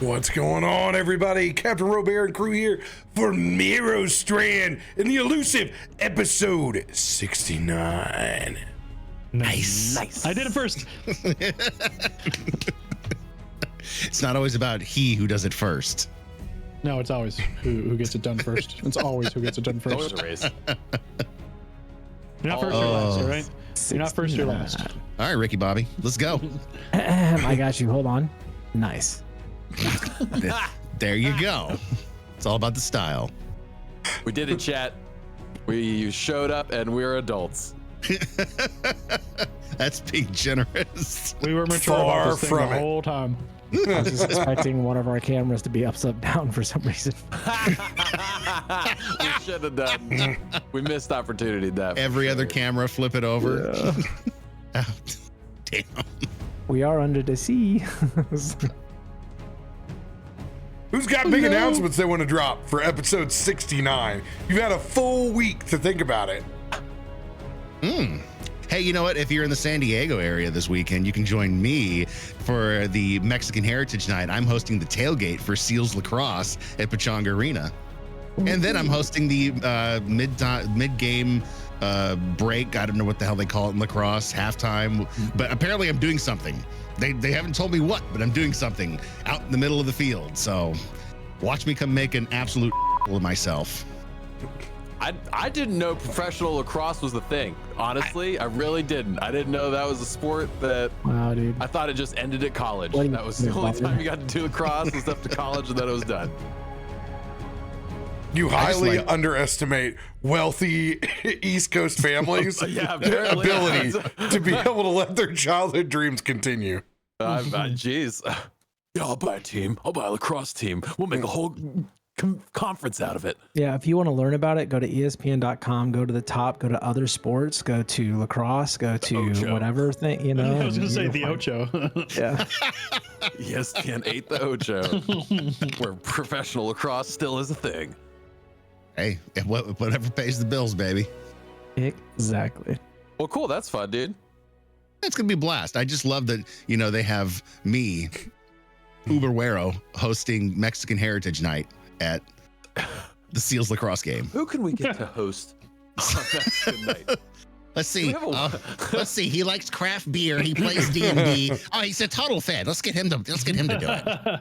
What's going on, everybody? CaptainRoBear and crew here for Merrowstrand in the elusive episode 69. Nice. I did it first. It's not always about he who does it first. No, it's always who gets it done first. It's always who gets it done first. Always a race. You're not first or last, all right? You're not first or last. All right, Ricky Bobby, let's go. I got you. Hold on. Nice. There you go. It's all about the style. We did it, chat. We showed up and we're adults. That's being generous. We were mature Far about this thing from the it. whole time. I was just expecting one of our cameras to be upside down for some reason. We should have done. We missed opportunity. That Every other camera, flip it over. Yeah. Oh, damn. We are under the sea. Who's got big announcements they want to drop for episode 69? You've had a full week to think about it. Hey, you know what? If you're in the San Diego area this weekend, you can join me for the Mexican Heritage Night. I'm hosting the tailgate for Seals Lacrosse at Pechanga Arena. And then I'm hosting the mid-game break. I don't know what the hell they call it in lacrosse, halftime. But apparently I'm doing something. They haven't told me what, but I'm doing something out in the middle of the field. So watch me come make an absolute of myself. I didn't know professional lacrosse was a thing. Honestly, I really didn't. I didn't know that was a sport that. Wow, dude. I thought it just ended at college. That was the only time you got to do lacrosse was up to college, and then it was done. You highly underestimate wealthy East Coast families' Yeah, ability to be able to let their childhood dreams continue. Jeez. Yeah, I'll buy a team. I'll buy a lacrosse team. We'll make a whole conference out of it. Yeah, if you want to learn about it, go to ESPN.com, go to the top, go to other sports, go to lacrosse, go to Ocho. whatever thing, you know. I was going to say you'll the find- Ocho. Yeah. ESPN ate the Ocho, where professional lacrosse still is a thing. Hey, whatever pays the bills, baby. Exactly. Well, cool. That's fun, dude. It's going to be a blast. I just love that, you know, they have me, Uber Wero, hosting Mexican Heritage Night at the Seals Lacrosse game. Who can we get to host on Mexican night? Let's see. We have Let's see. He likes craft beer. He plays D&D. Oh, he's a total fan. Let's get him to do it.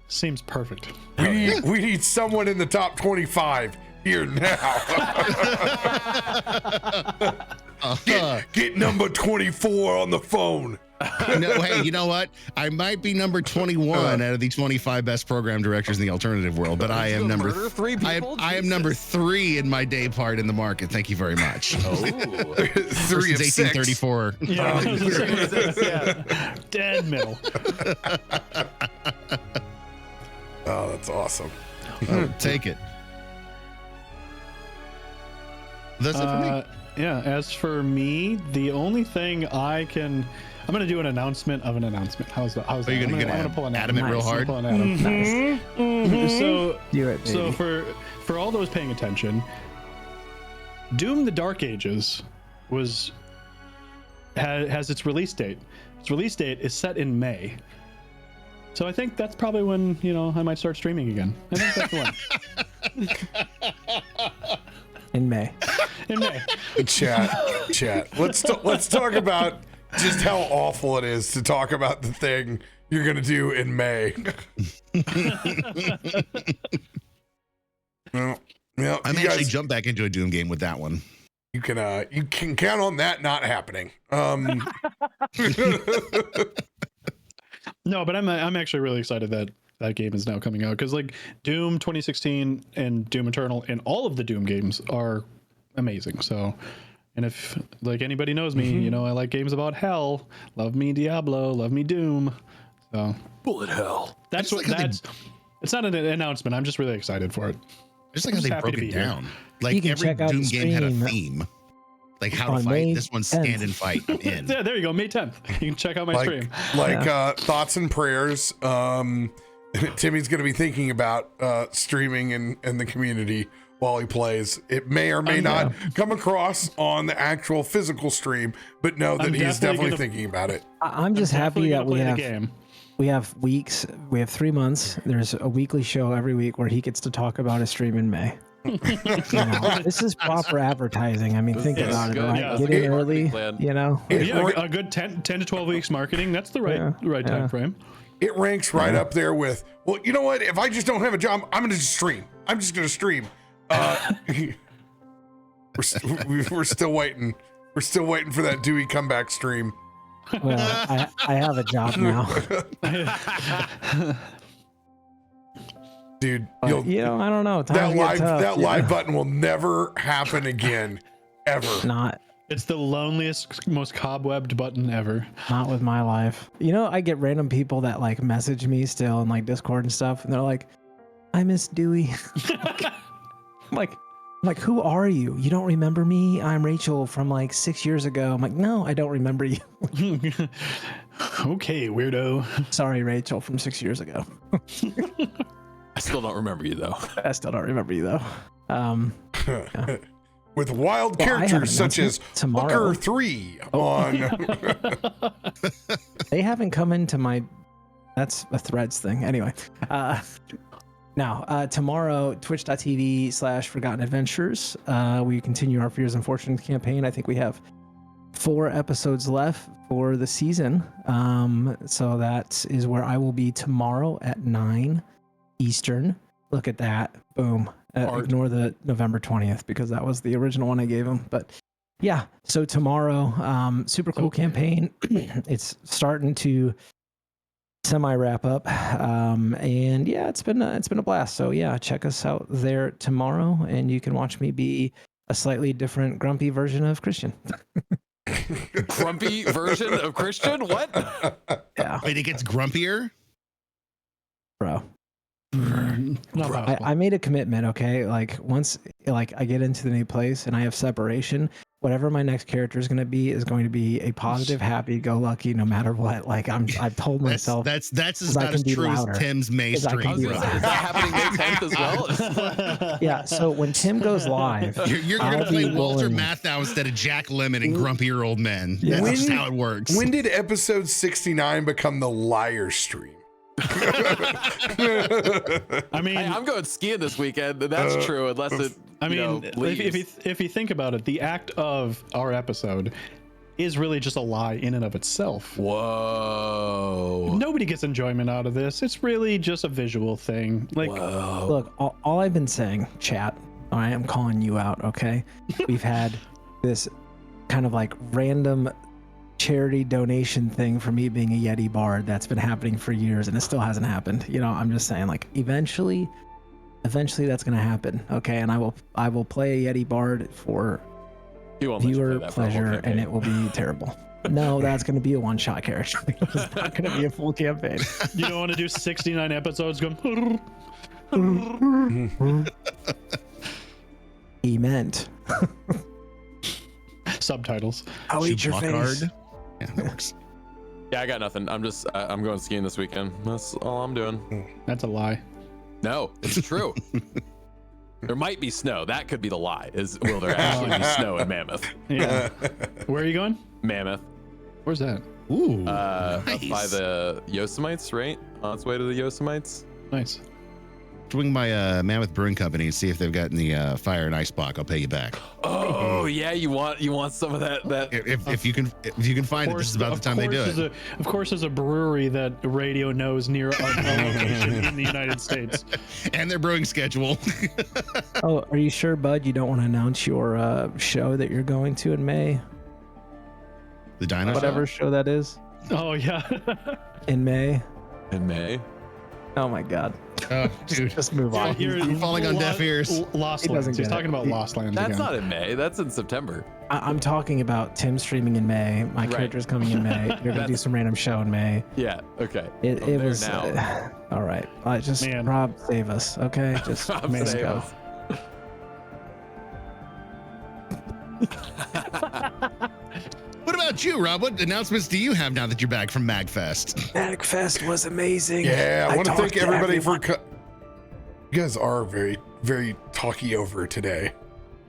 Seems perfect. We need someone in the top 25 here now. Get number 24 on the phone. No, hey, you know what? I might be number 21 out of the 25 best program directors in the alternative world, but I am number Murder 3 people? I am number 3 in my day part in the market. Thank you very much. Oh, 3 of Since 6. 1834. Yeah, dead middle. Oh, that's awesome. Take it. That's it for me. Yeah, as for me, the only thing I'm going to do an announcement of an announcement. How's that? Are you I'm gonna gonna pull an Adam it real Nice. hard? Pull an Adam. Nice. So, Do it, baby. so for all those paying attention, Doom: The Dark Ages has its release date. Its release date is set in May. So I think that's probably when, you know, I might start streaming again. I think that's the one. In May. In May. Chat. Let's talk about just how awful it is to talk about the thing you're gonna do in May. Well, I may actually jump back into a Doom game with that one. you can count on that not happening. No, but I'm actually really excited that that game is now coming out, because like Doom 2016 and Doom Eternal and all of the Doom games are amazing. So, and if like anybody knows me, you know I like games about hell. Love me Diablo, love me Doom. So bullet hell. that's what that's. It's not an announcement. I'm just really excited for it. Just like I'm how just they happy broke to it be here. down. You Like can every check out Doom the game had a stream theme. Like how to on fight. May This one's 10th. stand and fight. I'm in. Yeah, there you go. May 10th. You can check out my stream. Thoughts and prayers. Timmy's gonna be thinking about streaming in the community while he plays. It may or may not come across on the actual physical stream, but know that he's definitely thinking about it. I'm just happy Definitely that gonna we play the have game. we have weeks. We have 3 months. There's a weekly show every week where he gets to talk about his stream in May. You know, this is proper advertising. I mean, think is about it, good. right? Yeah, Get it's a in good early, marketing plan. you know? Yeah, a good 10 to 12 weeks marketing. That's the right time frame. It ranks right up there with, well, you know what? If I just don't have a job, I'm going to just stream. I'm just going to stream. We're still waiting. We're still waiting for that Dewey comeback stream. Well, I have a job now. Dude, But, you know, I don't know. that live button will never happen again, ever. Not It's the loneliest, most cobwebbed button ever. with my life. You know, I get random people that like message me still in like Discord and stuff, and they're like, "I miss Dewey." I'm like, who are you? You don't remember me? I'm Rachel from like 6 years ago. I'm like, no, I don't remember you. Okay, weirdo. Sorry, Rachel from 6 years ago. I still don't remember you though. I still don't remember you though. Yeah. With wild Well, I have characters an such as announcement tomorrow. Hooker 3 on. They haven't come into my. That's a Threads thing. Anyway, now tomorrow, twitch.tv/Forgotten Adventures. We continue our Fears and Fortunes campaign. I think we have 4 episodes left for the season. So that is where I will be tomorrow at 9 Eastern. Look at that. Boom. Ignore the November 20th because that was the original one I gave him. But yeah, so tomorrow, super cool campaign. It's starting to semi wrap up. And yeah, it's been a blast. So yeah, check us out there tomorrow and you can watch me be a slightly different grumpy version of Christian. Grumpy version of Christian? What? Yeah, Wait, it gets grumpier? bro. Not possible. I made a commitment, okay? Like once like I get into the new place and I have separation, whatever my next character is going to be a positive, happy, go lucky, no matter what. Like I've told myself That's I about as can be true louder. as Tim's May Because I can stream. be Is that happening May 10th as well? yeah. So when Tim goes live, You're going I'll to play be Walter willing. Matthau instead of Jack Lemmon and grumpier old men. Yeah. That's just how it works. When did episode 69 become the liar stream? I mean, Hey, I'm going skiing this weekend. That's true, unless it. I mean, leaves. if you think about it, the act of our episode is really just a lie in and of itself. Whoa. Nobody gets enjoyment out of this. It's really just a visual thing. Like, Whoa. look, all I've been saying, chat, all right, I'm calling you out, okay? We've had this kind of like random charity donation thing for me being a Yeti bard that's been happening for years and it still hasn't happened. You know, I'm just saying like eventually that's going to happen, okay? And I will play a Yeti bard for He won't let you viewer play that for a whole pleasure and campaign. it will be terrible. No, that's going to be a one-shot character. It's not going to be a full campaign. you don't want to do 69 episodes going. He meant. Subtitles. I'll eat your Block face. hard. Yeah, that works. Yeah, I got nothing. I'm going skiing this weekend. That's all I'm doing. That's a lie. No, it's true. There might be snow. That could be the lie. Will there actually be snow in Mammoth? Yeah. Where are you going? Mammoth. Where's that? Ooh, Up nice. by the Yosemites, right? On its way to the Yosemites. Nice. Swing by Mammoth Brewing Company and see if they've got any fire and ice block. I'll pay you back. Oh yeah, you want some of that If you can find it, this is about the time they do it. Of course, there's a brewery that radio knows near a location in the United States. And their brewing schedule. Oh, are you sure, Bud? You don't want to announce your show that you're going to in May? The Dino Whatever show that is Oh yeah. in May. in May. Oh my God. Oh, dude. Just move on. I'm falling on deaf ears. Lost He doesn't Lands. He's get it. talking about Lost Lands That's again. not in May. That's in September. I'm talking about Tim streaming in May. My Right. character's coming in May. You're gonna do That's- some random show in May. Yeah. Okay. It I'm there was now. all right. Just Man. Rob, save us, okay? Just Rob, let's save go. us. What about you, Rob? What announcements do you have now that you're back from MagFest? MagFest was amazing. Yeah, I want to talked thank everybody for. everyone. You guys are very, very talky over today.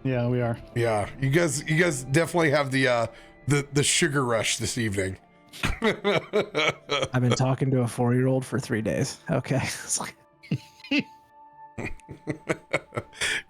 Yeah, we are. Yeah, you guys definitely have the sugar rush this evening. I've been talking to a 4-year-old for 3 days. Okay. It's like,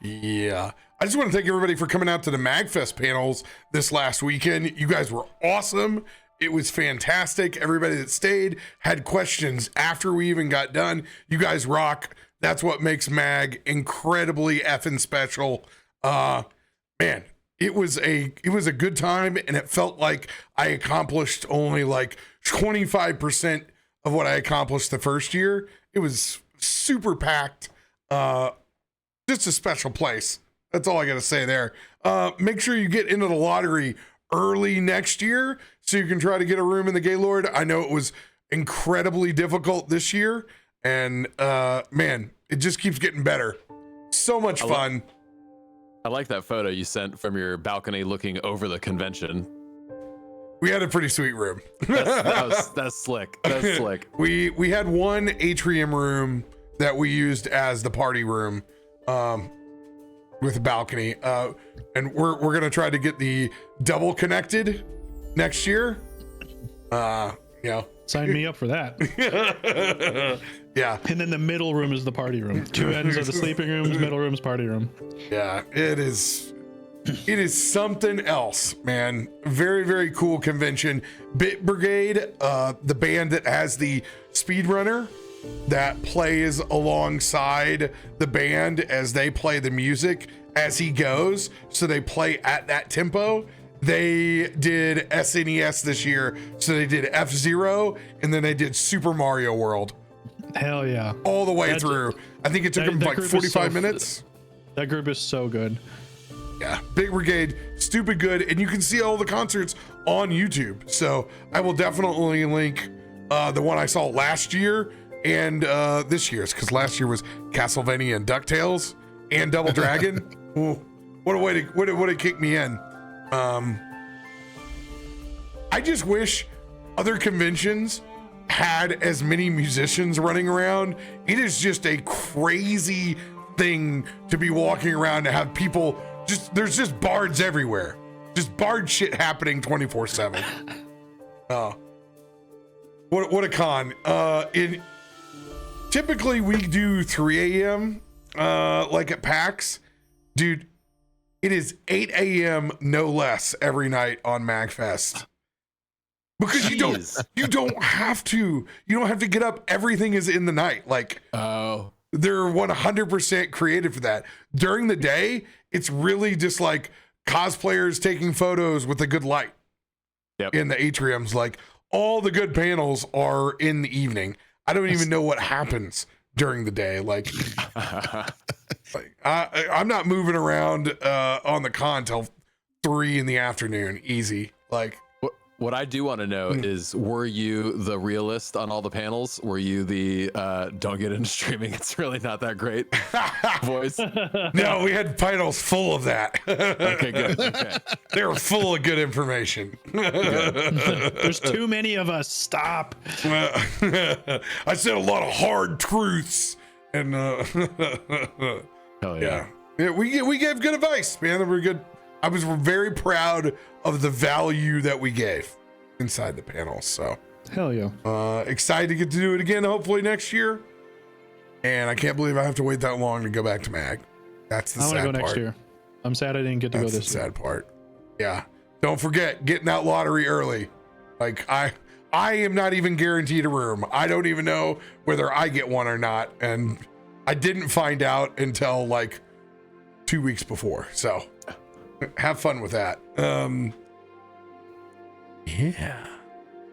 Yeah. I just want to thank everybody for coming out to the MagFest panels this last weekend. You guys were awesome. It was fantastic. Everybody that stayed had questions after we even got done. You guys rock. That's what makes Mag incredibly effing special. Man, it was a good time, and it felt like I accomplished only like 25% of what I accomplished the first year. It was super packed. Just a special place. That's all I got to say there. Make sure you get into the lottery early next year so you can try to get a room in the Gaylord. I know it was incredibly difficult this year, and man, it just keeps getting better. So much fun. I like that photo you sent from your balcony looking over the convention. We had a pretty sweet room. That's slick. That's slick. We had one atrium room that we used as the party room, with a balcony, and we're gonna try to get the double connected next year. Sign me up for that. Yeah. And then the middle room is the party room. 2 ends of the sleeping rooms, middle room's party room. Yeah, it is something else, man. Very, very cool convention. Bit Brigade, the band that has the speedrunner that plays alongside the band as they play the music as he goes, so they play at that tempo. They did SNES this year, so they did F-Zero, and then they did Super Mario World. Hell yeah. All the way through. I think it took them like 45 minutes. That group is so good. Yeah, Big Brigade, stupid good, and you can see all the concerts on YouTube. So I will definitely link the one I saw last year and this year's, because last year was Castlevania and DuckTales and Double Dragon. Ooh, what a way to kick me in. I just wish other conventions had as many musicians running around. It is just a crazy thing to be walking around and have people there's just bards everywhere. Just bard shit happening 24/7. Oh. What a con. Typically we do 3 a.m. Like at PAX. Dude, it is 8 a.m. no less every night on MagFest. Because you don't have to get up. Everything is in the night. Like, oh, they're 100% created for that. During the day, it's really just like cosplayers taking photos with a good light. Yep. In the atriums. Like, all the good panels are in the evening. I don't even know what happens during the day. Like, I'm not moving around on the con till 3 in the afternoon. Easy. Like, what I do want to know is, were you the realist on all the panels? Were you the don't get into streaming, it's really not that great voice? No, we had panels full of that. Okay, good. Okay. They were full of good information. There's too many of us. Stop. I said a lot of hard truths, and Hell yeah. we gave good advice, man. We're good. I was very proud of the value that we gave inside the panel. So hell yeah. Excited to get to do it again, hopefully next year. And I can't believe I have to wait that long to go back to Mag. That's the sad part. I want to go next year. I'm sad I didn't get to go this year. That's the sad part. Yeah. Don't forget, getting out lottery early. Like, I am not even guaranteed a room. I don't even know whether I get one or not. And I didn't find out until like 2 weeks before. So have fun with that. Yeah.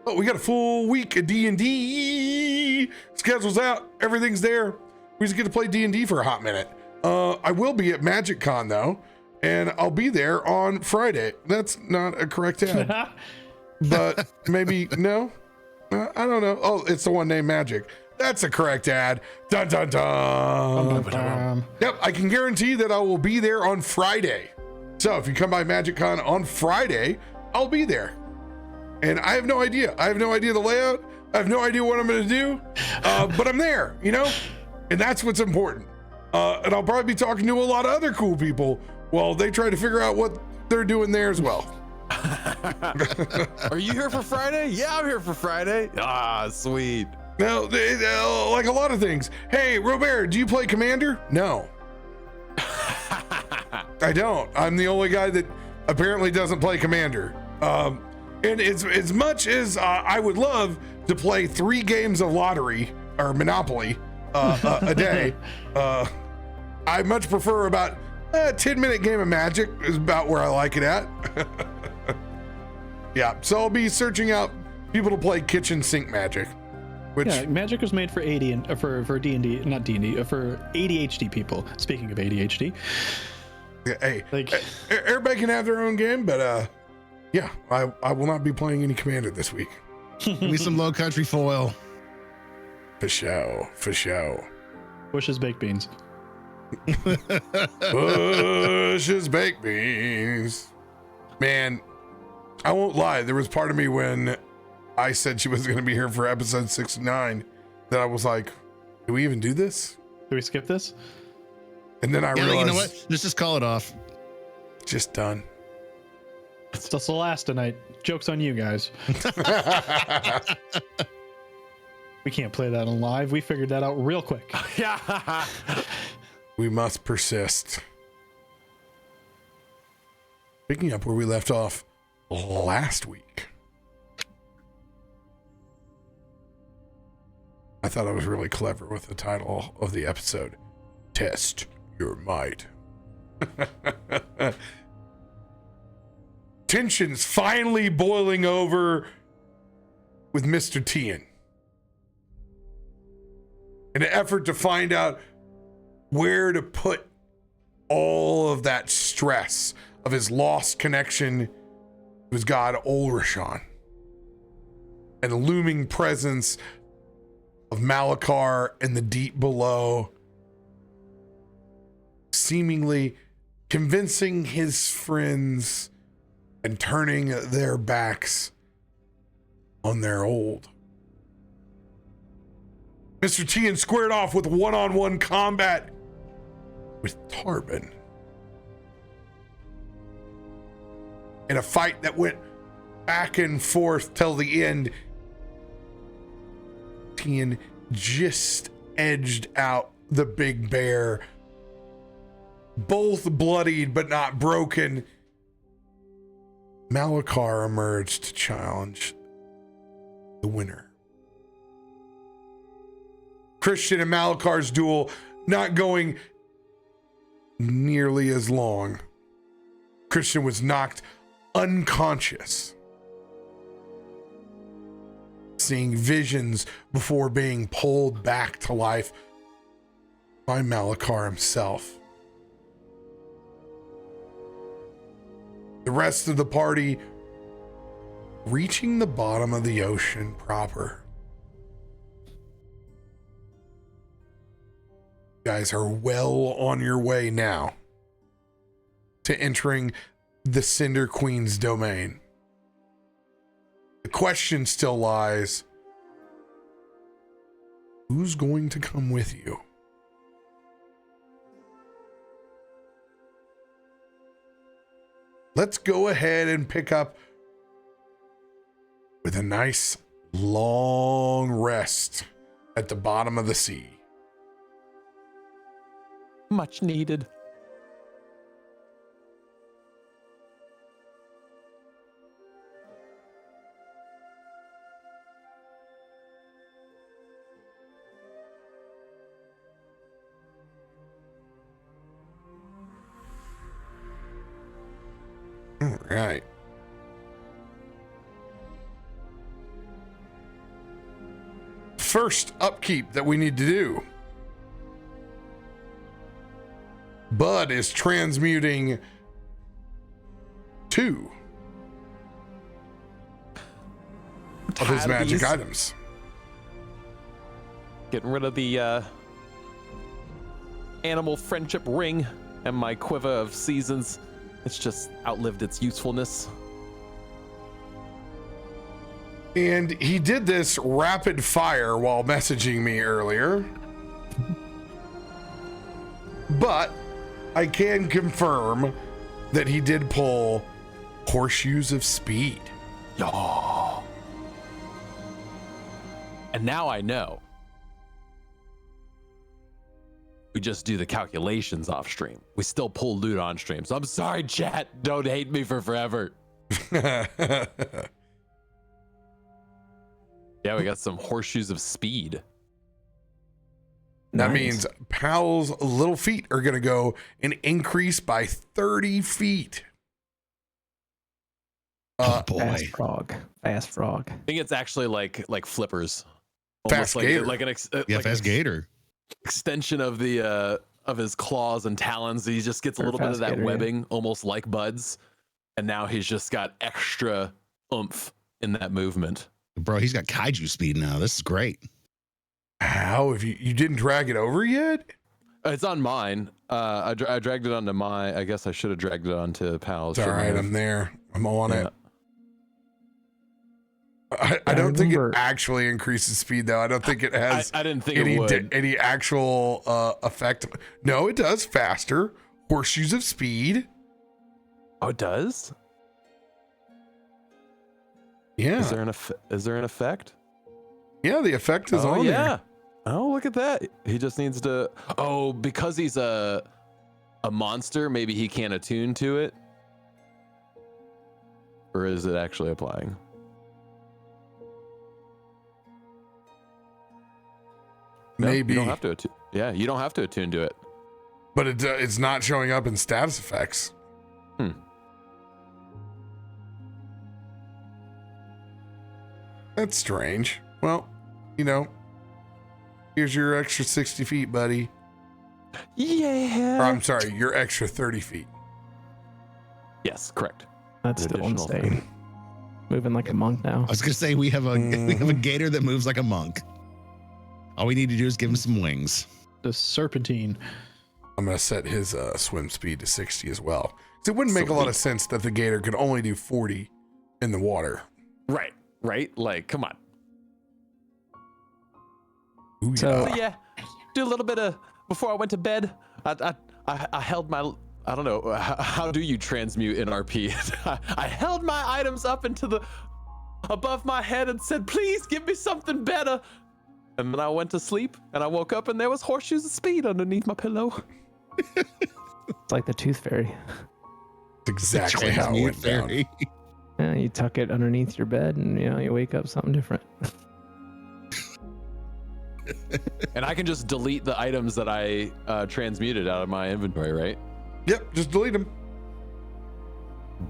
Oh, we got a full week of D&D. Schedule's out. Everything's there. We just get to play D&D for a hot minute. I will be at Magic Con though, and I'll be there on Friday. That's not a correct ad. But maybe no. I don't know. Oh, it's the one named Magic. That's a correct ad. Dun dun dun. Yep, I can guarantee that I will be there on Friday. So if you come by Magic Con on Friday, I'll be there. And I have no idea. I have no idea the layout. I have no idea what I'm going to do. But I'm there, you know? And that's what's important. And I'll probably be talking to a lot of other cool people while they try to figure out what they're doing there as well. Are you here for Friday? Yeah, I'm here for Friday. Ah, sweet. No, like a lot of things. Hey, RoBear, do you play Commander? No. I don't. I'm the only guy that apparently doesn't play Commander. And as much as I would love to play 3 games of lottery or Monopoly a day, I much prefer about a 10-minute game of Magic is about where I like it at. Yeah, so I'll be searching out people to play kitchen sink Magic. Which, yeah, Magic was made for AD and for D&D, not D&D, for ADHD people. Speaking of ADHD, hey, like everybody can have their own game, but yeah, I will not be playing any Commander this week. Give me some Low Country foil. For show. Bush's baked beans. Bush's baked beans. Man, I won't lie. There was part of me when I said she was going to be here for episode 69 that I was like, do we even do this? Do we skip this? And then I realized, you know what? Let's just call it off. Just done. It's just the last tonight. Joke's on you guys. We can't play that on live. We figured that out real quick. Yeah. We must persist. Picking up where we left off last week. I thought I was really clever with the title of the episode. Test Your Might. Tensions finally boiling over with Mr. Tien. In an effort to find out where to put all of that stress of his lost connection to his god Ulrashan and the looming presence of Malachar in the deep below, seemingly convincing his friends and turning their backs on their old. Mr. Tien squared off with one-on-one combat with Tarben in a fight that went back and forth till the end. Tien just edged out the big bear, both bloodied but not broken. Malachar emerged to challenge the winner. Christian and Malachar's duel not going nearly as long. Christian was knocked unconscious, seeing visions before being pulled back to life by Malachar himself. The rest of the party reaching the bottom of the ocean proper. You guys are well on your way now to entering the Cinder Queen's domain. The question still lies, who's going to come with you? Let's go ahead and pick up with a nice long rest at the bottom of the sea. Much needed. All right. First upkeep that we need to do. Bud is transmuting 2 of his magic items. Getting rid of the animal friendship ring and my quiver of seasons. It's just outlived its usefulness. And he did this rapid fire while messaging me earlier. But I can confirm that he did pull Horseshoes of Speed. Yo. And now I know. We just do the calculations off stream. We still pull loot on stream. So I'm sorry, chat. Don't hate me for forever. Yeah, we got some Horseshoes of Speed. That Nice. means Pal's little feet are going to go and increase by 30 feet. Oh boy. Fast frog. I think it's actually like flippers. Fast Almost gator. like Yeah, fast gator. extension of the of his claws and talons. He just gets a Or little bit of fast that gator, yeah. webbing, almost like buds. And now he's just got extra oomph in that movement. Bro, he's got kaiju speed now. This is great. How? If you didn't drag it over yet? It's on mine. I dragged it onto my. I guess I should have dragged it onto Pal's. It's all shouldn't I right. have? I'm there. I'm on Yeah. it. I don't think it remember- actually increases speed, though. I don't think it has I didn't think any it would. any actual effect. No, it does faster. Horseshoes of Speed. Oh, it does? Yeah. Is there an effect? Yeah, the effect is on yeah. there. Oh, look at that. He just needs to. Oh, because he's a monster, maybe he can't attune to it. Or is it actually applying? No, Maybe. you don't have to attune. Yeah, you don't have to attune to it. But it's not showing up in status effects. That's strange. Well, here's your extra 60 feet, buddy. Or, Yeah. I'm sorry, your extra 30 feet. Yes, correct. That's An still additional insane. Moving like a monk now. I was gonna say we have a gator that moves like a monk. All we need to do is give him some wings. The serpentine. I'm going to set his swim speed to 60 as well. 'Cause it wouldn't make a lot of sense that the gator could only do 40 in the water. Right. Like, come on. Ooh, So- So yeah, do a little bit of before I went to bed. I held my. I don't know. How do you transmute in RP? I held my items up into the above my head and said, "Please give me something better." And then I went to sleep and I woke up and there was Horseshoes of Speed underneath my pillow. It's like the tooth fairy. That's exactly how it went down. Fairy. Yeah, you tuck it underneath your bed and you wake up something different. And I can just delete the items that I transmuted out of my inventory, right? Yep, just delete them.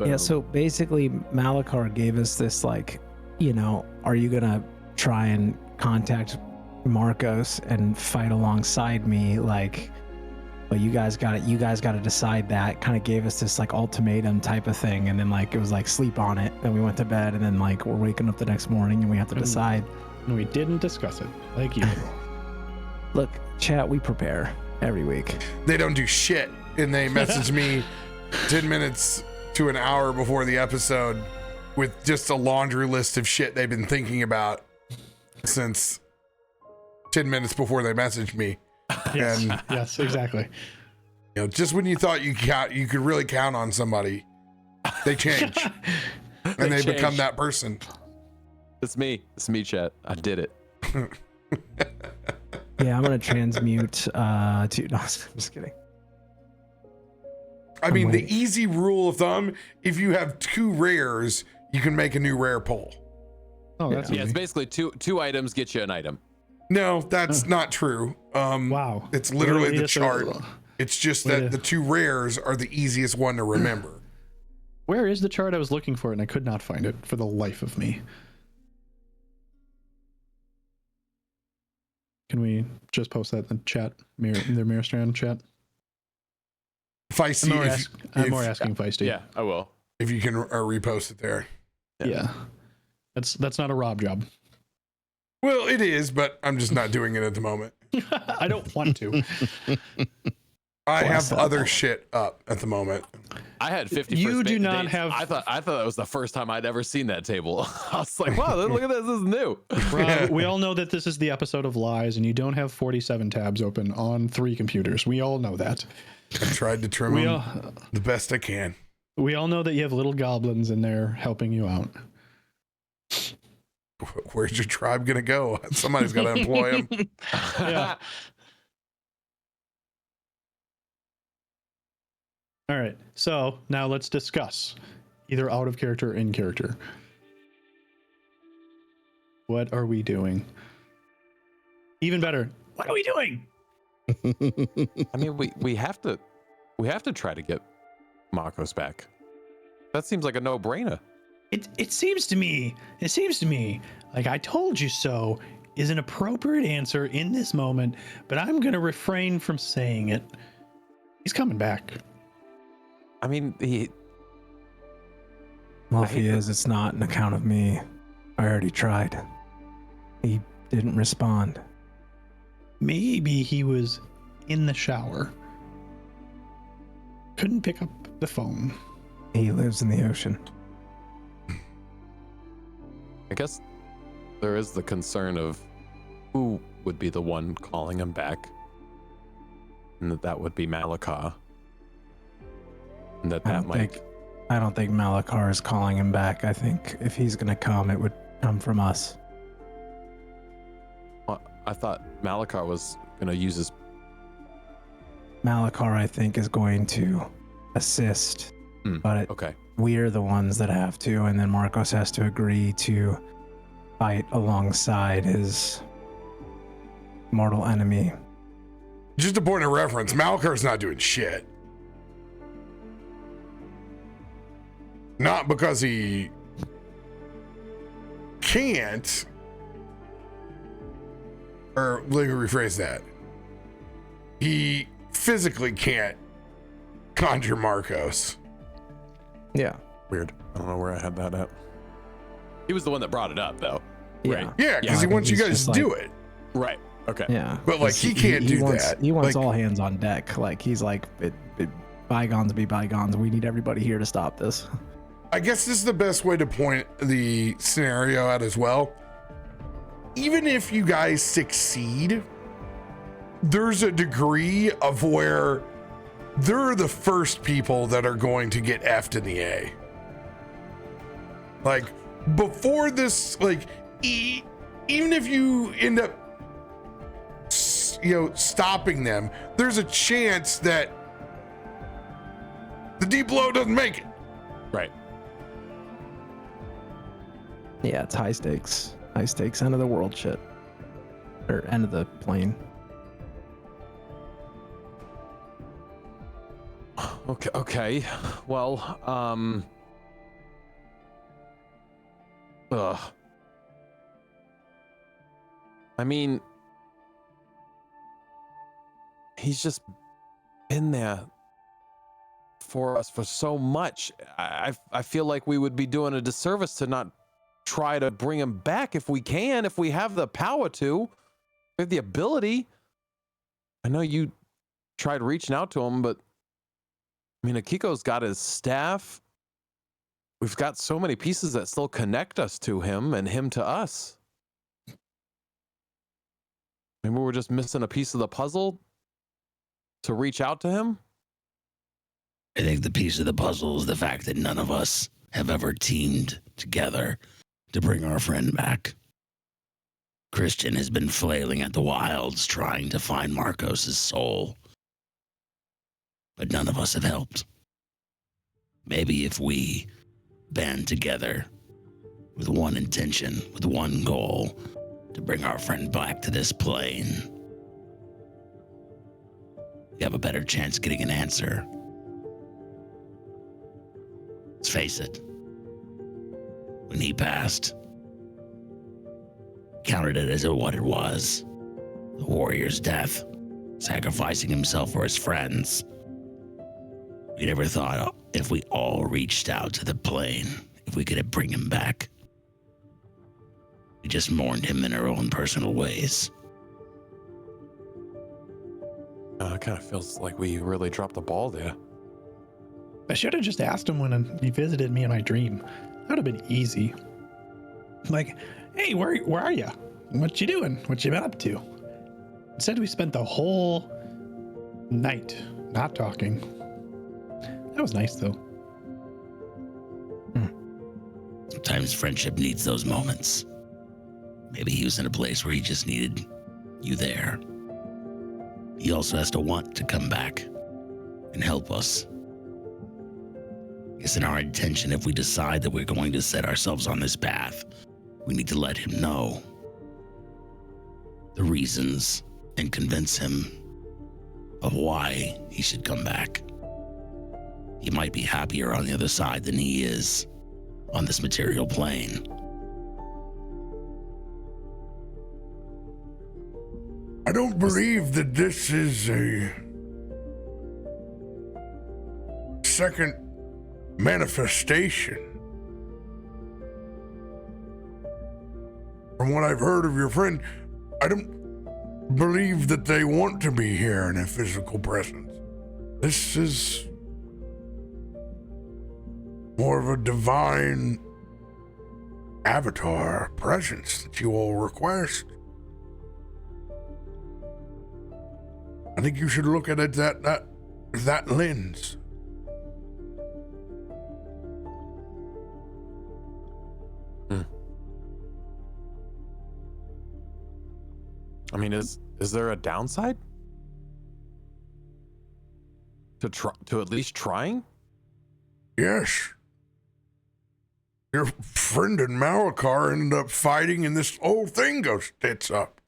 Yeah, so basically Malachar gave us this like, are you gonna try and contact Marcos and fight alongside me? Like, but you guys got to decide that. Kind of gave us this like ultimatum type of thing, and then like it was like sleep on it, and we went to bed, and then like we're waking up the next morning and we have to decide. And we didn't discuss it like you. Look, chat, we prepare every week. They don't do shit. And they message me 10 minutes to an hour before the episode with just a laundry list of shit they've been thinking about since 10 minutes before they messaged me. Yes, And yes, exactly. just when you thought you could really count on somebody, they change. And they become change. that person. It's me, chat. I did it. Yeah, I'm gonna transmute to. No, I'm just kidding. I mean, waiting. the easy rule of thumb, if you have 2 rares, you can make a new rare pull. Oh, that's Yeah, it's easy. basically two items get you an item. No, that's not true. Wow. It's literally the just a- chart. It's just Way that to- the 2 rares are the easiest one to remember. Where is the chart? I was looking for it and I could not find it for the life of me. Can we just post that in the chat? In the Merrowstrand chat? Feisty, I'm more asking Feisty. Yeah, I will. if you can repost it there. Yeah. That's not a Rob job. Well, it is, but I'm just not doing it at the moment. I don't want to. I Bless have that. other shit up at the moment. I had 50. You first do dates. not have- I thought that was the first time I'd ever seen that table. I was like, wow, look at this. This is new. Rob, we all know that this is the episode of lies and you don't have 47 tabs open on 3 computers. We all know that. I've tried to trim We them all, the best I can. We all know that you have little goblins in there helping you out. Where's your tribe gonna go? Somebody's got to employ them. Yeah. All right. So now let's discuss either out of character or in character. What are we doing? Even better, what are we doing? I mean, we have to try to get Marcos back. That seems like a no-brainer. It seems to me like I told you so is an appropriate answer in this moment, but I'm going to refrain from saying it. He's coming back. I mean, Well, if he is, it's not an account of me. I already tried. He didn't respond. Maybe he was in the shower. Couldn't pick up the phone. He lives in the ocean. I guess there is the concern of who would be the one calling him back, and that would be Malakar. And that might. I don't think Malakar is calling him back. I think if he's gonna come, it would come from us. Well, I thought Malakar was gonna use his. Malakar, I think, is going to assist, but Okay. we're the ones that have to, and then Marcos has to agree to fight alongside his mortal enemy. Just a point of reference, Malakar's not doing shit. Not because he can't, or let me rephrase that. He physically can't conjure Marcos. Yeah. Weird. I don't know where I had that at. He was the one that brought it up, though. Yeah. Right. Yeah, because Yeah, he I wants you think guys he's to just do it. Right. Okay. Yeah. But, like, he can't do wants, that. He wants Like- all hands on deck. Like, he's like, bygones be bygones. We need everybody here to stop this. I guess this is the best way to point the scenario out as well. Even if you guys succeed, there's a degree of where they're the first people that are going to get F'd in the A. Like, before this, like, even if you end up, stopping them, there's a chance that the deep blow doesn't make it. Right. Yeah, it's high stakes. High stakes, end of the world shit. Or end of the plane. Okay. Well, I mean, he's just been there for us for so much. I feel like we would be doing a disservice to not try to bring him back if we can, if we have the power to, we have the ability. I know you tried reaching out to him, but I mean, Akiko's got his staff. We've got so many pieces that still connect us to him and him to us. Maybe we're just missing a piece of the puzzle to reach out to him. I think the piece of the puzzle is the fact that none of us have ever teamed together to bring our friend back. Christian has been flailing at the wilds trying to find Marcos' soul, but none of us have helped. Maybe if we band together with one intention, with one goal, to bring our friend back to this plane, we have a better chance getting an answer. Let's face it. When he passed, counted it as what it was. The warrior's death, sacrificing himself for his friends. We never thought if we all reached out to the plane, if we could bring him back. We just mourned him in our own personal ways. It kind of feels like we really dropped the ball there. I should have just asked him when he visited me in my dream. That would have been easy. Like, hey, where are you? What you doing? What you been up to? Instead, we spent the whole night not talking. That was nice, though. Sometimes friendship needs those moments. Maybe he was in a place where he just needed you there. He also has to want to come back and help us. It's in our intention, if we decide that we're going to set ourselves on this path, we need to let him know the reasons and convince him of why he should come back. He might be happier on the other side than he is on this material plane. I don't believe that this is a second manifestation. From what I've heard of your friend, I don't believe that they want to be here in a physical presence. This is more of a divine avatar presence that you all request. I think you should look at it that lens. I mean, is there a downside to at least trying? Yes. Your friend and Malakar ended up fighting, and this whole thing goes tits up.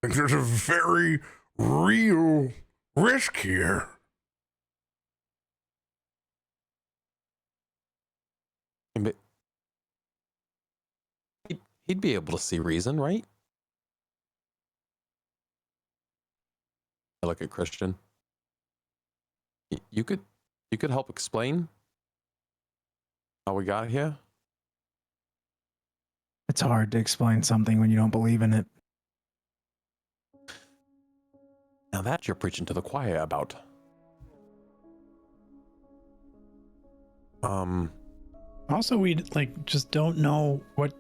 I think there's a very real risk here. But he'd be able to see reason, right? I look at Christian. You could help explain how we got here? It's hard to explain something when you don't believe in it. Now that you're preaching to the choir about. Also, we just don't know what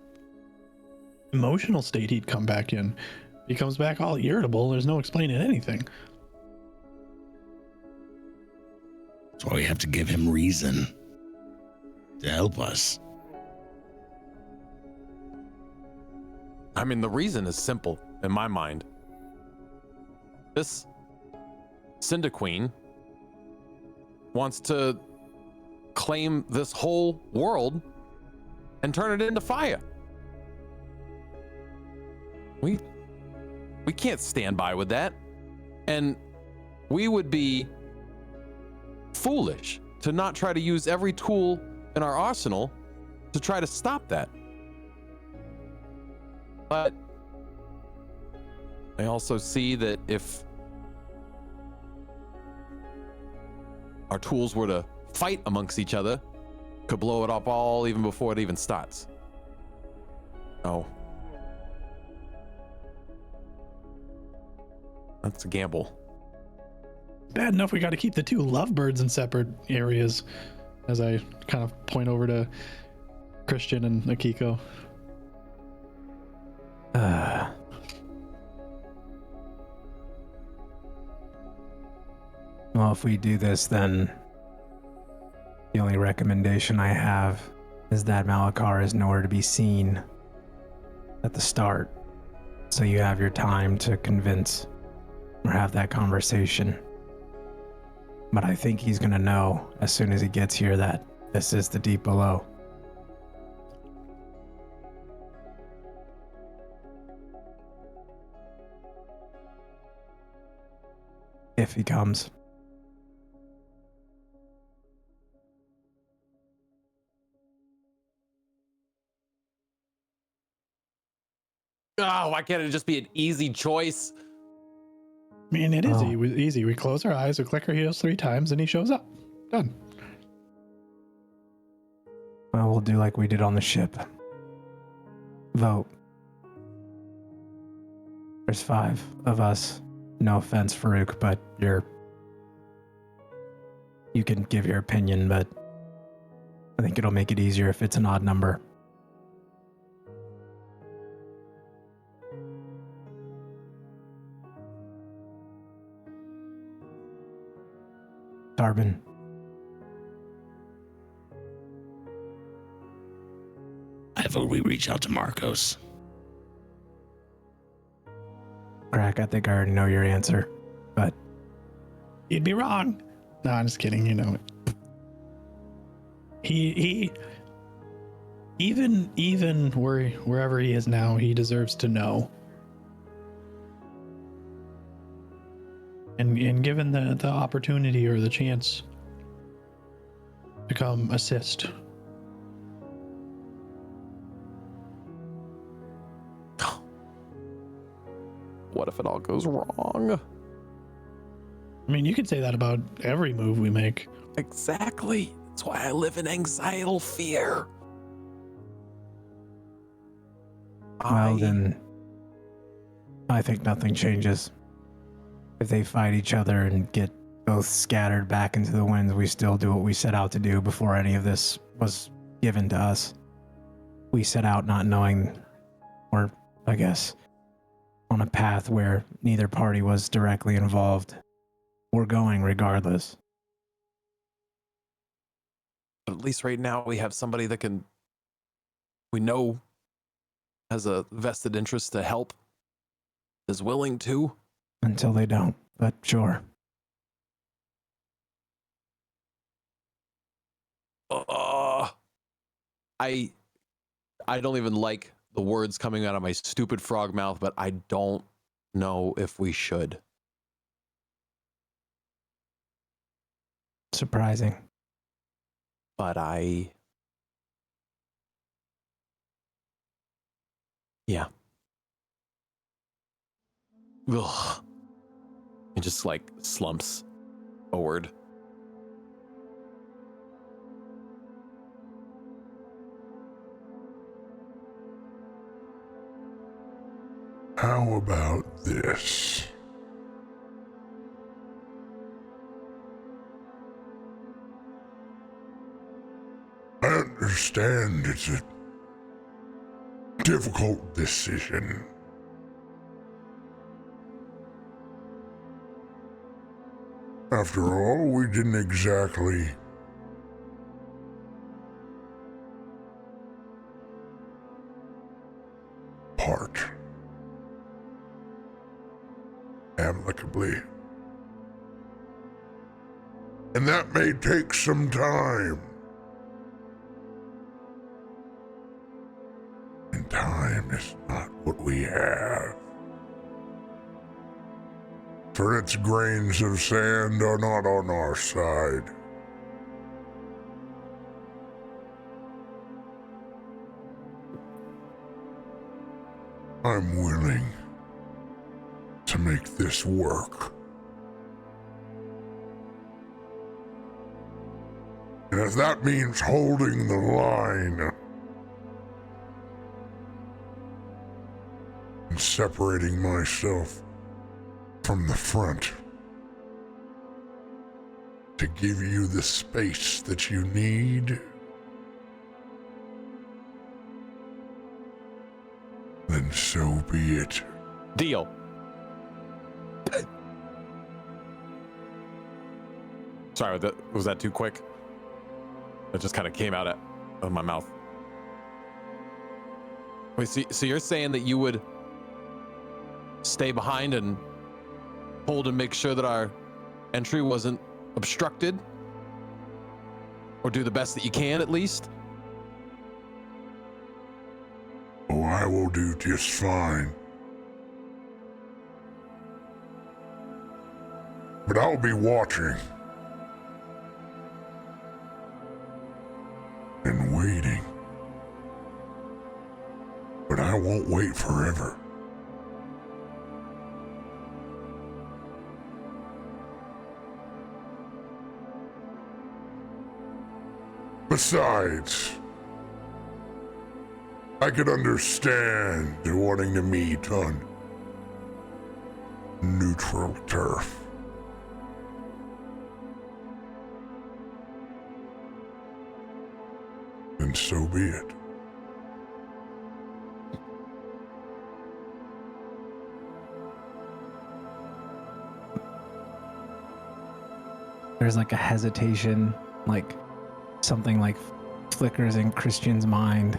emotional state he'd come back in. He comes back all irritable. There's no explaining anything. That's why we have to give him reason to help us. I mean, the reason is simple in my mind. This Cinder Queen wants to claim this whole world and turn it into fire. We can't stand by with that. And we would be foolish to not try to use every tool in our arsenal to try to stop that. But I also see that if our tools were to fight amongst each other, could blow it up all even before it even starts. Oh. That's a gamble. Bad enough we got to keep the two lovebirds in separate areas, as I kind of point over to Christian and Akiko. Well, if we do this, then the only recommendation I have is that Malakar is nowhere to be seen at the start. So you have your time to convince or have that conversation. But I think he's going to know as soon as he gets here that this is the deep below. If he comes. Oh, why can't it just be an easy choice? I mean, it is easy. We close our eyes, we click our heels 3 times, and he shows up. Done. Well, we'll do like we did on the ship. Vote. There's 5 of us. No offense, Farouk, but you can give your opinion, but I think it'll make it easier if it's an odd number. Tarben. rifle, we reach out to Marcos. Krak, I think I already know your answer, but You'd be wrong. No, I'm just kidding. You know it. He even wherever he is now, he deserves to know. And given the opportunity or the chance to come assist. What if it all goes wrong? I mean, you could say that about every move we make. Exactly. That's why I live in anxietal fear. well, then I think nothing changes. If they fight each other and get both scattered back into the winds, we still do what we set out to do before any of this was given to us. We set out not knowing, or I guess, on a path where neither party was directly involved. We're going regardless. But at least right now we have somebody that we know has a vested interest to help, is willing to. Until they don't, but sure. I don't even like the words coming out of my stupid frog mouth, but I don't know if we should. Surprising. But yeah. Ugh. It just like slumps forward. How about this? I understand it's a difficult decision. After all, we didn't exactly part amicably. And that may take some time. And time is not what we have. For its grains of sand are not on our side. I'm willing to make this work. And if that means holding the line and separating myself from the front to give you the space that you need, then so be it. Deal. Sorry, was that too quick? It just kind of came out of my mouth. Wait, so you're saying that you would stay behind and hold and make sure that our entry wasn't obstructed? Or do the best that you can, at least? Oh, I will do just fine. But I'll be watching. And waiting. But I won't wait forever. Besides, I could understand wanting to meet on neutral turf. And so be it. There's like a hesitation, like something like flickers in Christian's mind.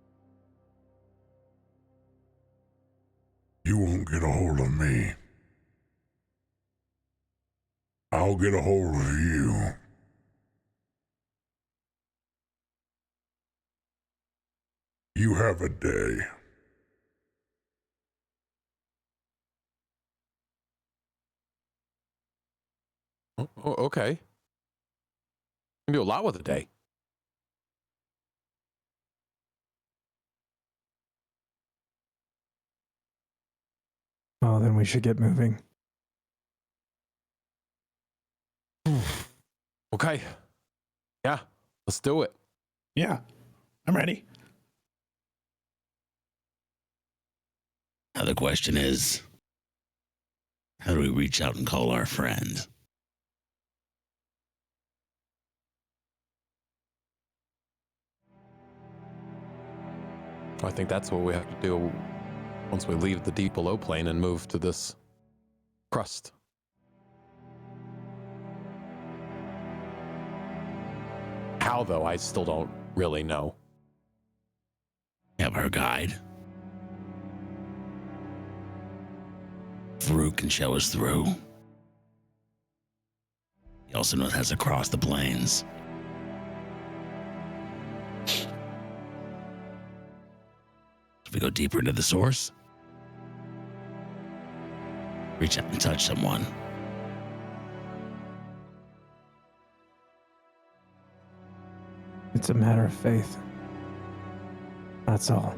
You won't get a hold of me. I'll get a hold of you. You have a day. Okay. You can do a lot with a day. Oh, then we should get moving. Okay. Yeah, let's do it. Yeah, I'm ready. Now the question is, how do we reach out and call our friend? I think that's what we have to do once we leave the deep below plane and move to this crust. How, though, I still don't really know. We have our guide. Farouk can show us through. He also knows how to cross the plains. If we go deeper into the source, reach out and touch someone. It's a matter of faith. That's all.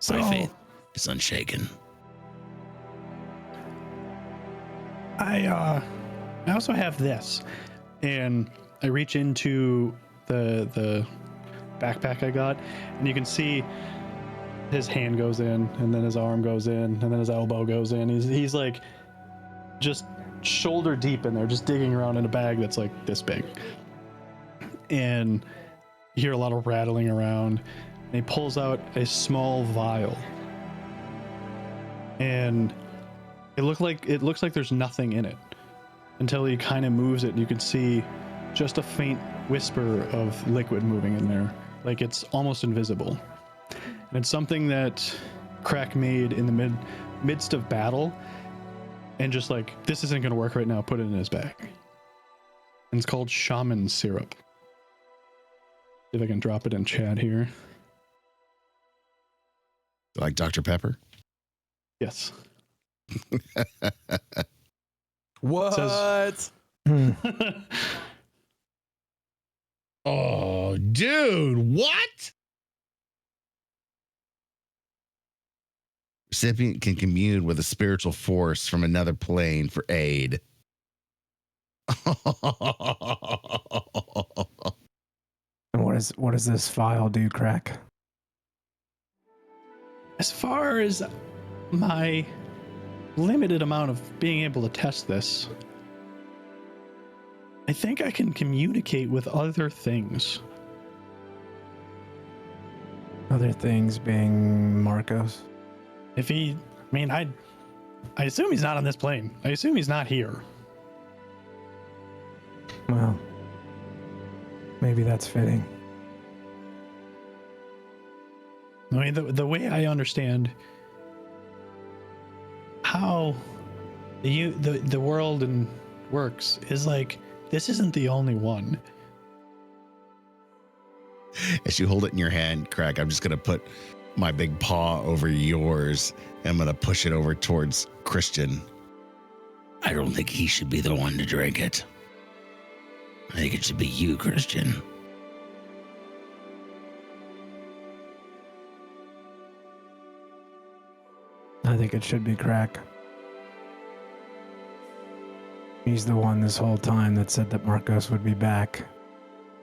My faith is unshaken. I also have this, and I reach into the backpack I got, and you can see his hand goes in, and then his arm goes in, and then his elbow goes in. He's like just shoulder deep in there, just digging around in a bag that's like this big. And you hear a lot of rattling around, and he pulls out a small vial. And it looks like there's nothing in it until he kind of moves it, and you can see just a faint whisper of liquid moving in there, like it's almost invisible. And it's something that Krak made in the midst of battle, and just like, this isn't going to work right now, put it in his bag. And it's called shaman syrup. See if I can drop it in chat here. Like Dr. Pepper? Yes. What? Says- Oh, dude, what? Recipient can commune with a spiritual force from another plane for aid. And what does this file do, Krak? As far as my limited amount of being able to test this, I think I can communicate with other things. Other things being Marcos. If he, I mean, I assume he's not on this plane. I assume he's not here. Well, maybe that's fitting. I mean, the way I understand how the world and works is like, this isn't the only one. As you hold it in your hand, Krak, I'm just going to put my big paw over yours, and I'm going to push it over towards Christian. I don't think he should be the one to drink it. I think it should be you, Christian. I think it should be Krak. He's the one this whole time that said that Marcos would be back.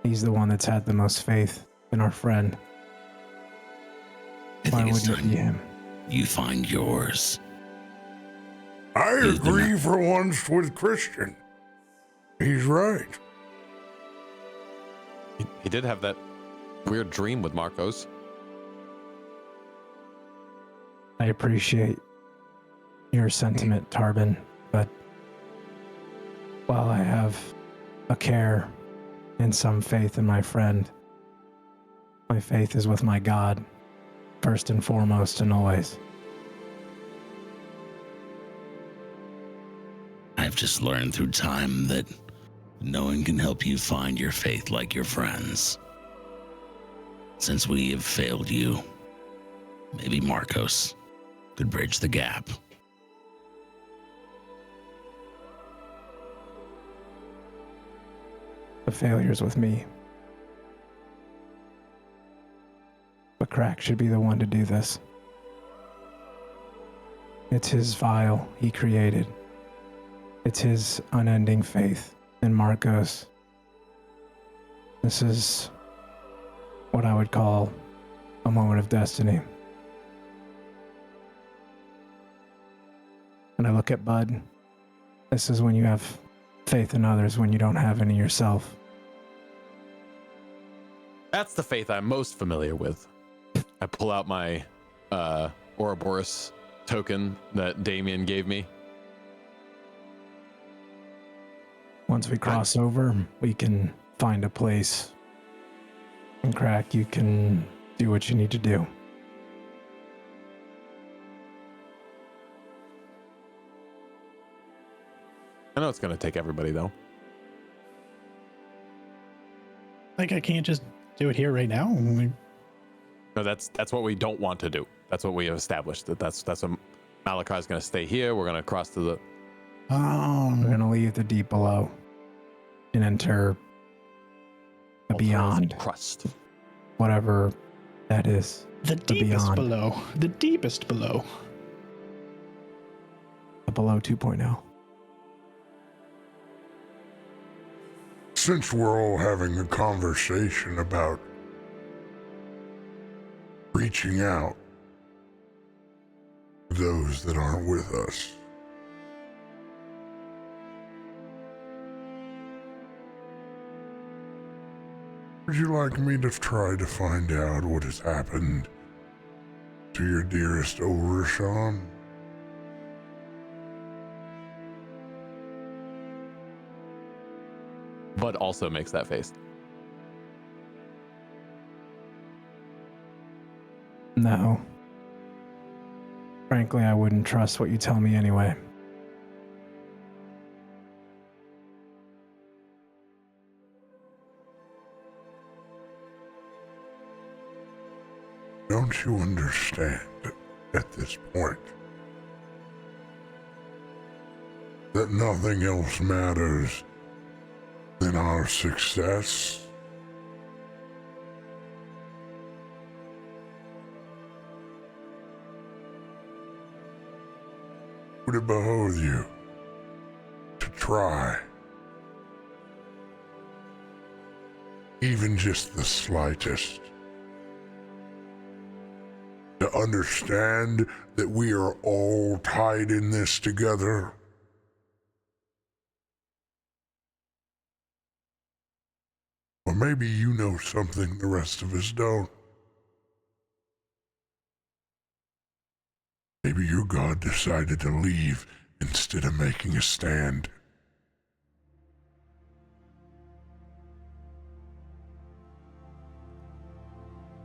He's the one that's had the most faith in our friend. I Why think would it's it time be him? you find yours. I He's the agree man. for once with Christian. He's right. He did have that weird dream with Marcos. I appreciate your sentiment, Tarben, but while I have a care and some faith in my friend, my faith is with my God, first and foremost and always. I've just learned through time that no one can help you find your faith like your friends. Since we have failed you, maybe Marcos could bridge the gap. The failure's with me. But Krak should be the one to do this. It's his vial he created. It's his unending faith in Marcos. This is what I would call a moment of destiny. And I look at Bud. This is when you have faith in others when you don't have any yourself. That's the faith I'm most familiar with. I pull out my Ouroboros token that Damien gave me. Once we cross over, we can find a place. And Krak, you can do what you need to do. I know it's going to take everybody, though. Like, I can't just do it here right now. No, that's what we don't want to do. That's what we have established. That's what Malachi's going to stay here. We're going to cross to the... We're going to leave the deep below and enter the beyond. Crust. Whatever that is. The deepest beyond. below. The deepest below. The below 2.0. Since we're all having a conversation about reaching out to those that aren't with us, would you like me to try to find out what has happened to your dearest Overshawn? Bud also makes that face. No. Frankly, I wouldn't trust what you tell me anyway. Don't you understand at this point that nothing else matters than our success? Would it behoove you to try, even just the slightest, to understand that we are all tied in this together? Or maybe you know something the rest of us don't. Maybe your God decided to leave instead of making a stand.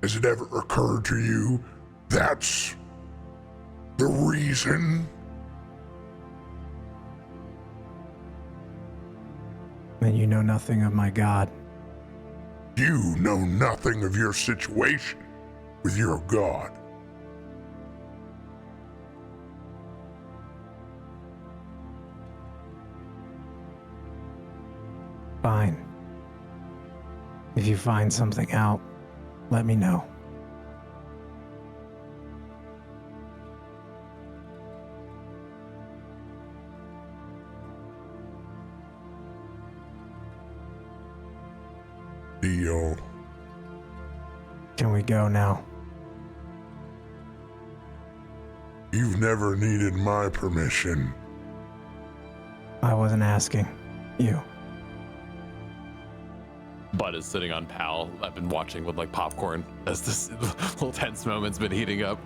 Has it ever occurred to you that's the reason? And you know nothing of my God. You know nothing of your situation with your God. Fine. If you find something out, let me know. Deal. Can we go now? You've never needed my permission. I wasn't asking you. Bud is sitting on Pal. I've been watching with like popcorn as this little tense moment's been heating up.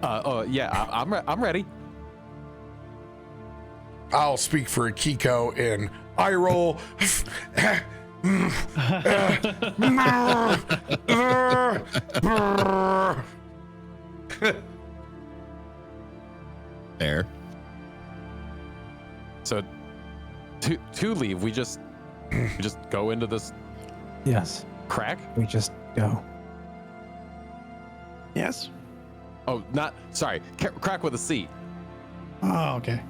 I'm ready. I'll speak for Akiko and I roll. Fair. So To leave, we just go into this Yes, crack. we just go. Yes. Oh, not sorry. Crack with a C. Oh, okay.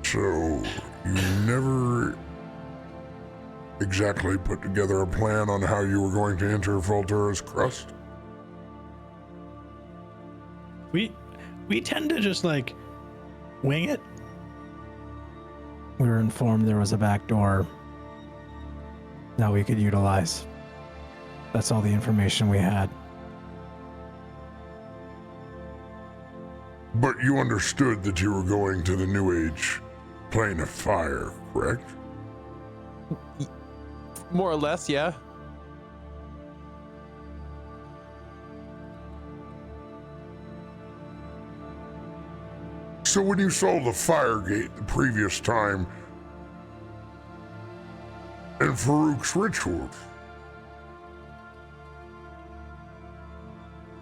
So, you never exactly put together a plan on how you were going to enter Voltura's crust? We tend to just like wing it. We were informed there was a back door that we could utilize. That's all the information we had. But you understood that you were going to the New Age plane of fire, correct? More or less, yeah. So when you saw the fire gate the previous time and Farouk's rituals,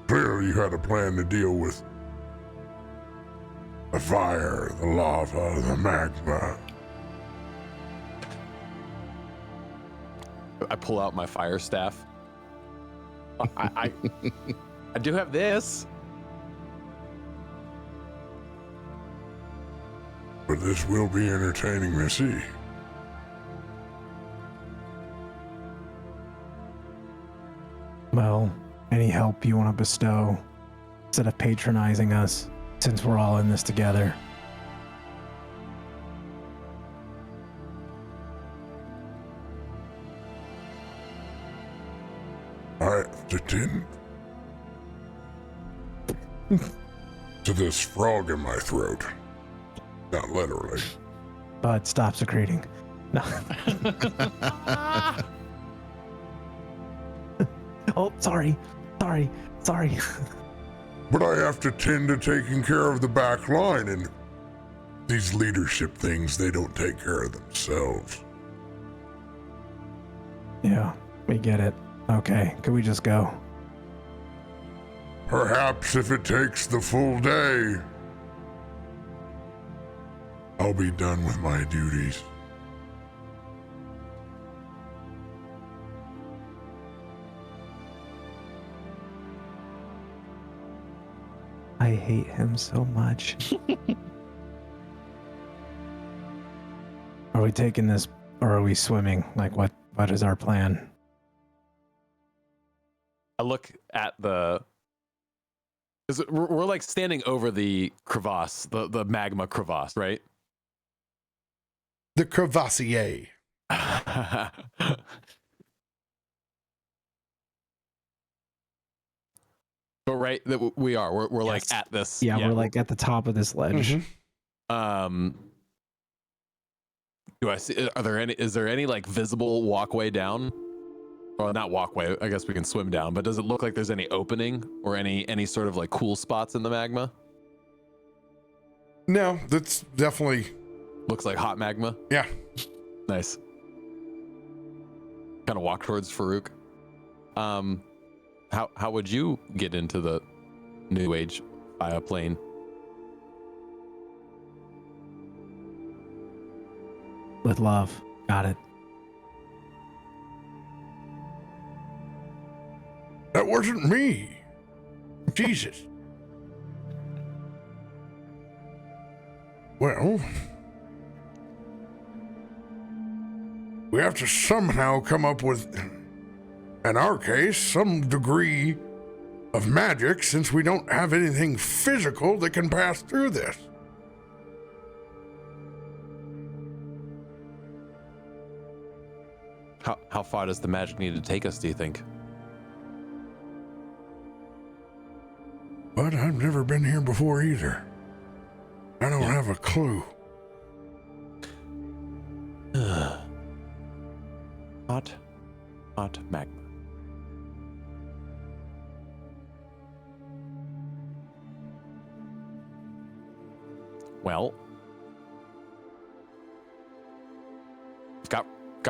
clearly you had a plan to deal with the fire, the lava, the magma. I pull out my fire staff. I do have this. But this will be entertaining to see. Well, any help you want to bestow instead of patronizing us, since we're all in this together. I have to tend to this frog in my throat. Not literally. But stop secreting. No. Oh, sorry. But I have to tend to taking care of the back line, and these leadership things, they don't take care of themselves. Yeah, we get it. Okay, could we just go? Perhaps if it takes the full day, I'll be done with my duties. I hate him so much. Are we taking this, or are we swimming? Like, what is our plan? I look at the. Because we're like standing over the crevasse, the magma crevasse, right? The crevassier. But right, that we are. We're Yes. like at this. Yeah, we're like at the top of this ledge. Mhm. Do I see? Is there any like visible walkway down? Well, not walkway. I guess we can swim down. But does it look like there's any opening or any sort of like cool spots in the magma? No, that's definitely. Looks like hot magma. Yeah. Nice. Kind of walk towards Farouk. How would you get into the New Age via plane? With love. Got it. That wasn't me. Jesus. Well, we have to somehow come up with, in our case, some degree of magic, since we don't have anything physical that can pass through this. How far does the magic need to take us, do you think? But I've never been here before either. I don't have a clue. Hot magma. Well, we've got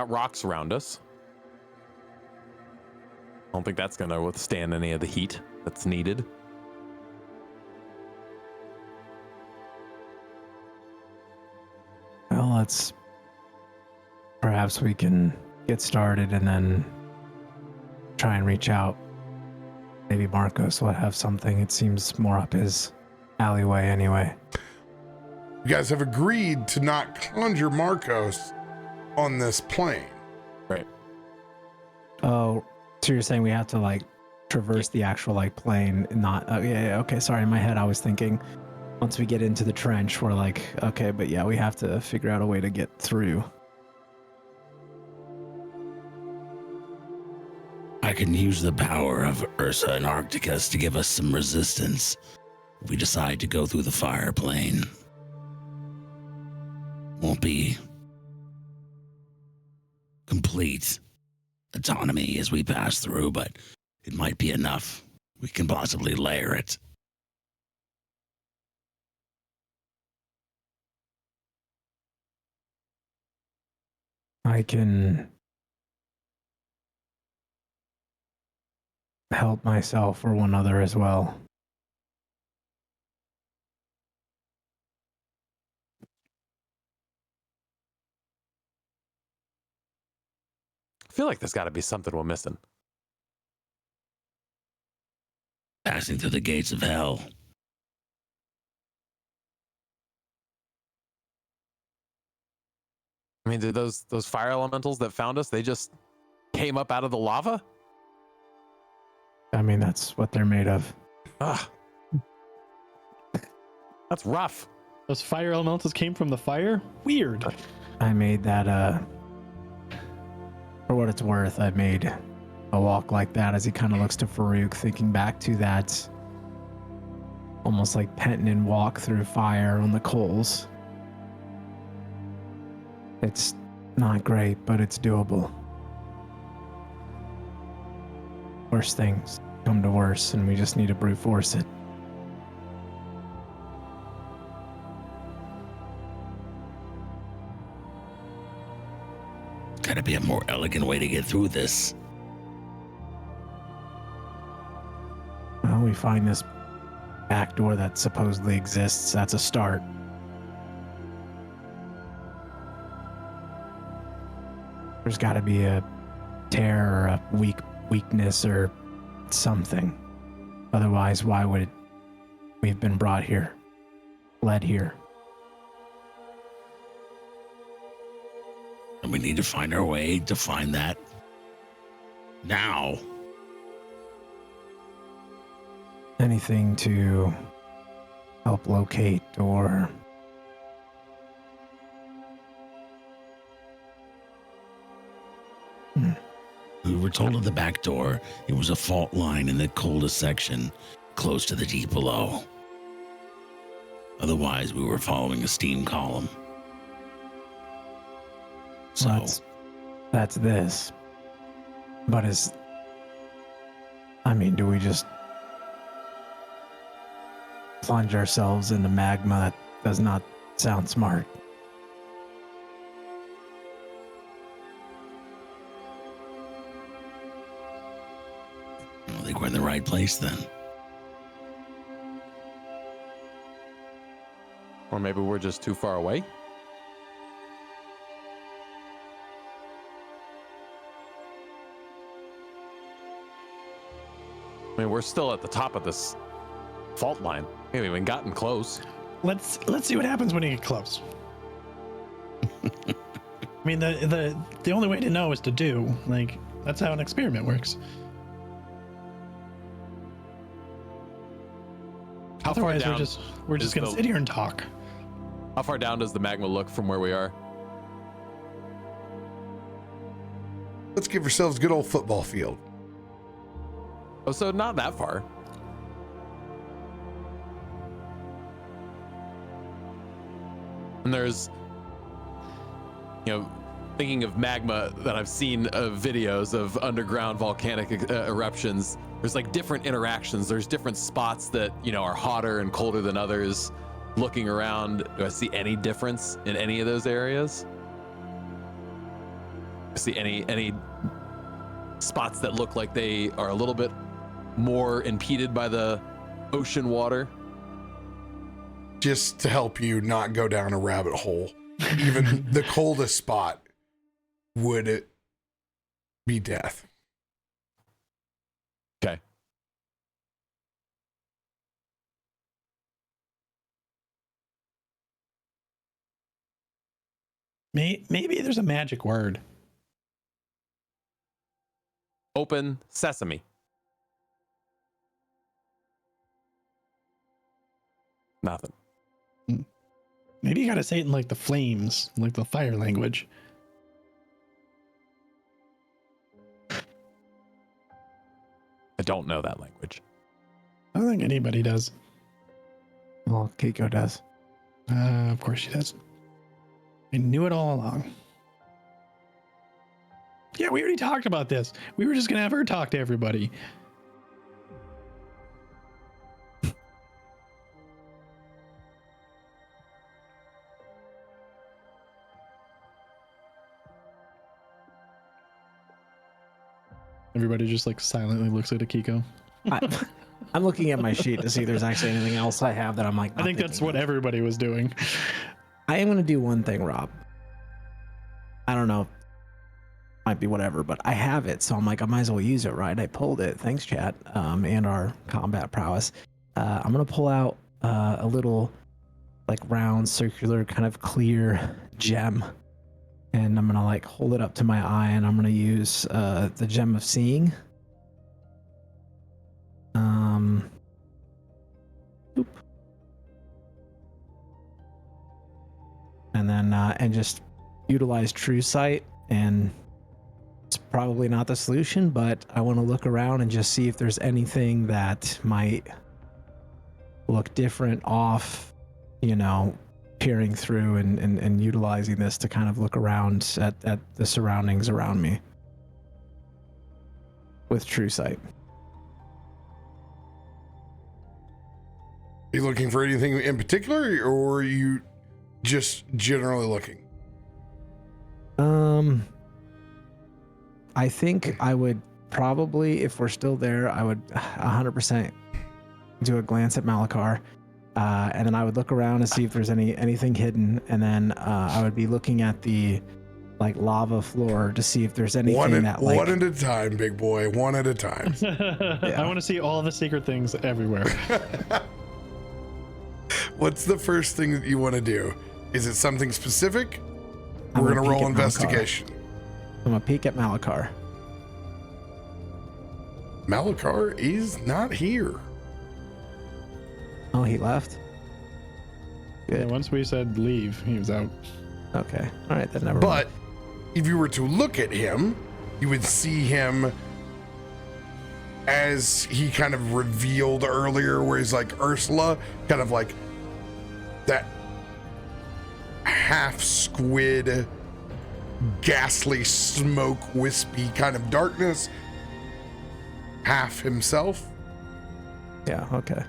rocks around us. I don't think that's gonna withstand any of the heat that's needed. let's perhaps we can get started and then try and reach out. Maybe Marcos will have something. It seems more up his alleyway anyway. You guys have agreed to not conjure Marcos on this plane. Right. Oh, so you're saying we have to like traverse the actual like plane and not, oh yeah, okay, sorry, in my head I was thinking once we get into the trench we're like, okay, but yeah, we have to figure out a way to get through. I can use the power of Ursa and Arcticus to give us some resistance if we decide to go through the fire plane. Won't be complete autonomy as we pass through, but it might be enough. We can possibly layer it. I can help myself or one other as well. I feel like there's got to be something we're missing. Passing through the gates of hell. I mean, did those fire elementals that found us, they just came up out of the lava? I mean, that's what they're made of. Ugh. That's rough. Those fire elementals came from the fire? Weird. I made that, for what it's worth, I made a walk like that as he kind of looks to Farouk, thinking back to that almost like Pentinen walk through fire on the coals. It's not great, but it's doable. Worse things come to worse, and we just need to brute force it. Gotta be a more elegant way to get through this. Well, we find this back door that supposedly exists. That's a start. There's got to be a tear or a weakness or something. Otherwise, why would we've been brought here, led here? And we need to find our way to find that now. Anything to help locate or We were told of the back door. It was a fault line in the coldest section, close to the deep below. Otherwise, we were following a steam column. So that's this. But do we just plunge ourselves into magma? That does not sound smart. I think we're in the right place then. Or maybe we're just too far away. I mean, we're still at the top of this fault line. We haven't even gotten close. Let's see what happens when you get close. I mean, the only way to know is to do. Like, that's how an experiment works. How far Otherwise, down we're just gonna sit here and talk. How far down does the magma look from where we are? Let's give yourselves a good old football field. Oh, so not that far. And there's, thinking of magma that I've seen videos of underground volcanic eruptions, there's like different interactions. There's different spots that, are hotter and colder than others. Looking around, do I see any difference in any of those areas? I see any spots that look like they are a little bit more impeded by the ocean water? Just to help you not go down a rabbit hole, even the coldest spot would be death. Okay. Maybe there's a magic word. Open sesame. Nothing. Maybe you gotta say it in like the flames, like the fire language. I don't know that language. I don't think anybody does. Well, Keiko does. Of course she does. I knew it all along. Yeah, we already talked about this. We were just gonna have her talk to everybody. Everybody just like silently looks at Akiko. I'm looking at my sheet to see if there's actually anything else I have that I'm like. I think that's what everybody was doing. I am going to do one thing, Rob. I don't know. Might be whatever, but I have it. So I'm like, I might as well use it, right? I pulled it. Thanks, chat. And our combat prowess. I'm going to pull out a little like round, circular, kind of clear gem. And I'm going to like hold it up to my eye and I'm going to use the gem of seeing. Boop. And then and just utilize true sight, and it's probably not the solution, but I want to look around and just see if there's anything that might look different off, you know, peering through and utilizing this to kind of look around at the surroundings around me with true sight. Are you looking for anything in particular, or are you just generally looking? I think I would probably, if we're still there, I would 100% do a glance at Malachar, and then I would look around and see if there's anything hidden, and then I would be looking at the like lava floor to see if there's anything one at a time, big boy. One at a time. I want to see all the secret things everywhere. What's the first thing that you want to do? Is it something specific? I'm We're gonna going to roll peek at investigation. I'm gonna peek at Malachar. Malachar is not here. Oh, he left? Yeah, Good. once we said leave, he was out. Okay. All right, then never mind. But if you were to look at him, you would see him as he kind of revealed earlier, where he's like Ursula, kind of like that half squid, ghastly smoke, wispy kind of darkness, half himself. Yeah, okay.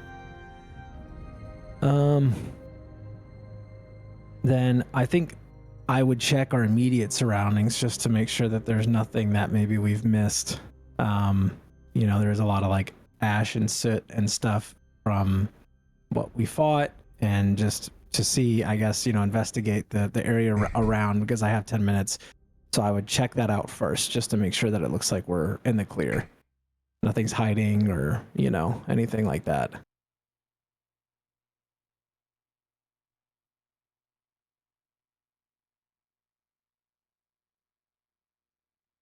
Then I think I would check our immediate surroundings just to make sure that there's nothing that maybe we've missed. You know, there's a lot of like ash and soot and stuff from what we fought, and just to see, I guess, you know, investigate the area around, because I have 10 minutes. So I would check that out first just to make sure that it looks like we're in the clear. Nothing's hiding or, you know, anything like that.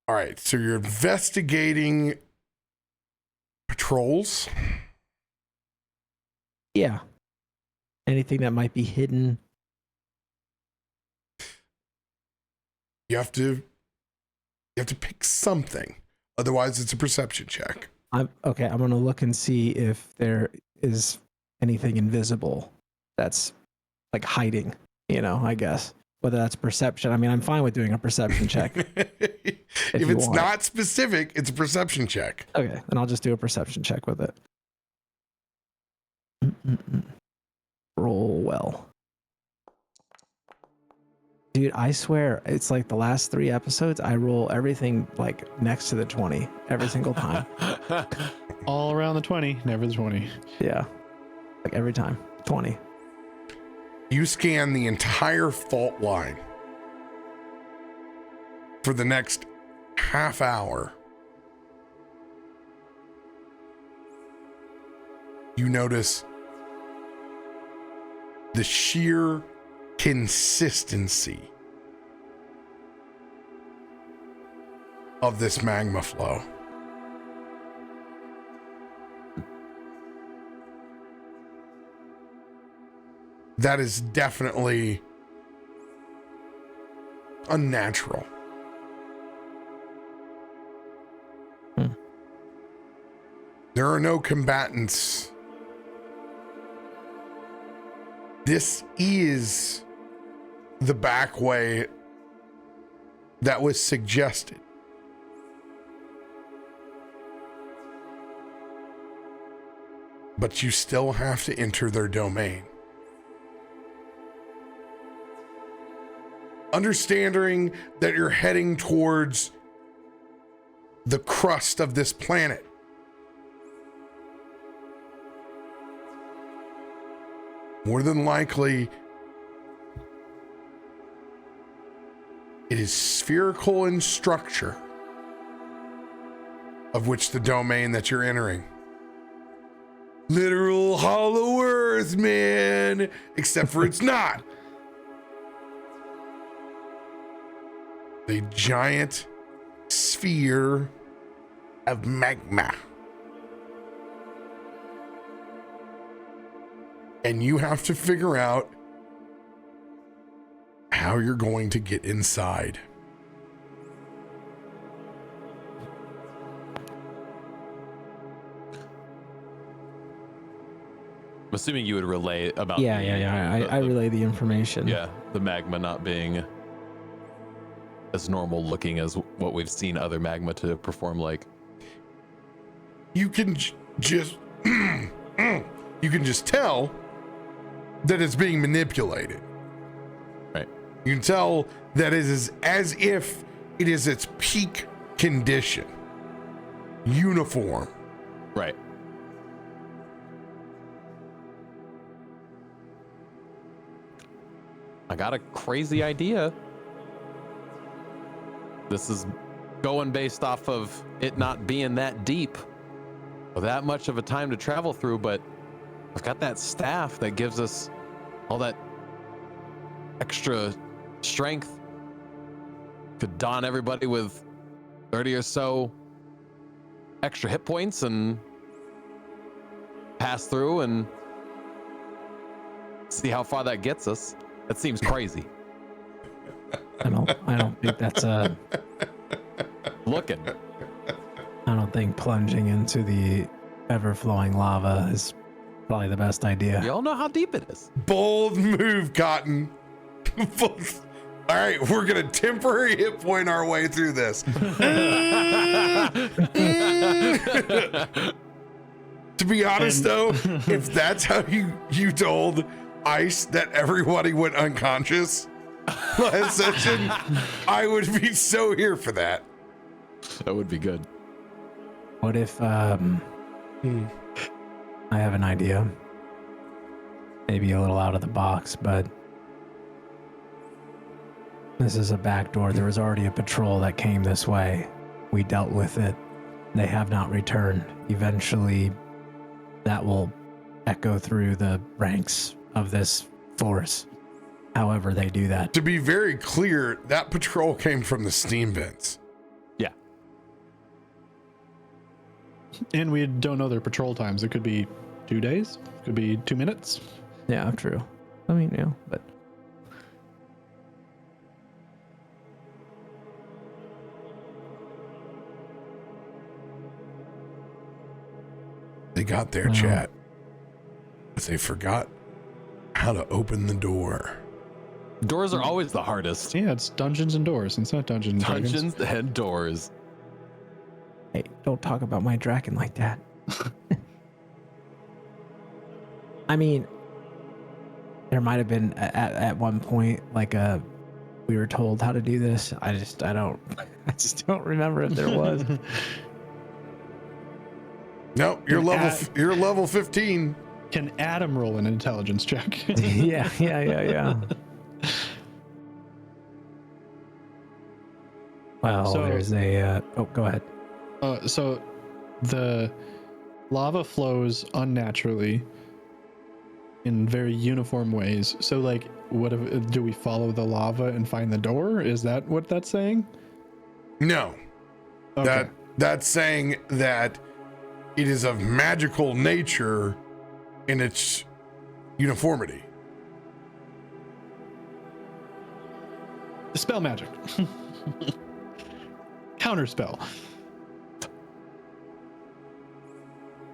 All right, so you're investigating patrols. Yeah. Anything that might be hidden. You have to pick something. Otherwise, it's a perception check. I'm going to look and see if there is anything invisible that's like hiding, you know, I guess. Whether that's perception. I mean, I'm fine with doing a perception check. If it's not specific, it's a perception check. Okay, then I'll just do a perception check with it. Roll well. Dude, I swear, it's like the last 3 episodes, I roll everything like next to the 20 every single time. All around the 20, never the 20. Yeah. Like every time. 20. You scan the entire fault line for the next half hour. You notice the sheer consistency of this magma flow. That is definitely unnatural. There are no combatants. This is the back way that was suggested. But you still have to enter their domain. Understanding that you're heading towards the crust of this planet. More than likely, it is spherical in structure, of which the domain that you're entering. Literal hollow earth, man, except for it's not. A giant sphere of magma. And you have to figure out how you're going to get inside. I'm assuming you would relay about I relay the information. Yeah, the magma not being as normal looking as what we've seen other magma to perform like. You can just you can just tell that it's being manipulated. Right. You can tell that it is as if it is its peak condition. Uniform. Right. I got a crazy idea. This is going based off of it not being that deep or that much of a time to travel through, but I've got that staff that gives us all that extra strength. Could don everybody with 30 or so extra hit points and pass through and see how far that gets us. That seems crazy. I don't think that's a Looking. I don't think plunging into the ever-flowing lava is probably the best idea. You all know how deep it is. Bold move, Cotton. All right, we're gonna temporary hit point our way through this. To be honest, though, if that's how you told Ice that everybody went unconscious last session, I would be so here for that. That would be good. What if I have an idea? Maybe a little out of the box, but this is a back door. There was already a patrol that came this way. We dealt with it. They have not returned. Eventually, that will echo through the ranks of this force. However they do that. To be very clear, that patrol came from the steam vents. Yeah. And we don't know their patrol times. It could be 2 days. It could be 2 minutes. Yeah, true. I mean, yeah, but They got their chat, but they forgot how to open the door. Doors are always the hardest. Yeah, it's Dungeons and Doors. It's not Dungeons and Dragons. Dungeons and doors. hey, don't talk about my Draken like that. I mean, there might have been at one point like we were told how to do this. I just don't remember if there was. No, you're level 15. Can Adam roll an intelligence check? Yeah. Well, So- there's a. Go ahead. So the lava flows unnaturally in very uniform ways. So like, what if, do we follow the lava and find the door? Is that what that's saying? No. Okay. That's saying that it is of magical nature in its uniformity. Spell magic. Counter spell. I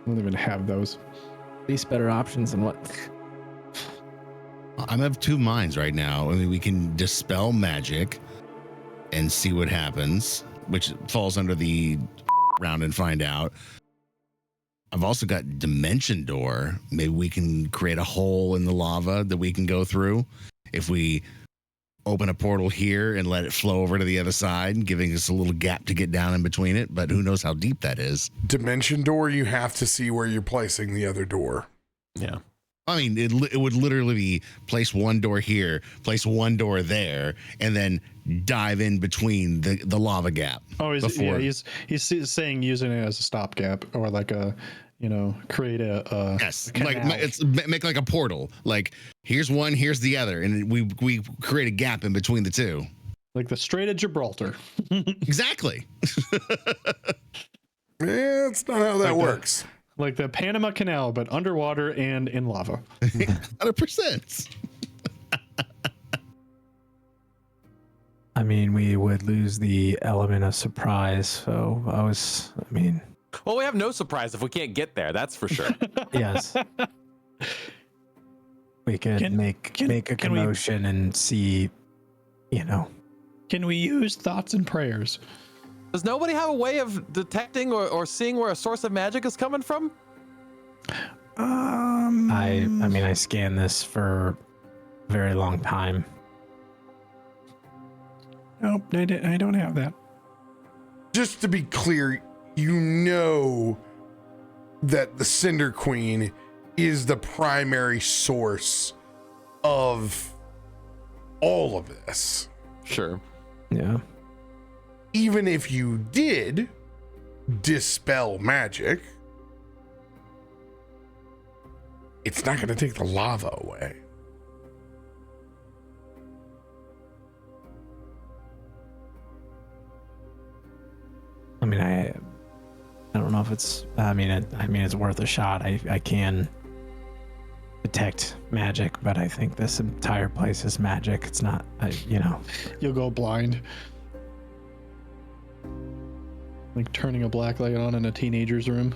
don't even have those. Least better options than what? I'm of two minds right now. I mean, we can dispel magic and see what happens, which falls under the round and find out. I've also got Dimension Door. Maybe we can create a hole in the lava that we can go through if we open a portal here and let it flow over to the other side, giving us a little gap to get down in between it. But who knows how deep that is? Dimension door, you have to see where you're placing the other door. Yeah. I mean, it would literally be place one door here, place one door there, and then dive in between the lava gap. Oh, he's saying using it as a stopgap or like a, create a Yes, a like canal. it's make like a portal. Like here's one, here's the other, and we create a gap in between the two. like the Strait of Gibraltar. Exactly. Yeah, that's not how that works. Like the Panama Canal, but underwater and in lava. 100%. I mean, we would lose the element of surprise. So Well, we have no surprise if we can't get there. That's for sure. yes. We could make a can we- commotion and see, Can we use thoughts and prayers? Does nobody have a way of detecting or seeing where a source of magic is coming from? I scanned this for a very long time. Nope, I don't have that. Just to be clear, you know that the Cinder Queen is the primary source of all of this. Sure. Yeah. Even if you did dispel magic, it's not going to take the lava away. I mean, I don't know if it's. It's worth a shot. I can detect magic, but I think this entire place is magic. It's not. You'll go blind. Like turning a black light on in a teenager's room.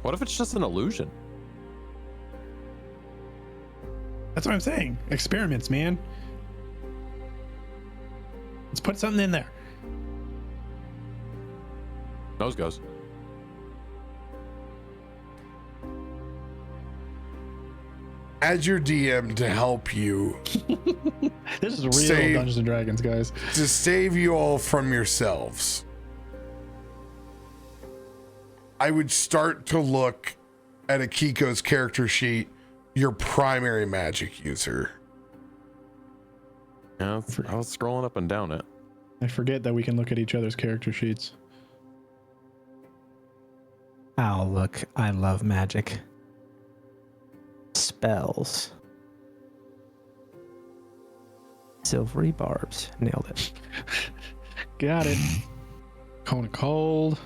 What if it's just an illusion? That's what I'm saying. Experiments, man. Let's put something in there. Nose goes. As your DM to help you, This is real Save- Dungeons and Dragons, guys. to save you all from yourselves, I would start to look at Akiko's character sheet, your primary magic user. Yeah, I was scrolling up and down it. I forget that we can look at each other's character sheets. Oh, look, I love magic. Spells. Silvery barbs. Nailed it. Got it. Cone of Cold.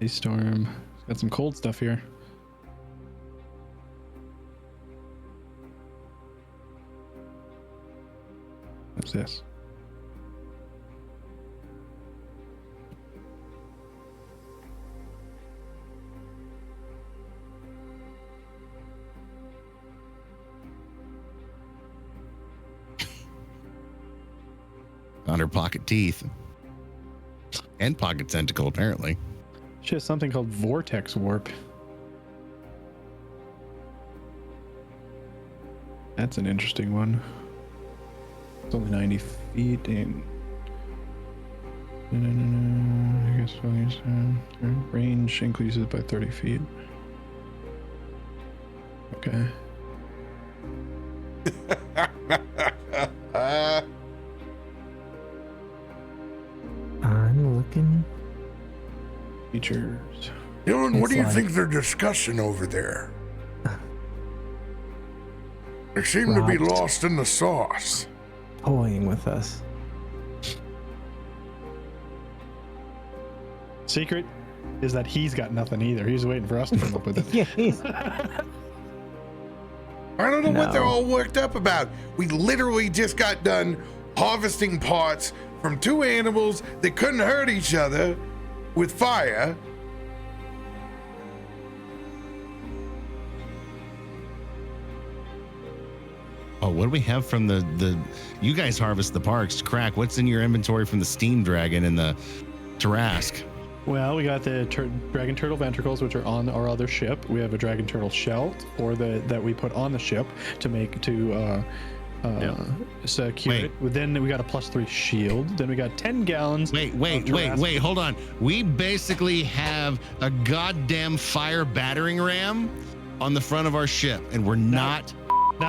Ice Storm. Got some cold stuff here. What's this? On her pocket teeth. And pocket tentacle, apparently. She has something called Vortex Warp. That's an interesting one. It's only 90 feet and I guess range increases by 30 feet. Okay. I'm looking. Features. Dylan, what It's do you like- think they're discussing over there? They seem to be Robbed. lost in the sauce. Toying with us. Secret is that he's got nothing either. He's waiting for us to come up with it. Yeah. I don't know what they're No. all worked up about. We literally just got done harvesting parts from two animals that couldn't hurt each other with fire. Oh, what do we have from the you guys harvest the parks? Krak, what's in your inventory from the Steam Dragon and the Tarask? Well, we got the dragon turtle ventricles, which are on our other ship. We have a dragon turtle shell, that we put on the ship to secure it. Then we got a +3 shield. Then we got 10 gallons. Wait, hold on. We basically have a goddamn fire battering ram on the front of our ship, and we're not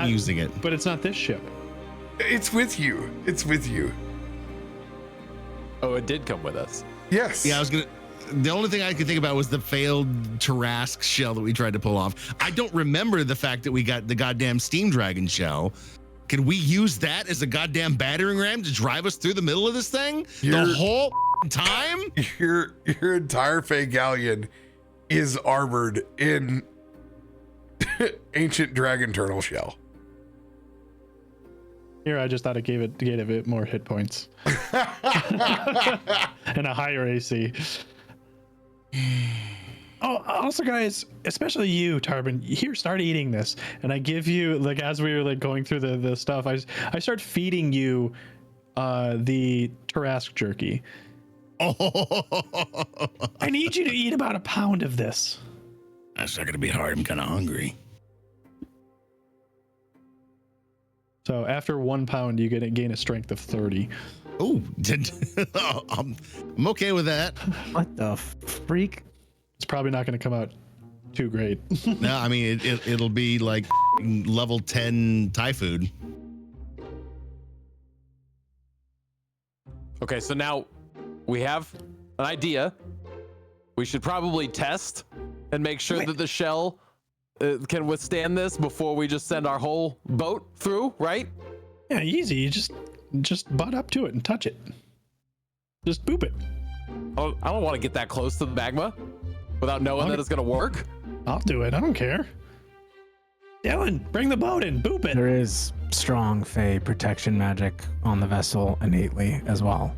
using it. But it's not this ship. It's with you. It's with you. Oh, it did come with us. Yes. Yeah, the only thing I could think about was the failed Tarask shell that we tried to pull off. I don't remember the fact that we got the goddamn Steam Dragon shell. Can we use that as a goddamn battering ram to drive us through the middle of this thing the whole time? Your entire Fey Galleon is armored in ancient dragon turtle shell. Here, I just thought it gave it more hit points and a higher AC. Oh, also, guys, especially you, Tarben, here, start eating this. And I give you, like, as we were like going through the stuff, I start feeding you the Tarask jerky. Oh, I need you to eat about a pound of this. That's not gonna be hard. I'm kind of hungry. So after 1 pound, you gain a strength of 30. oh, I'm okay with that. What the freak? It's probably not going to come out too great. No, I mean it'll be like level 10 Thai food. Okay, so now we have an idea. We should probably test and make sure that the shell can withstand this before we just send our whole boat through, right? Yeah, easy. You just butt up to it and touch it. Just boop it. I don't want to get that close to the magma without knowing that it's going to work. I'll do it. I don't care. Dylan, bring the boat in. Boop it. There is strong Fey protection magic on the vessel innately as well.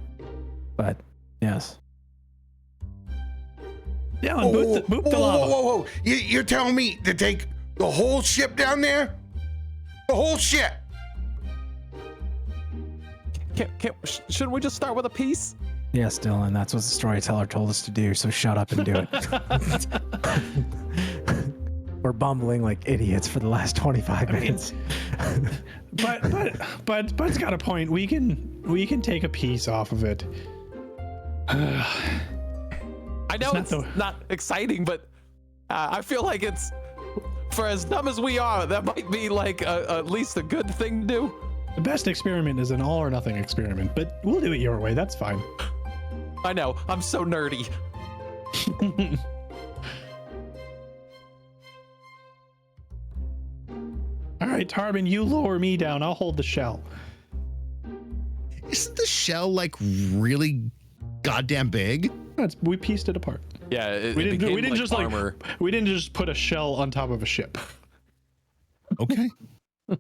But yes. Dylan, boop the lava. Whoa. You're telling me to take the whole ship down there? The whole ship? Shouldn't we just start with a piece? Yes, Dylan, that's what the storyteller told us to do, so shut up and do it. We're bumbling like idiots for the last 25 minutes. But Bud's got a point. We can take a piece off of it. I know it's not exciting, but I feel like it's, for as dumb as we are, that might be like at least a good thing to do. The best experiment is an all or nothing experiment, but we'll do it your way. That's fine. I know. I'm so nerdy. All right, Tarben, you lower me down. I'll hold the shell. Isn't the shell like really goddamn big? We pieced it apart. Yeah, We didn't just armor. we didn't just put a shell on top of a ship. Okay. We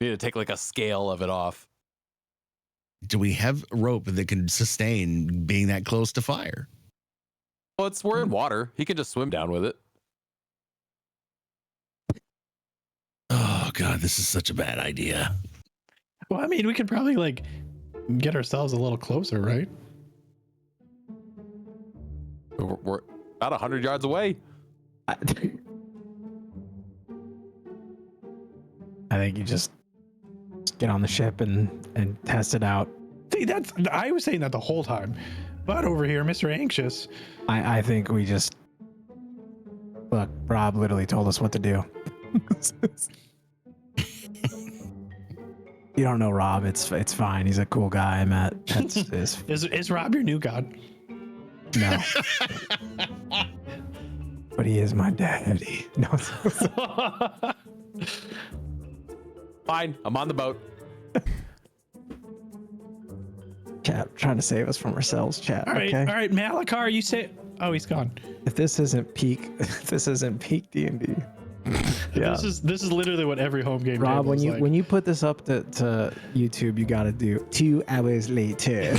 need to take like a scale of it off. Do we have rope that can sustain being that close to fire? Well, we're in water. He can just swim down with it. Oh God, this is such a bad idea. Well, I mean, we could probably like get ourselves a little closer, right? We're about 100 yards away. I think you just get on the ship and test it out. See, I was saying that the whole time. But over here, Mr. Anxious. I think we just look. Rob literally told us what to do. You don't know Rob. It's fine. He's a cool guy. I met. Is Rob your new god? No. But he is my daddy. No. Fine, I'm on the boat. Chat, trying to save us from ourselves. Chat. All right, okay. all right, Malakar, you say. Oh, he's gone. If this isn't peak D&D. Yeah. This is literally what every home game. Rob, table is like. when you put this up to YouTube, you got to do 2 hours later.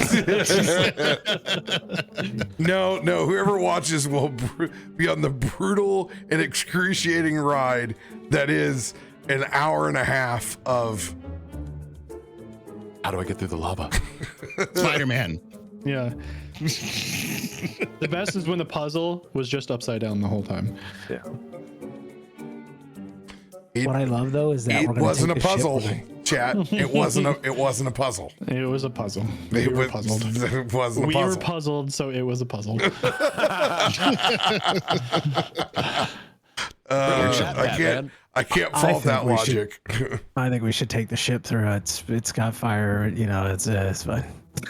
No, whoever watches will be on the brutal and excruciating ride that is an hour and a half of. How do I get through the lava? Spider-Man. Yeah. The best is when the puzzle was just upside down the whole time. Yeah. What I love though is that It we're gonna wasn't a take the ship puzzle, with me. chat. It wasn't a puzzle. It was a puzzle. We It were was, puzzled. it wasn't a We puzzle. were puzzled, so it was a puzzle. I can't fault that think we should- logic. I think we should take the ship through. It's got fire. You know, it's fine.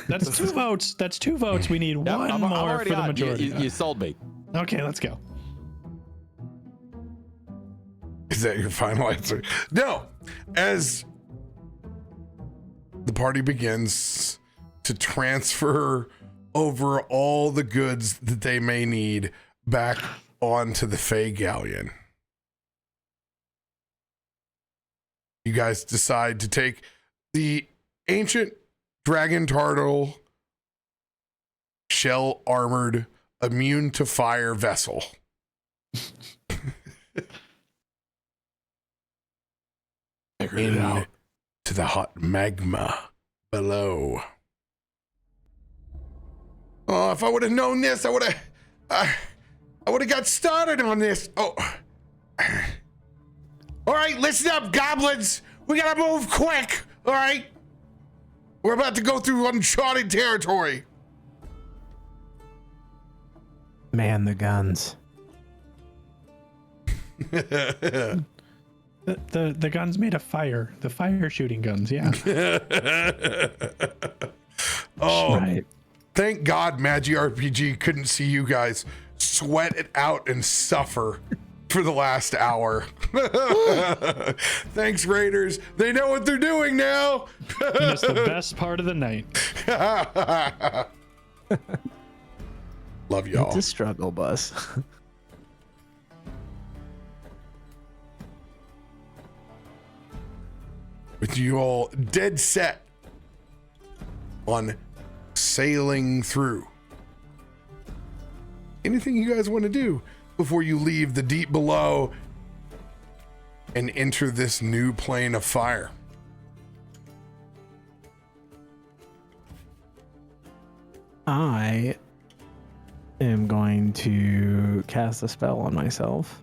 That's 2 votes. That's 2 votes. We need Yeah, one I'm more already for the on. majority. You sold me. Okay, let's go. Is that your final answer? No. As the party begins to transfer over all the goods that they may need back onto the Fey Galleon, you guys decide to take the ancient dragon turtle shell armored immune to fire vessel. To the hot magma below. Oh, if I would have known this, I would have got started on this. Oh. All right, listen up, goblins. We gotta move quick. All right. We're about to go through uncharted territory. Man, the guns. The guns made of fire. The fire shooting guns, yeah. Oh, Right. thank God Magi RPG couldn't see you guys sweat it out and suffer for the last hour. Thanks, Raiders. They know what they're doing now. It's the best part of the night. Love y'all. It's a struggle bus. With you all dead set on sailing through. Anything you guys want to do before you leave the deep below and enter this new plane of fire? I am going to cast a spell on myself.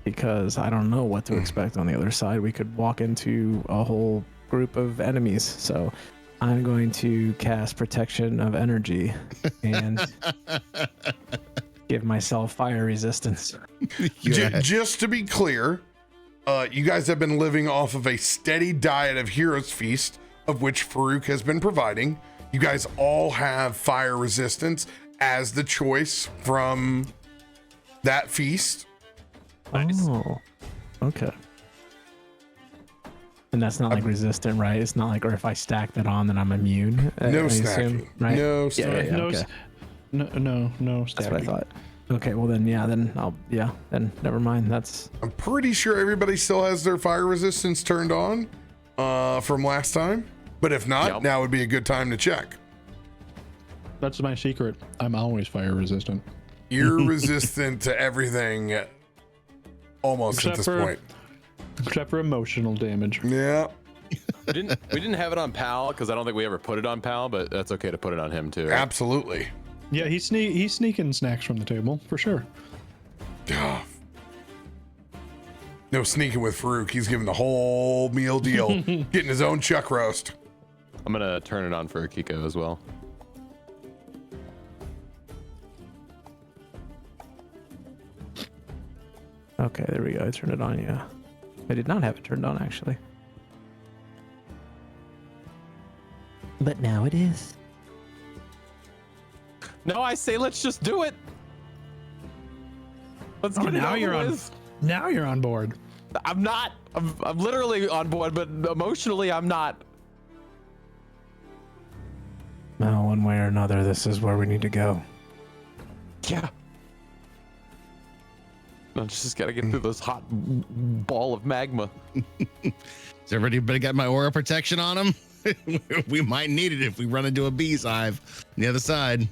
Because I don't know what to expect on the other side. We could walk into a whole group of enemies. So I'm going to cast Protection of Energy and give myself fire resistance. Just to be clear, you guys have been living off of a steady diet of Heroes Feast, of which Farouk has been providing. You guys all have fire resistance as the choice from that feast. Nice. Oh, okay. And that's not like resistant, right? It's not like, or if I stack that on, then I'm immune. No I snacking. assume, right? No Yeah, snacking. yeah, No, okay. no That's what I stabbing. thought. Okay, well then, then never mind. That's I'm pretty sure everybody still has their fire resistance turned on from last time. But if not, Yep. now would be a good time to check. That's my secret. I'm always fire resistant. You're resistant to everything almost Except at this for- point. Except for emotional damage. Yeah. We didn't have it on Pal because I don't think we ever put it on Pal, but that's okay to put it on him too. Absolutely. Yeah, he's sneaking snacks from the table for sure. Oh. No sneaking with Farouk. He's giving the whole meal deal, getting his own chuck roast. I'm gonna turn it on for Akiko as well. Okay, there we go. I turned it on, yeah. I did not have it turned on, actually. But now it is. No, I say let's just do it. Let's get it now over you're on. with. Now you're on board. I'm not. I'm literally on board, but emotionally, I'm not. No, one way or another, this is where we need to go. Yeah. I just gotta get through this hot ball of magma. Has everybody got my aura protection on them? We might need it if we run into a beehive on the other side.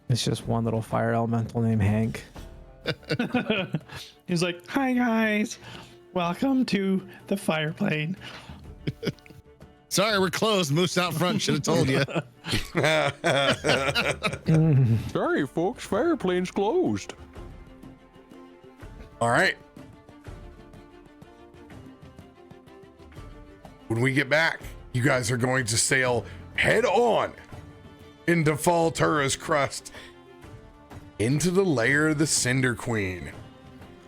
It's just one little fire elemental named Hank. He's like, "Hi guys, welcome to the fire plane." Sorry, we're closed. Moose out front. Should have told you. Sorry, folks. Fire plane's closed. All right. When we get back, you guys are going to sail head on into Faltura's crust, into the lair of the Cinder Queen.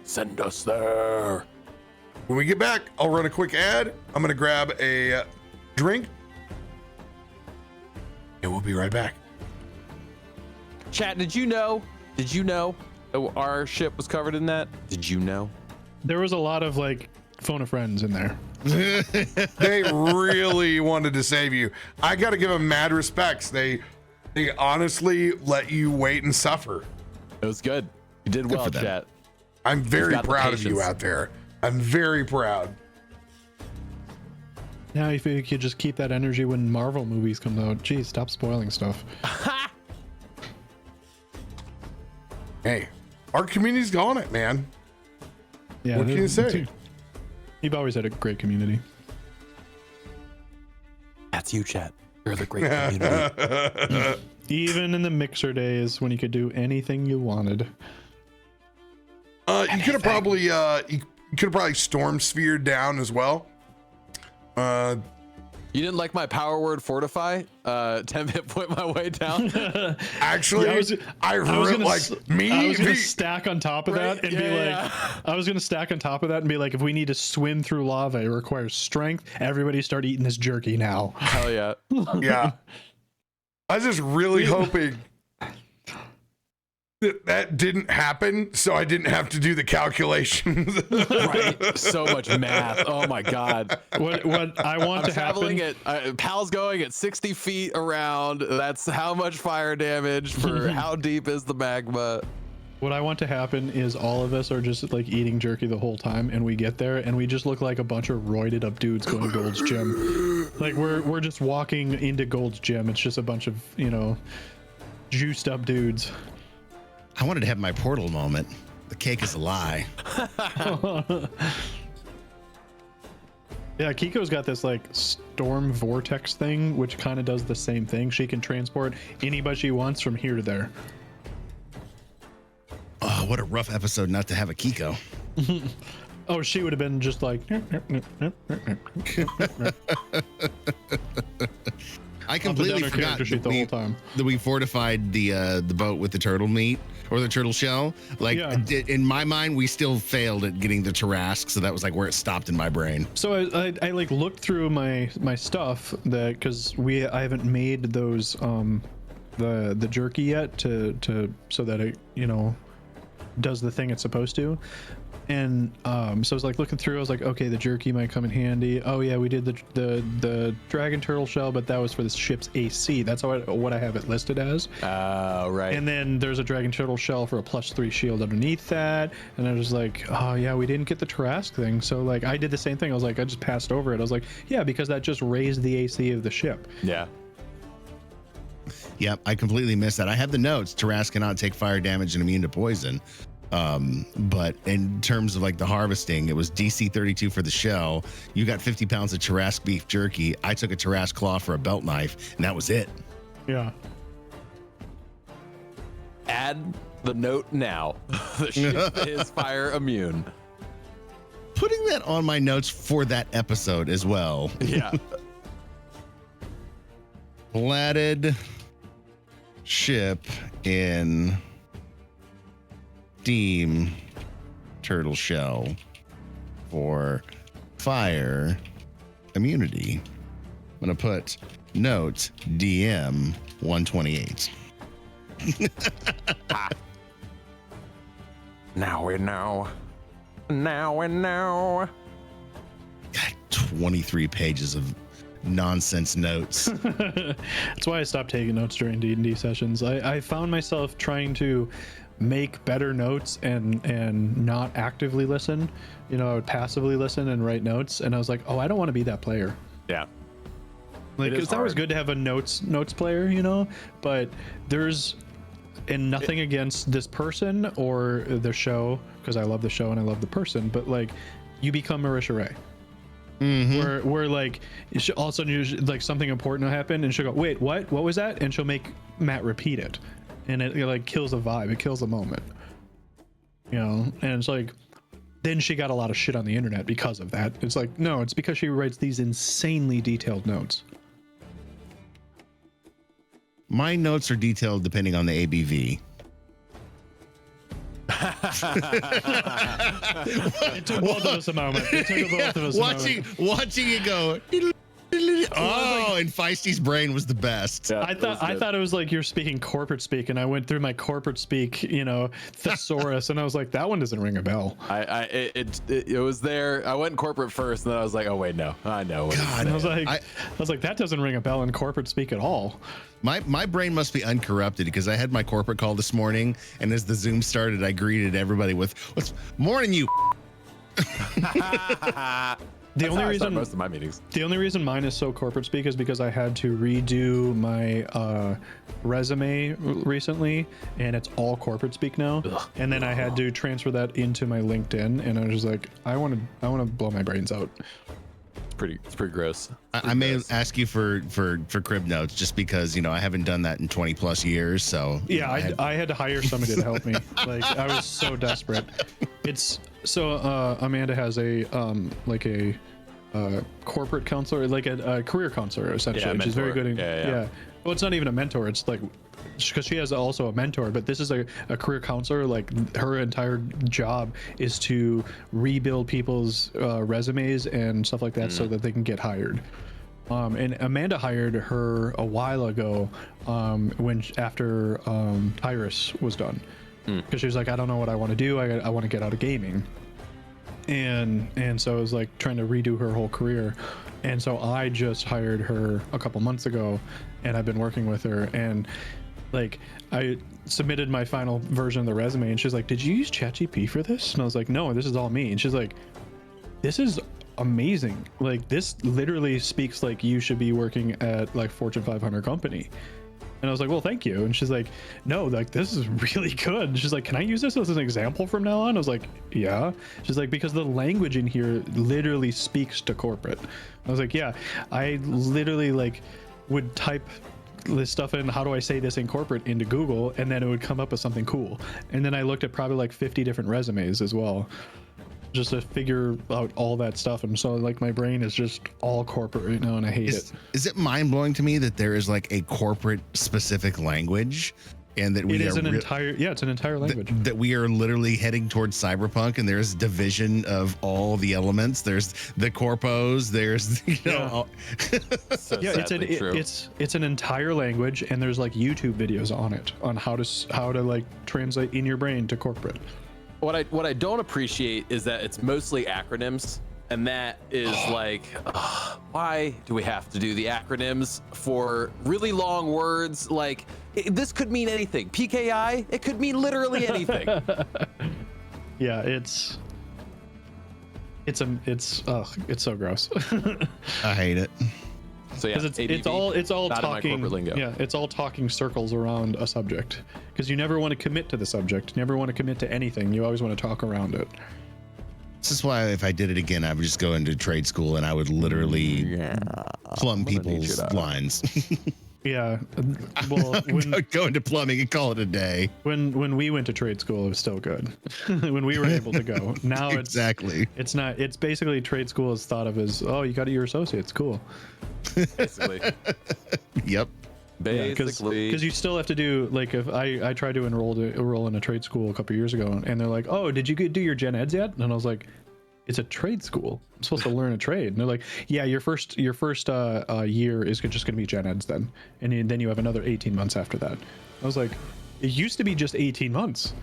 Send us there. When we get back, I'll run a quick ad. I'm going to grab a drink, and we'll be right back. Chat, did you know our ship was covered in that? Did you know? There was a lot of like phone a friends in there. They really wanted to save you. I got to give them mad respects. They honestly let you wait and suffer. It was good. You did well, chat. I'm very got the proud of you patience. out there. I'm very proud. Now, if you could just keep that energy when Marvel movies come out. Geez, stop spoiling stuff. Hey, our community's on it, man. Yeah, What can you say? You've always had a great community. That's you, chat. You're the great community. Even in the mixer days when you could do anything you wanted. You could have probably storm sphered down as well. You didn't like my power word fortify? 10 hit point my way down. Actually, I was gonna stack on top of that and be like, I was gonna stack on top of that and be like, if we need to swim through lava, it requires strength. Everybody start eating this jerky now. Hell yeah. Yeah. I was just really hoping that didn't happen, so I didn't have to do the calculations. Right. So much math. Oh my god. What I want I'm to happen? Pal's going at 60 feet around. That's how much fire damage for how deep is the magma. What I want to happen is all of us are just like eating jerky the whole time, and we get there and we just look like a bunch of roided up dudes going to Gold's Gym. Like we're just walking into Gold's Gym. It's just a bunch of, juiced up dudes. I wanted to have my portal moment. The cake is a lie. Yeah, Kiko's got this like storm vortex thing, which kind of does the same thing. She can transport anybody she wants from here to there. Oh, what a rough episode not to have a Kiko. Oh, she would have been just like. I completely forgot that we fortified the boat with the turtle meat or the turtle shell. Like in my mind, we still failed at getting the Tarrasque, so that was like where it stopped in my brain. So I like looked through my stuff because I haven't made those the jerky yet to so that it does the thing it's supposed to. And so I was like looking through, I was like, okay, the jerky might come in handy. Oh yeah, we did the dragon turtle shell, but that was for the ship's AC. That's what I have it listed as. Right. And then there's a dragon turtle shell for a +3 shield underneath that. And I was like, oh yeah, we didn't get the Tarrasque thing. So like I did the same thing. I was like, I just passed over it. I was like, yeah, because that just raised the AC of the ship. Yeah. Yep, I completely missed that. I have the notes. Tarrasque cannot take fire damage and immune to poison. But in terms of like the harvesting, it was DC 32 for the shell. You got 50 pounds of Tarrasque beef jerky. I took a Tarrasque claw for a belt knife, and that was it. Yeah. add the note now. The ship is fire immune. Putting that on my notes for that episode as well. Yeah. Platted ship in steam turtle shell for fire immunity. I'm going to put note DM 128. Now we know. Now we know. God, 23 pages of nonsense notes. That's why I stopped taking notes during D&D sessions. I found myself trying to make better notes and not actively listen. You know, I would passively listen and write notes, and I was like, oh, I don't want to be that player. Yeah. Like, it's always good to have a notes player, you know, but and nothing against this person or the show, because I love the show and I love the person, but like, you become Marisha Ray. Mm-hmm. Where like all of a sudden like something important will happen and she'll go, wait, what was that? And she'll make Matt repeat it, and it like kills the vibe, it kills the moment, you know. And it's like, then she got a lot of shit on the internet because of that. It's like, no, it's because she writes these insanely detailed notes. My notes are detailed depending on the ABV. It took both of us a moment. Watching it go. Oh, and Feisty's brain was the best. Yeah, I thought it was like you're speaking corporate speak, and I went through my corporate speak, you know, thesaurus, and I was like, that one doesn't ring a bell. It was there. I went corporate first, and then I was like, oh wait, no, I know. God, I was like, that doesn't ring a bell in corporate speak at all. My brain must be uncorrupted because I had my corporate call this morning, and as the Zoom started, I greeted everybody with, "What's morning, you?" The only reason most of my meetings. The only reason mine is so corporate speak is because I had to redo my resume recently, and it's all corporate speak now. Ugh. And then I had to transfer that into my LinkedIn, and I was just like, I want to blow my brains out. It's pretty gross. I may ask you for crib notes just because, you know, I haven't done that in 20 plus years. So yeah, I had to hire somebody to help me. Like, I was so desperate. It's so Amanda has a corporate counselor, like a career counselor essentially. Yeah, She's very good at yeah. Well, it's not even a mentor. It's like, because she has also a mentor, but this is a career counselor. Like, her entire job is to rebuild people's resumes and stuff like that so that they can get hired. And Amanda hired her a while ago after Tyrus was done, because she was like, I don't know what I want to do. I want to get out of gaming. And so I was like trying to redo her whole career. And so I just hired her a couple months ago, and I've been working with her, and like, I submitted my final version of the resume, and she's like, did you use ChatGPT for this? And I was like, no, this is all me. And she's like, this is amazing. Like, this literally speaks like you should be working at like Fortune 500 company. And I was like, well, thank you. And she's like, no, like, this is really good. And she's like, can I use this as an example from now on? I was like, yeah. She's like, because the language in here literally speaks to corporate. I was like, yeah, I literally like would type this stuff in, how do I say this in corporate, into Google, and then it would come up with something cool. And then I looked at probably like 50 different resumes as well, just to figure out all that stuff. And so like my brain is just all corporate right now, and I hate it. Is it mind-blowing to me that there is like a corporate specific language, and that it's an entire language, that we are literally heading towards cyberpunk, and there's division of all the elements. There's the corpos, there's it's an entire language, and there's like YouTube videos on it on how to like translate in your brain to corporate. What I don't appreciate is that it's mostly acronyms, and that is like, why do we have to do the acronyms for really long words? Like, this could mean anything. PKI, it could mean literally anything. Yeah, it's so gross. I hate it. So yeah, it's all talking lingo. Yeah, it's all talking circles around a subject, because you never want to commit to the subject, you never want to commit to anything. You always want to talk around it. This is why if I did it again, I would just go into trade school and I would literally plumb people's lines. Yeah. Well, Go into plumbing and call it a day. when we went to trade school, it was still good. When we were able to go. Now Exactly. it's not. It's basically trade school is thought of as, oh, you got your associates, cool. Basically. Yep. Basically. Because you still have to do, like, if I tried to enroll in a trade school a couple years ago, and they're like, oh, did you do your gen eds yet? And I was like, it's a trade school. I'm supposed to learn a trade. And they're like, yeah, your first year is just going to be gen eds then, and then you have another 18 months after that. I was like, it used to be just 18 months.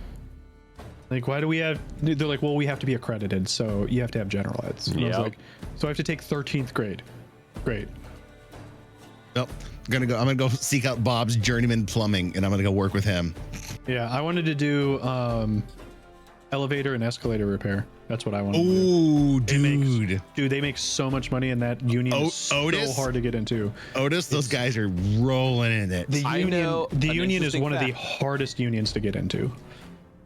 Like, why do we have? They're like, well, we have to be accredited, so you have to have general eds. And I was like, so I have to take 13th grade. Great. Nope. I'm gonna go seek out Bob's journeyman plumbing, and I'm gonna go work with him. Yeah, I wanted to do elevator and escalator repair. That's what I wanted to do. Ooh, dude. Dude, they make so much money, and that union is so Otis? hard to get into. Otis, those guys are rolling in it. The union is interesting one of the fact. hardest unions to get into.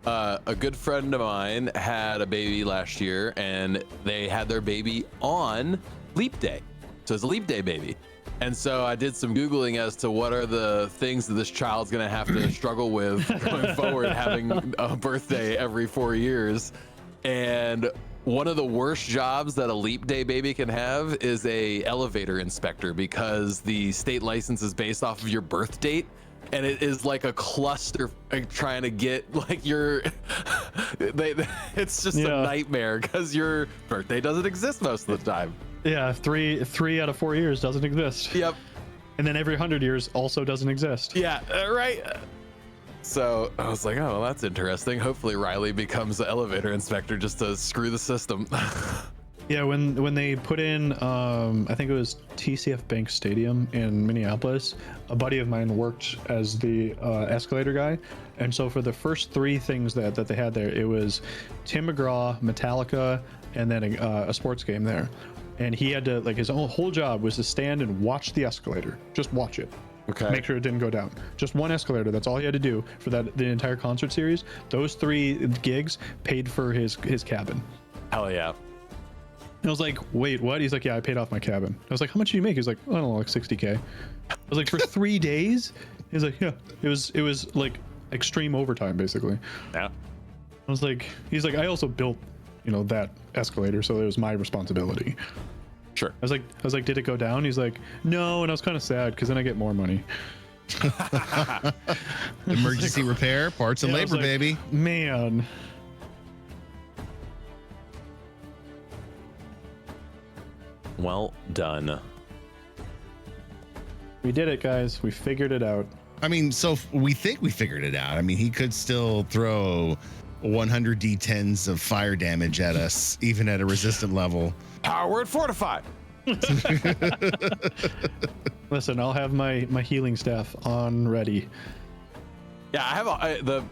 A good friend of mine had a baby last year, and they had their baby on Leap Day. So it's a Leap Day baby. And so I did some Googling as to what are the things that this child's going to have to struggle with going forward, having a birthday every 4 years. And one of the worst jobs that a Leap Day baby can have is a elevator inspector, because the state license is based off of your birth date. And it is like a cluster trying to get like your, it's just a nightmare because your birthday doesn't exist most of the time. Yeah, three out of 4 years doesn't exist. Yep. And then every 100 years also doesn't exist. Yeah, right. So I was like, oh, well, that's interesting. Hopefully Riley becomes the elevator inspector just to screw the system. Yeah, when they put in, I think it was TCF Bank Stadium in Minneapolis, a buddy of mine worked as the escalator guy. And so for the first three things that they had there, it was Tim McGraw, Metallica, and then a sports game there. And he had to, like, his whole job was to stand and watch the escalator. Just watch it. Okay. Make sure it didn't go down. Just one escalator. That's all he had to do for the entire concert series. Those 3 gigs paid for his cabin. Hell yeah. And I was like, wait, what? He's like, yeah, I paid off my cabin. I was like, how much did you make? He's like, I don't know, like 60K. I was like, for 3 days? He's like, yeah, it was like extreme overtime, basically. Yeah. I was like, he's like, I also built, that escalator, so it was my responsibility. Sure. I was like, did it go down? He's like, no, and I was kind of sad because then I get more money. Emergency repair, parts and Yeah, I was labor, like, baby. Man. Well done. We did it, guys. We figured it out. I mean, so we think we figured it out. I mean, he could still throw 100 d10s of fire damage at us, even at a resistant level. Power word fortify. Listen, I'll have my healing staff on ready Yeah, I have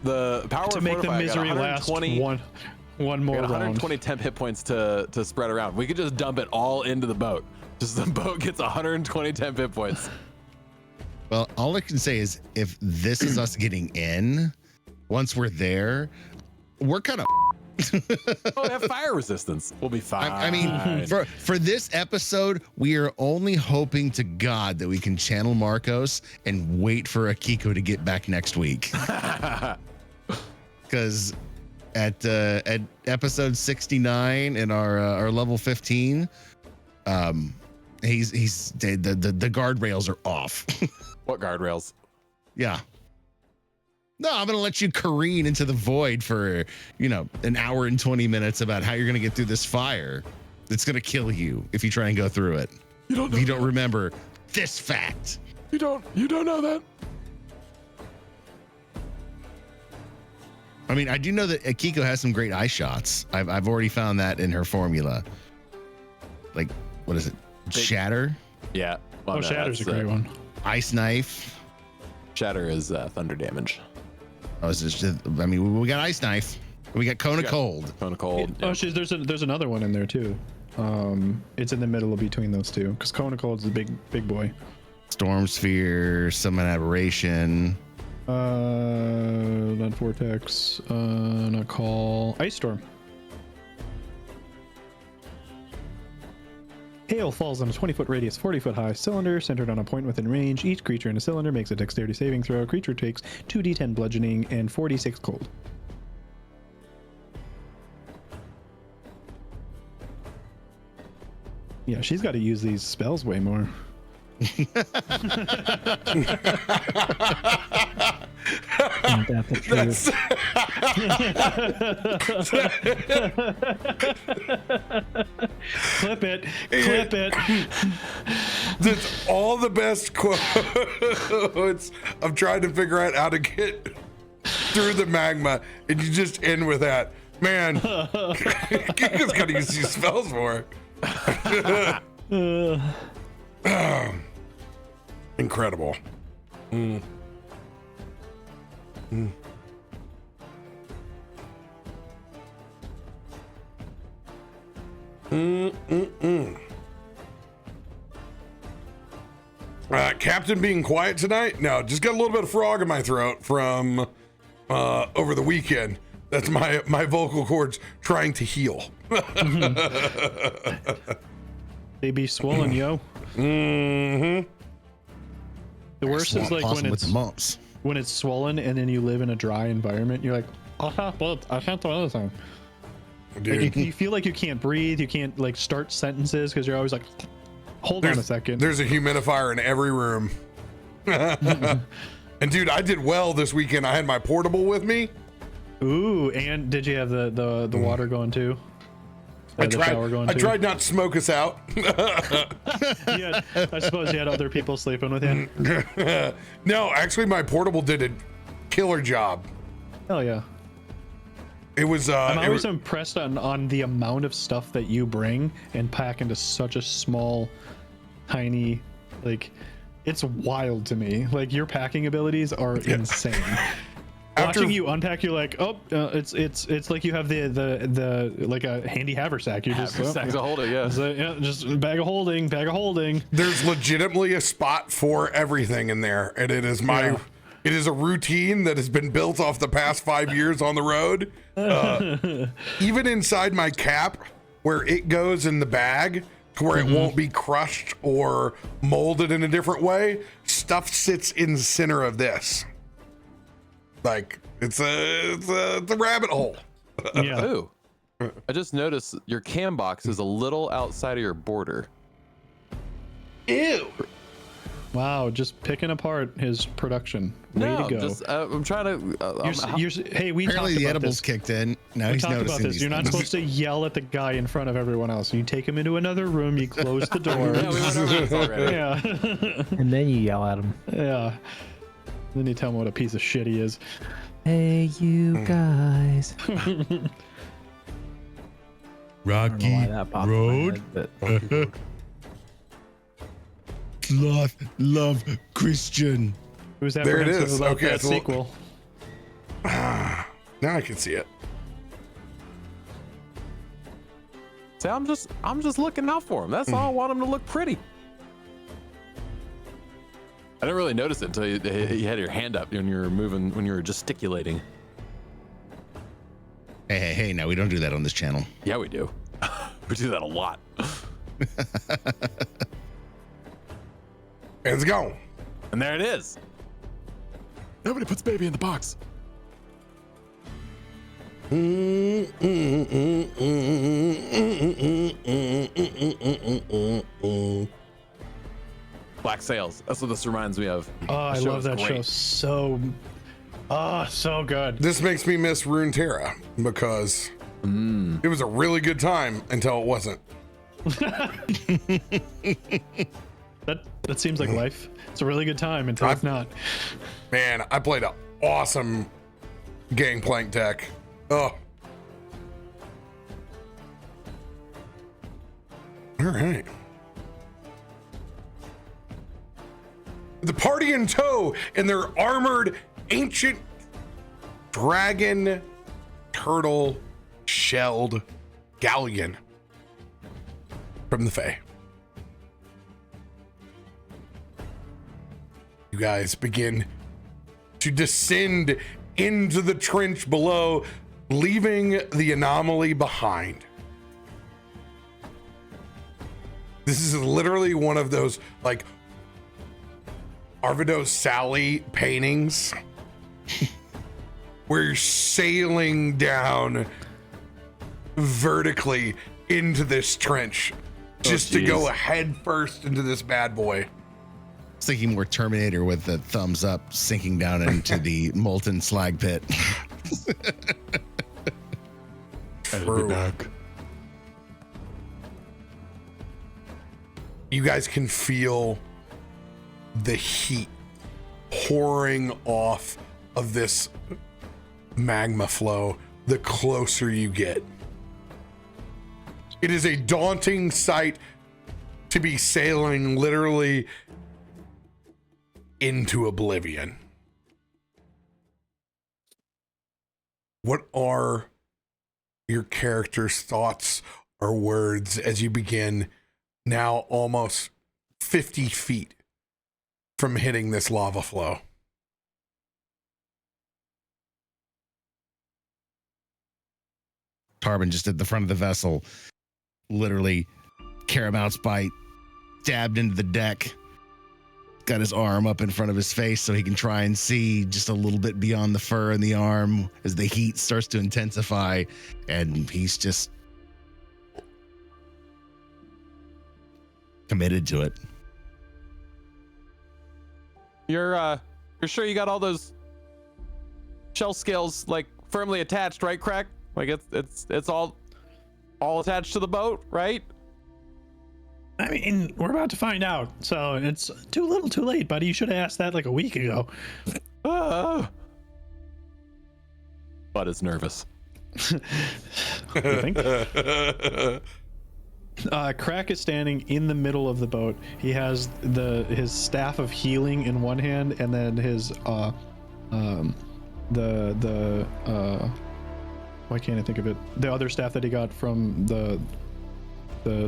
the power to word make the fortify. I got misery last 120 one more I got round. 120 temp hit points to spread around. We could just dump it all into the boat. Just the boat gets 120 temp hit points. Well, all I can say is if this is us getting in, once we're there, we're kind of. Oh, we have fire resistance. We'll be fine. I mean, for this episode, we are only hoping to God that we can channel Marcos and wait for Akiko to get back next week. Because at episode 69 in our level 15, he's the guardrails are off. What guardrails? Yeah. No, I'm going to let you careen into the void for, an hour and 20 minutes about how you're going to get through this fire. It's going to kill you if you try and go through it. If you don't remember this fact. You don't know that. I mean, I do know that Akiko has some great eye shots. I've already found that in her formula. Like, what is it? Shatter? Yeah. Well, no, Shatter's a that's, great one. Ice knife? Shatter is thunder damage. Oh, is this just, I mean, we got ice knife. We got cone of cold. Cone of cold. Oh, there's another one in there too. It's in the middle between those two because Cone of Cold is the big boy. Storm sphere, summon aberration. Not vortex. Not call. Ice storm. Hail falls on a 20-foot radius, 40-foot high cylinder centered on a point within range. Each creature in a cylinder makes a dexterity saving throw. Creature takes 2d10 bludgeoning and 46 cold. Yeah, she's got to use these spells way more. Ain't that the truth? Clip it. Clip it. That's all the best quotes. I'm trying to figure out how to get through the magma, and you just end with that. Man, Kiko's got to use these spells more. Incredible. Captain being quiet tonight? No, just got a little bit of frog in my throat from over the weekend. That's my vocal cords trying to heal. They be swollen, yo. Mm-hmm. The worst is like with the mumps. when it's swollen and then you live in a dry environment. You're like, I can't do anything. Dude. Like you feel like you can't breathe. You can't like start sentences because you're always like, hold on a second. There's a humidifier in every room. And dude, I did well this weekend. I had my portable with me. Ooh, and did you have the water going too? I tried not to smoke us out. Yeah, I suppose you had other people sleeping with you. No, actually, my portable did a killer job. Hell yeah. It was. I'm always impressed on the amount of stuff that you bring and pack into such a small, tiny, like, it's wild to me. Like your packing abilities are insane. Watching you unpack, you're like, oh, it's like you have the like a handy haversack. You just Haversack to hold it, yeah. Just a bag of holding. There's legitimately a spot for everything in there, and it is it is a routine that has been built off the past 5 years on the road. Even inside my cap, where it goes in the bag, to where it won't be crushed or molded in a different way, stuff sits in the center of this. Like it's a rabbit hole. Yeah. Ooh. I just noticed your cam box is a little outside of your border. Ew. Wow, just picking apart his production. Way to go. Just I'm trying to. Hey, we Apparently talked the about edibles this. kicked in. Now We he's talked about noticing this. these You're not things. supposed to yell at the guy in front of everyone else. You take him into another room. You close the door. Yeah, we went over this already. Yeah. And then you yell at him. Yeah. Then you tell him what a piece of shit he is. Hey, you guys. Rocky Road. Love Christian. Who's There it apprehensive is. about Okay, that it's a little- sequel? Now I can see it. See, I'm just looking out for him. That's all. I want him to look pretty. I didn't really notice it until you had your hand up when you were moving, when you were gesticulating. Hey, now we don't do that on this channel. Yeah, we do. We do that a lot. And it's gone. And there it is. Nobody puts baby in the box. Black Sails. That's what this reminds me of. Oh, I The love is that great. show so good. This makes me miss Runeterra because it was a really good time until it wasn't. That seems like life. It's a really good time until it's not. Man, I played an awesome Gangplank deck. Oh. All right. The party in tow in their armored ancient dragon turtle shelled galleon from the Fae. You guys begin to descend into the trench below, leaving the anomaly behind. This is literally one of those like Arvido Sally paintings where you're sailing down vertically into this trench just to go head first into this bad boy. I was thinking more Terminator with the thumbs up sinking down into the molten slag pit. I'll be back. You guys can feel the heat pouring off of this magma flow the closer you get. It is a daunting sight to be sailing literally into oblivion. What are your character's thoughts or words as you begin now almost 50 feet from hitting this lava flow? Tarben just at the front of the vessel, literally Caramounts bite, stabbed into the deck, got his arm up in front of his face so he can try and see just a little bit beyond the fur and the arm as the heat starts to intensify, and he's just committed to it. You're sure you got all those shell scales like firmly attached, right, Krak? Like it's all attached to the boat, right? I mean, we're about to find out, so it's too little too late, buddy. You should have asked that like a week ago. Bud is nervous. You think? Krak is standing in the middle of the boat. He has his staff of healing in one hand, and then his why can't I think of it? The other staff that he got from the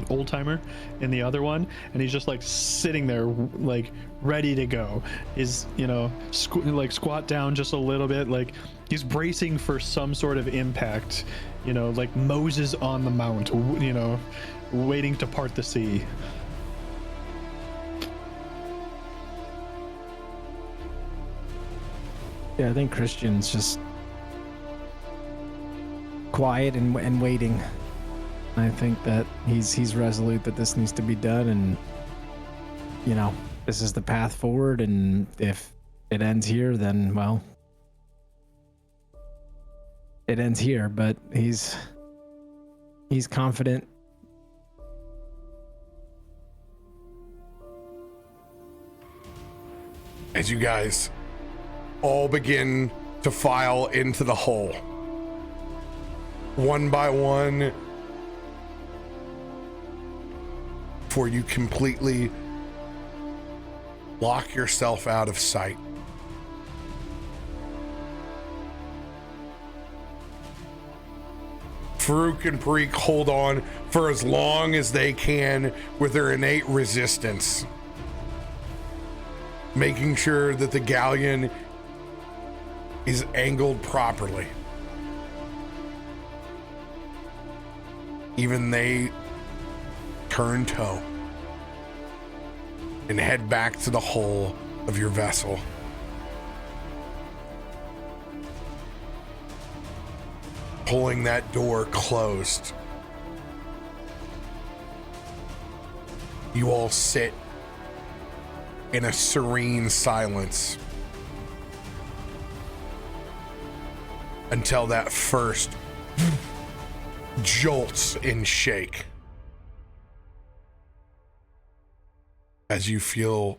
old timer in the other one, and he's just like sitting there like ready to go. Is squat down just a little bit, like he's bracing for some sort of impact, like Moses on the mount, waiting to part the sea. Yeah, I think Christian's just quiet and waiting. I think that he's resolute that this needs to be done, and this is the path forward, and if it ends here, then well, it ends here, but he's confident. As you guys all begin to file into the hole, one by one, before you completely lock yourself out of sight. Farouk and Parikh hold on for as long as they can with their innate resistance, making sure that the galleon is angled properly. Even they turn toe and head back to the hull of your vessel. Pulling that door closed. You all sit in a serene silence until that first jolts and shake. As you feel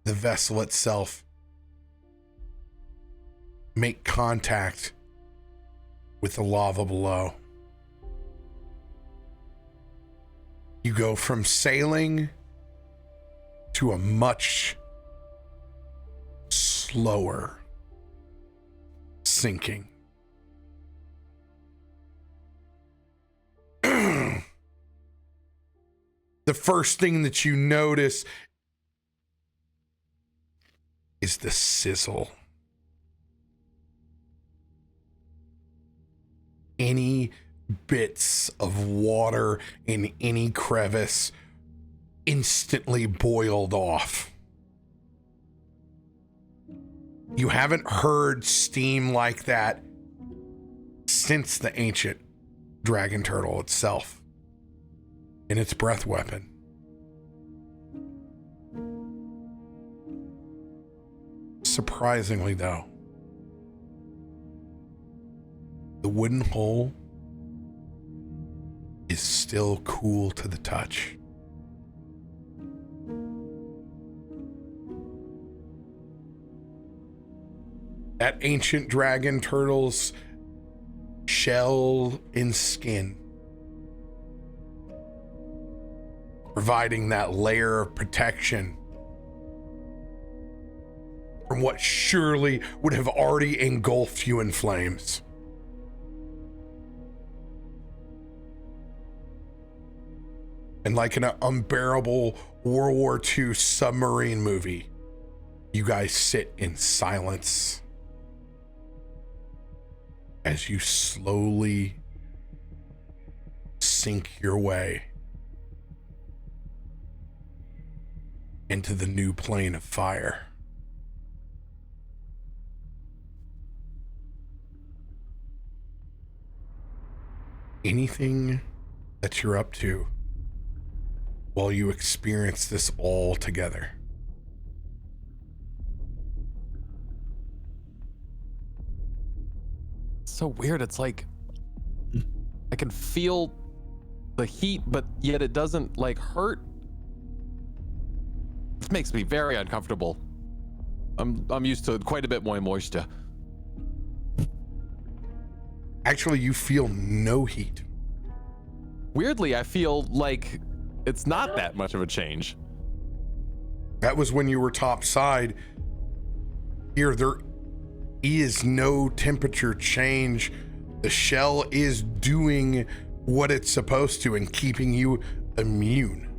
the vessel itself make contact with the lava below. You go from sailing to a much slower sinking. The first thing that you notice is the sizzle. Any bits of water in any crevice instantly boiled off. You haven't heard steam like that since the ancient dragon turtle itself and its breath weapon. Surprisingly, though, the wooden hole is still cool to the touch. That ancient dragon turtle's shell and skin, providing that layer of protection from what surely would have already engulfed you in flames. And like in an unbearable World War II submarine movie, you guys sit in silence as you slowly sink your way into the new plane of fire. Anything that you're up to while you experience this all together? So weird. It's like I can feel the heat, but yet it doesn't like hurt. This makes me very uncomfortable. I'm used to quite a bit more moisture. Actually, you feel no heat. Weirdly, I feel like it's not that much of a change. That was when you were topside. Here, there is no temperature change. The shell is doing what it's supposed to and keeping you immune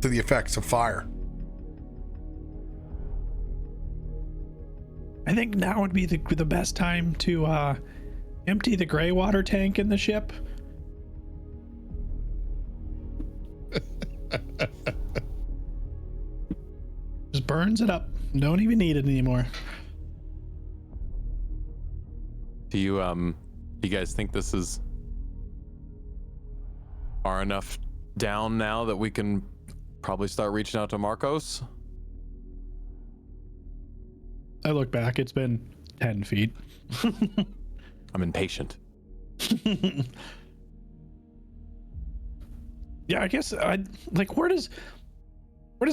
to the effects of fire. I think now would be the best time to empty the gray water tank in the ship. Just burns it up. Don't even need it anymore. Do you guys think this is far enough down now that we can probably start reaching out to Marcos? I look back, it's been 10 feet. I'm impatient. Yeah, I guess where does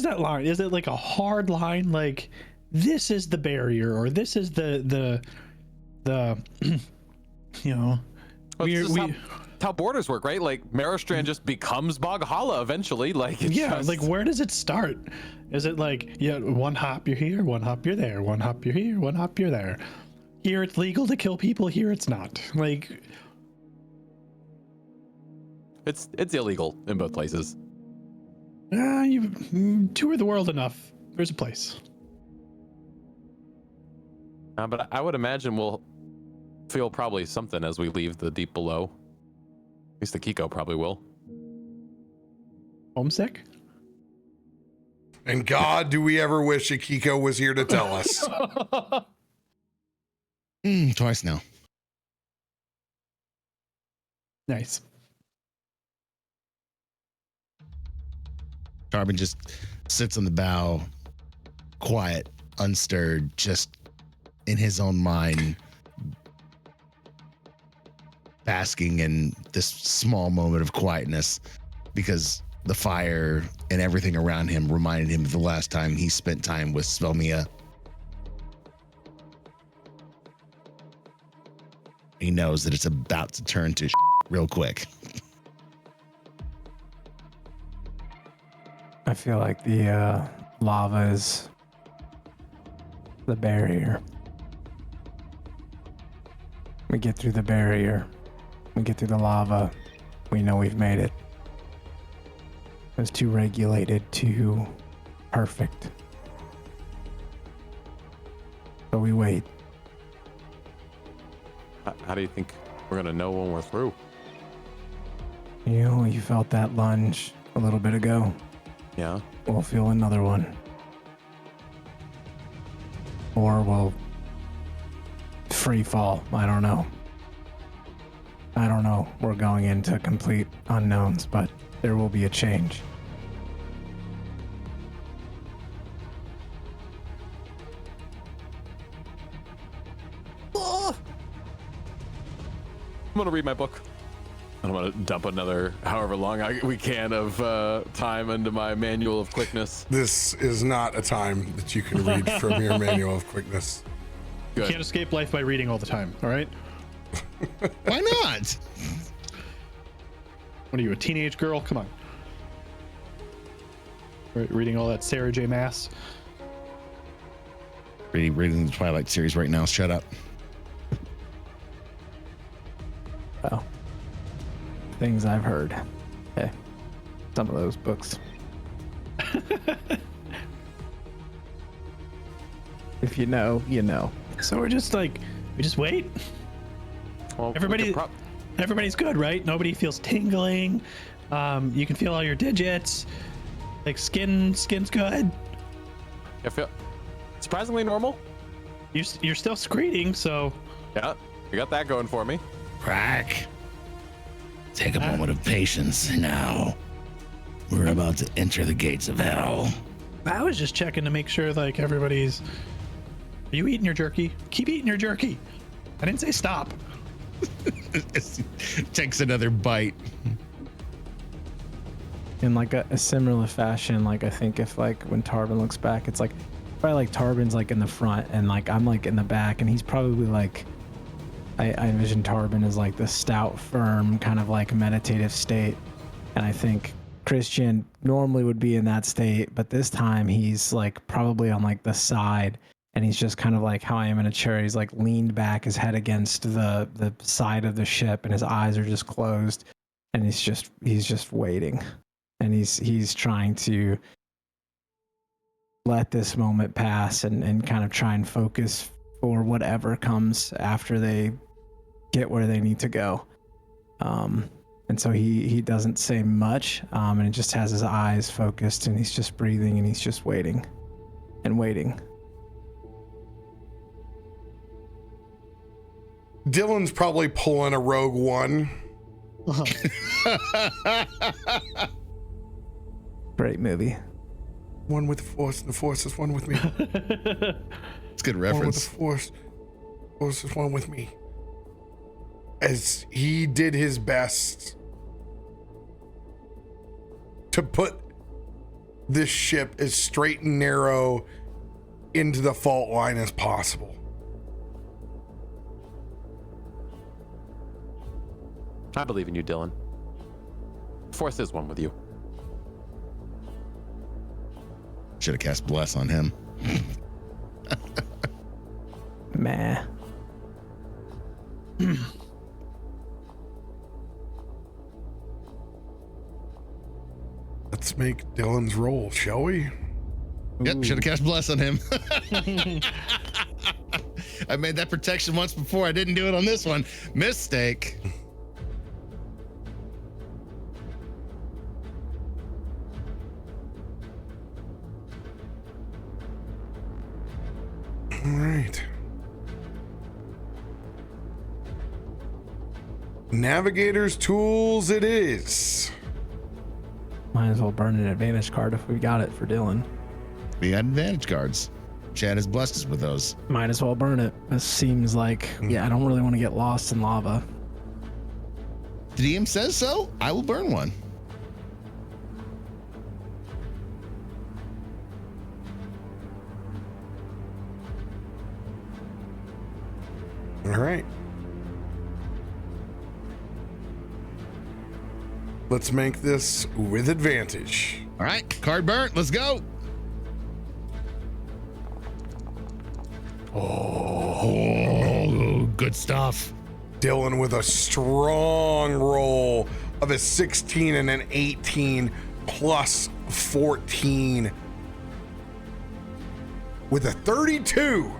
that line? Is it like a hard line, like this is the barrier, or this is the you know, well, how borders work, right? Like Merrowstrand just becomes Boghala eventually. Like like where does it start? Is it like, yeah, one hop you're here, one hop you're there, one hop you're here, one hop you're there. Here it's legal to kill people, here it's not. Like it's illegal in both places. You tour the world enough. There's a place. But I would imagine we'll feel probably something as we leave the deep below. At least Akiko probably will. Homesick? And God, do we ever wish Akiko was here to tell us. Twice now. Nice. Tarben just sits on the bow, quiet, unstirred, just in his own mind, basking in this small moment of quietness, because the fire and everything around him reminded him of the last time he spent time with Svelmia. He knows that it's about to turn to real quick. I feel like the lava is the barrier. We get through the barrier. We get through the lava. We know we've made it. It was too regulated, too perfect. So we wait. How do you think we're gonna know when we're through? You felt that lunge a little bit ago. Yeah. We'll feel another one. Or we'll free fall. I don't know. We're going into complete unknowns, but there will be a change. I'm gonna read my book. I'm gonna dump another however long we can of time into my manual of quickness. This is not a time that you can read from your manual of quickness. You can't escape life by reading all the time, all right? Why not? What are you, a teenage girl? Come on. Reading all that Sarah J. Maas. Reading the Twilight series right now. Shut up. Well, things I've heard. Okay. Some of those books. If you know, you know. So we just wait. Well, Everybody's good, right? Nobody feels tingling. You can feel all your digits. Like skin's good. I feel surprisingly normal. You're still screaming, so Yeah, you got that going for me. Krak, take a moment of patience now. We're about to enter the gates of hell. I was just checking to make sure like everybody's. Are you eating your jerky? Keep eating your jerky. I didn't say stop. Takes another bite. In like a similar fashion, like I think if like when Tarben looks back, it's like probably like Tarben's like in the front and like I'm like in the back, and he's probably like I envision Tarben as like the stout, firm, kind of like meditative state. And I think Christian normally would be in that state, but this time he's like probably on like the side, and he's just kind of like how I am in a chair. He's like leaned back, his head against the side of the ship, and his eyes are just closed, and he's just waiting. And he's trying to let this moment pass and kind of try and focus for whatever comes after they get where they need to go. And so he doesn't say much, and he just has his eyes focused, and he's just breathing, and he's just waiting and waiting. Dylan's probably pulling a Rogue One. Great movie. One with the Force, and the Force is one with me. It's a good One with reference. the Force is one with me. As he did his best to put this ship as straight and narrow into the fault line as possible. I believe in you, Dylan. Force is one with you. Should have cast Bless on him. Meh. Let's make Dylan's roll, shall we? Yep, should have cast Bless on him. I made that protection once before. I didn't do it on this one. Mistake. All right. Navigator's tools it is. Might as well burn an advantage card if we got it for Dylan. We got advantage cards. Chad has blessed us with those. Might as well burn it. This seems like, yeah, I don't really want to get lost in lava. The DM says so. I will burn one. All right. Let's make this with advantage. All right, card burnt. Let's go. Oh, good stuff. Dylan with a strong roll of a 16 and an 18 plus 14 with a 32.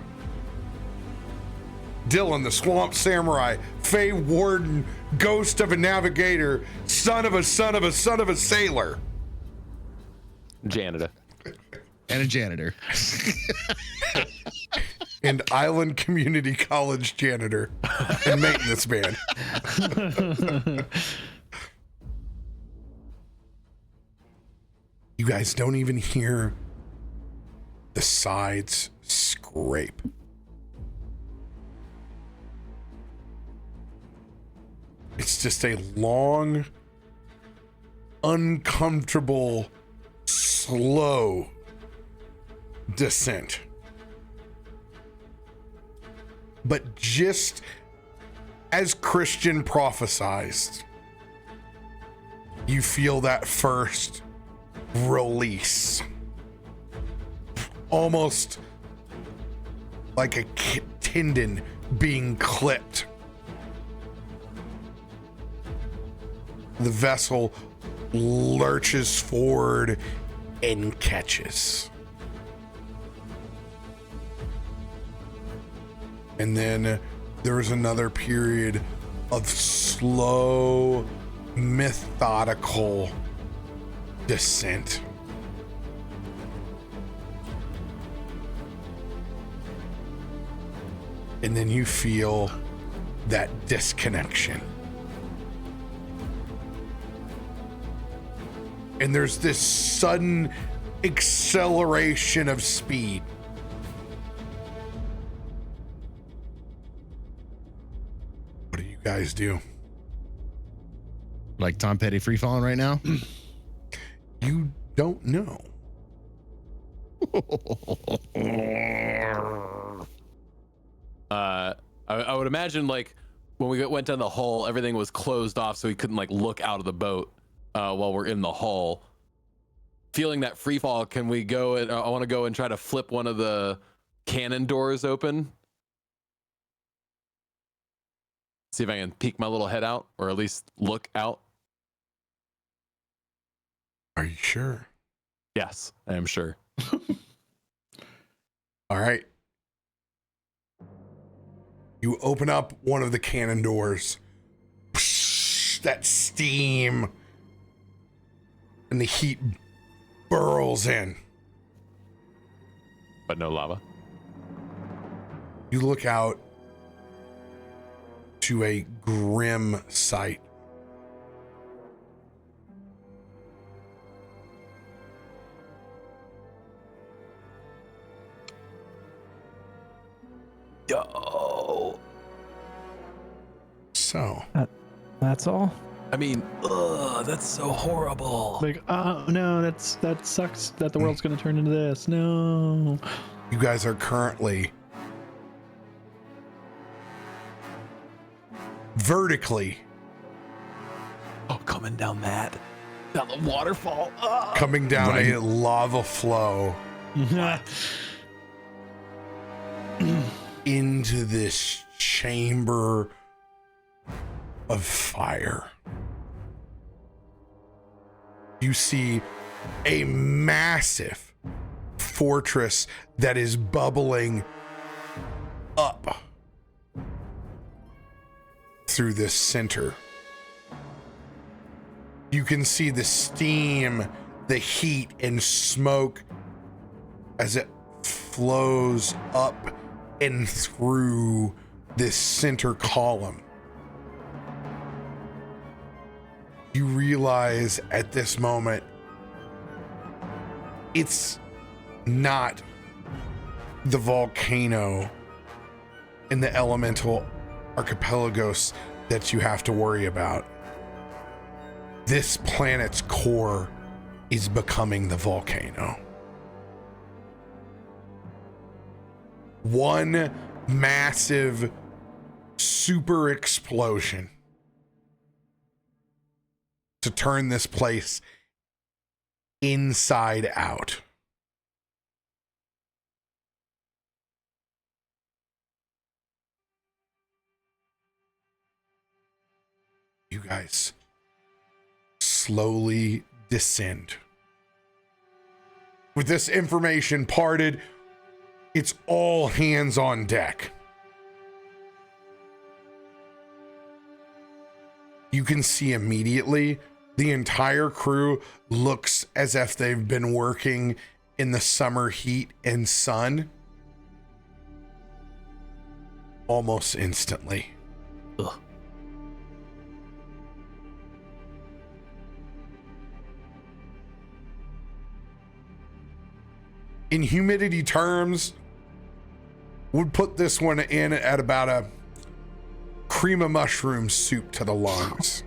Dylan, the Swamp Samurai, Fey Warden, ghost of a navigator, son of a son of a son of a sailor. Janitor. And a janitor. And Island Community College janitor and maintenance man. You guys don't even hear the sides scrape. It's just a long, uncomfortable, slow descent. But just as Christian prophesized, you feel that first release. Almost like a tendon being clipped. The vessel lurches forward and catches. And then there's another period of slow, methodical descent. And then you feel that disconnection. And there's this sudden acceleration of speed. What do you guys do? Like Tom Petty free falling right now? You don't know. I would imagine like when we went down the hull, everything was closed off, so we couldn't like look out of the boat while we're in the hull. Feeling that free fall, can we go and I want to go and try to flip one of the cannon doors open. See if I can peek my little head out, or at least look out. Are you sure? Yes, I am sure. All right. You open up one of the cannon doors. That steam and the heat burrows in. But no lava. You look out to a grim sight. Yo. So. That's all? I mean, that's so horrible. Like, oh no, that sucks that the world's gonna turn into this. No. You guys are currently vertically coming down down the waterfall. coming down a lava flow into this chamber of fire. You see a massive fortress that is bubbling up through this center. You can see the steam, the heat, and smoke as it flows up and through this center column. You realize at this moment, it's not the volcano in the elemental archipelagos that you have to worry about. This planet's core is becoming the volcano. One massive super explosion to turn this place inside out. You guys slowly descend. With this information parted, it's all hands on deck. You can see immediately the entire crew looks as if they've been working in the summer heat and sun almost instantly. Ugh. In humidity terms, would put this one in at about a cream of mushroom soup to the lungs.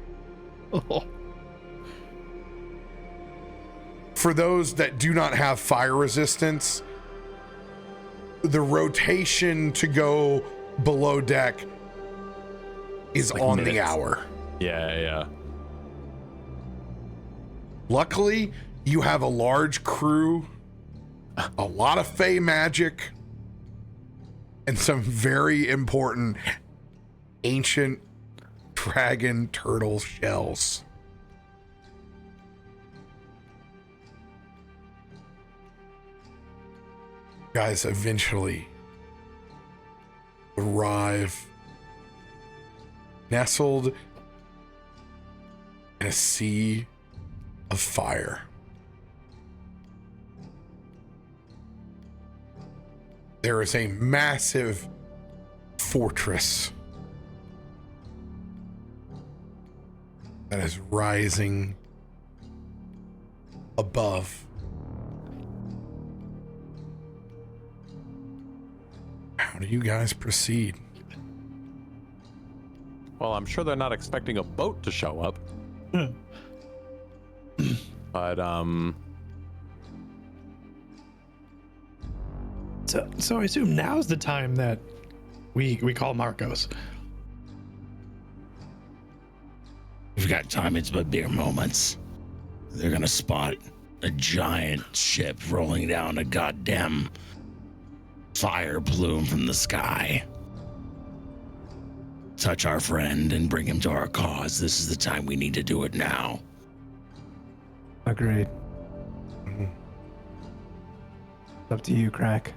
For those that do not have fire resistance, the rotation to go below deck is like on minutes. the hour. Yeah. Luckily, you have a large crew, a lot of fey magic, and some very important ancient dragon turtle shells. Guys eventually arrive nestled in a sea of fire. There is a massive fortress that is rising above. How do you guys proceed? Well, I'm sure they're not expecting a boat to show up. But So I assume now's the time that we call Marcos. We've got time, it's but bare moments. They're gonna spot a giant ship rolling down a goddamn fire plume from the sky. Touch our friend and bring him to our cause. This is the time we need to do it now. Agreed. It's up to you, Krak.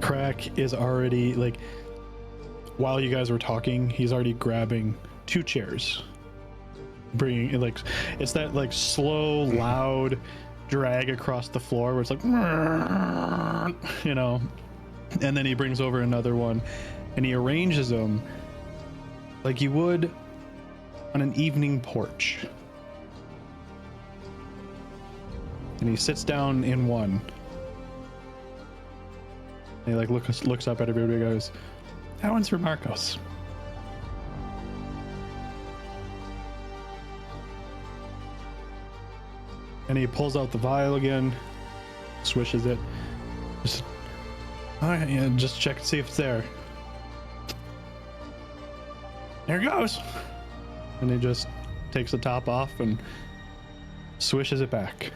Krak is already, like, while you guys were talking, he's already grabbing 2 chairs. Bringing it, like, it's that, like, slow, loud drag across the floor where it's like, you know, and then he brings over another one and he arranges them like you would on an evening porch. And he sits down in one. And he like looks up at everybody and goes, "That one's for Marcos." And he pulls out the vial again, swishes it. Just, all right, yeah, just check and see if it's there. There it goes. And he just takes the top off and swishes it back.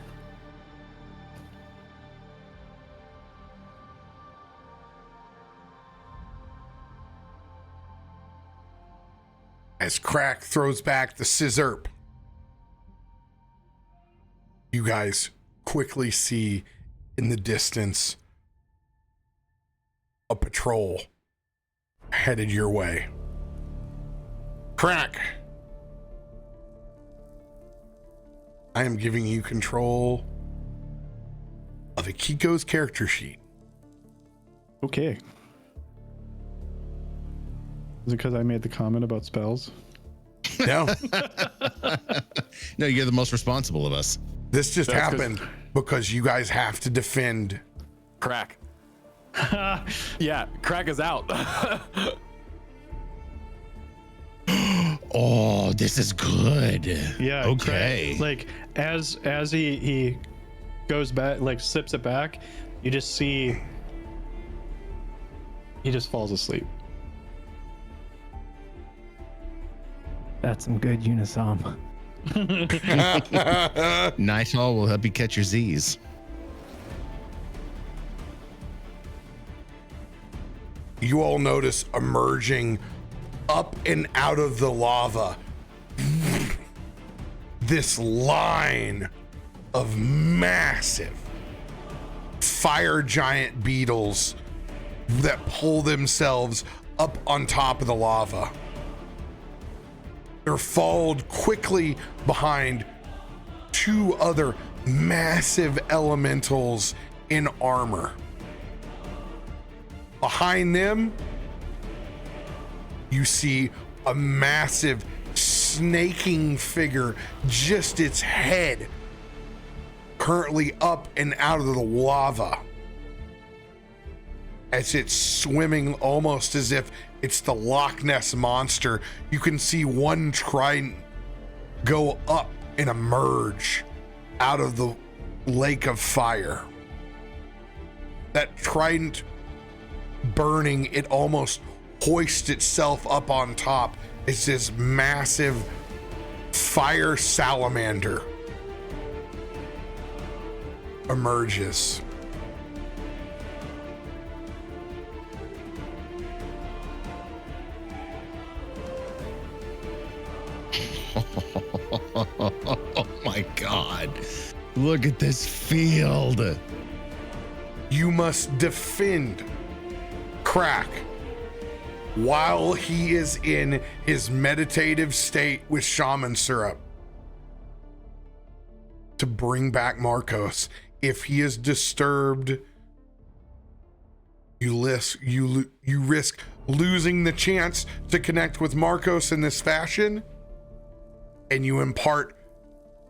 As Krak throws back the scissor, you guys quickly see in the distance a patrol headed your way. Krak, I am giving you control of Akiko's character sheet. Okay. Is it because I made the comment about spells? No, No, you're the most responsible of us. this just That's 'cause- happened because you guys have to defend. Krak. Yeah, Krak is out. Oh, this is good. Yeah. Okay. Like as he goes back, like sips it back, you just see he just falls asleep. That's some good Unisom. Nice all will help you catch your Z's. You all notice emerging up and out of the lava this line of massive fire giant beetles that pull themselves up on top of the lava. They're followed quickly behind two other massive elementals in armor. Behind them, you see a massive snaking figure, just its head currently up and out of the lava as it's swimming almost as if it's the Loch Ness monster. You can see one trident go up and emerge out of the lake of fire. That trident burning, it almost hoists itself up on top. It's this massive fire salamander emerges. Oh my God. Look at this field. You must defend Krak while he is in his meditative state with shaman syrup to bring back Marcos. If he is disturbed, you risk losing the chance to connect with Marcos in this fashion, and you impart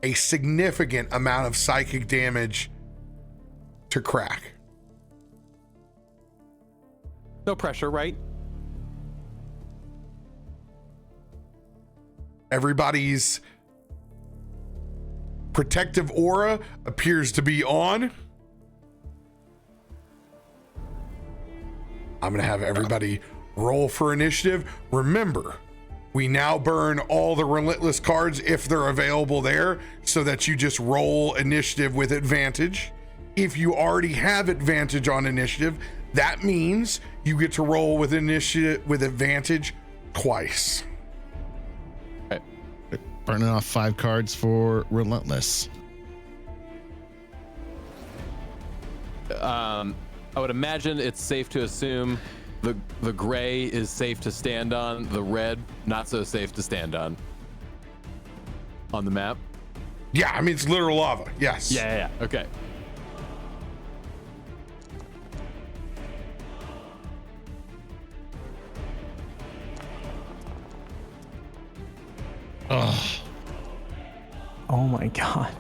a significant amount of psychic damage to Krak. No pressure, right? Everybody's protective aura appears to be on. I'm going to have everybody roll for initiative. Remember, we now burn all the relentless cards if they're available there, so that you just roll initiative with advantage. If you already have advantage on initiative, that means you get to roll with initiative with advantage twice. Burning off 5 cards for relentless. I would imagine it's safe to assume the gray is safe to stand on, the red not so safe to stand on the map. Yeah, I mean, it's literal lava. Yes. Yeah. Okay. Oh, Oh my God.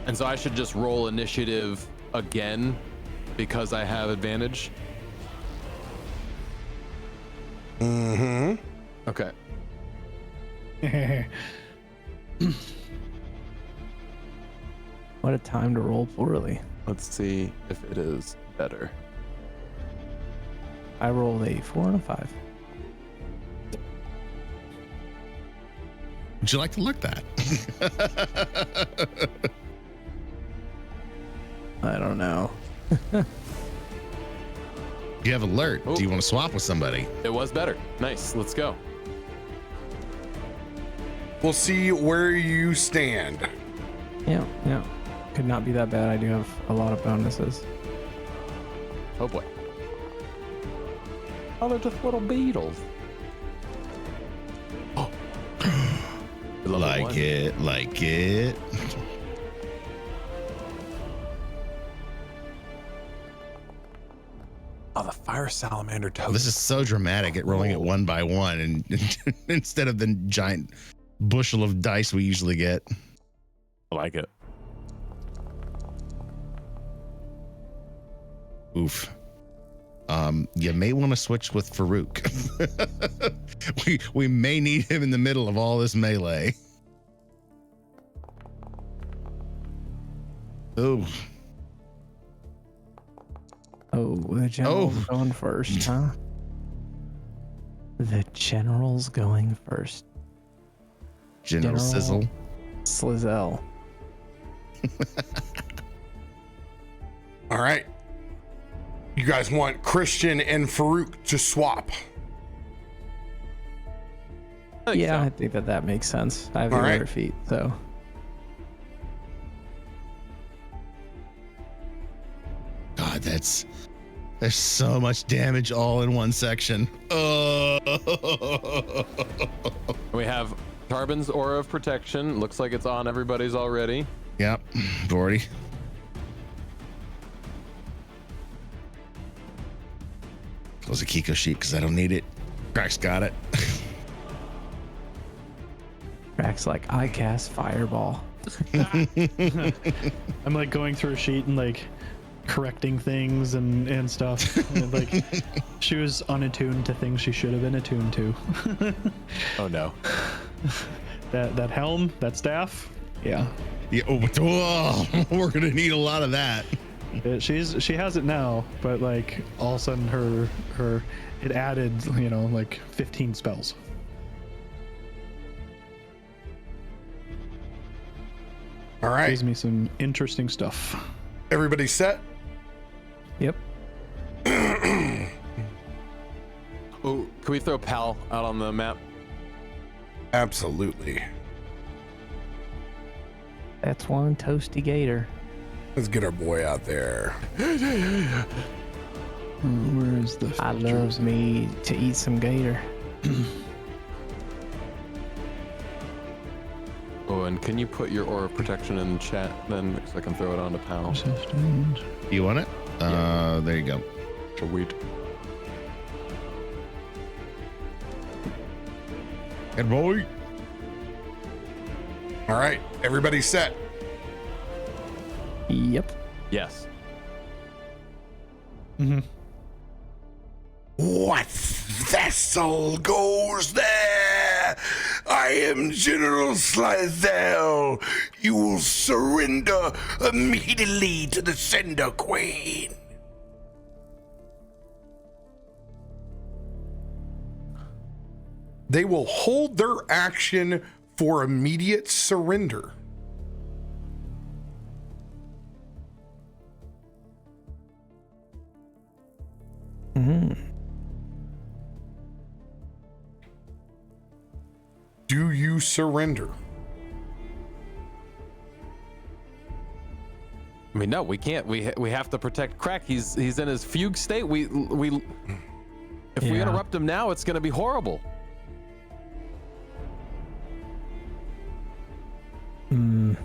And so I should just roll initiative again because I have advantage. Mm-hmm. Okay. What a time to roll poorly. Let's see if it is better. I rolled a 4 and a 5. would you like to look that? I don't know. You have alert. Oh. Do you want to swap with somebody? It was better. Nice. Let's go. We'll see where you stand. Yeah. Could not be that bad. I do have a lot of bonuses. Oh boy. Oh, they're just little beetles. Oh. Like it. Oh, the fire salamander totem. This is so dramatic at rolling it one by one, and instead of the giant bushel of dice we usually get. I like it. Oof. You may want to switch with Farouk. we may need him in the middle of all this melee. Oh. Oh, the general's going first, huh? The general's going first. General Sizzle. Slizzell. All right. You guys want Christian and Farouk to swap? Yeah, I think that makes sense. I have the All right. rare feet, so. God, that's There's so much damage all in one section. We have Tarben's Aura of Protection. Looks like it's on everybody's already. Yep, 40. Close the Akiko sheet because I don't need it. Krak's got it. Krak's like, I cast Fireball. I'm like going through a sheet and like correcting things and stuff. And, like she was unattuned to things she should have been attuned to. Oh no. That helm, that staff. Yeah. Yeah, oh, we're gonna need a lot of that. She has it now, but like all of a sudden her it added, you know, like 15 spells. All right. Gives me some interesting stuff. Everybody set? Yep. Oh, can we throw Pal out on the map? Absolutely. That's one toasty gator. Let's get our boy out there. Where is the? I loves me to eat some gator. Oh, and can you put your Aura of Protection in the chat then, so I can throw it on to Pal? You want it? Yeah. There you go. Sweet. Good boy. All right. Everybody set. Yep. Yes. Mm-hmm. What vessel goes there? I am General Slizel. You will surrender immediately to the Sender Queen. They will hold their action for immediate surrender. Do you surrender? I mean, no, we can't. We have to protect Krak. He's in his fugue state. If we interrupt him now, it's gonna be horrible. Can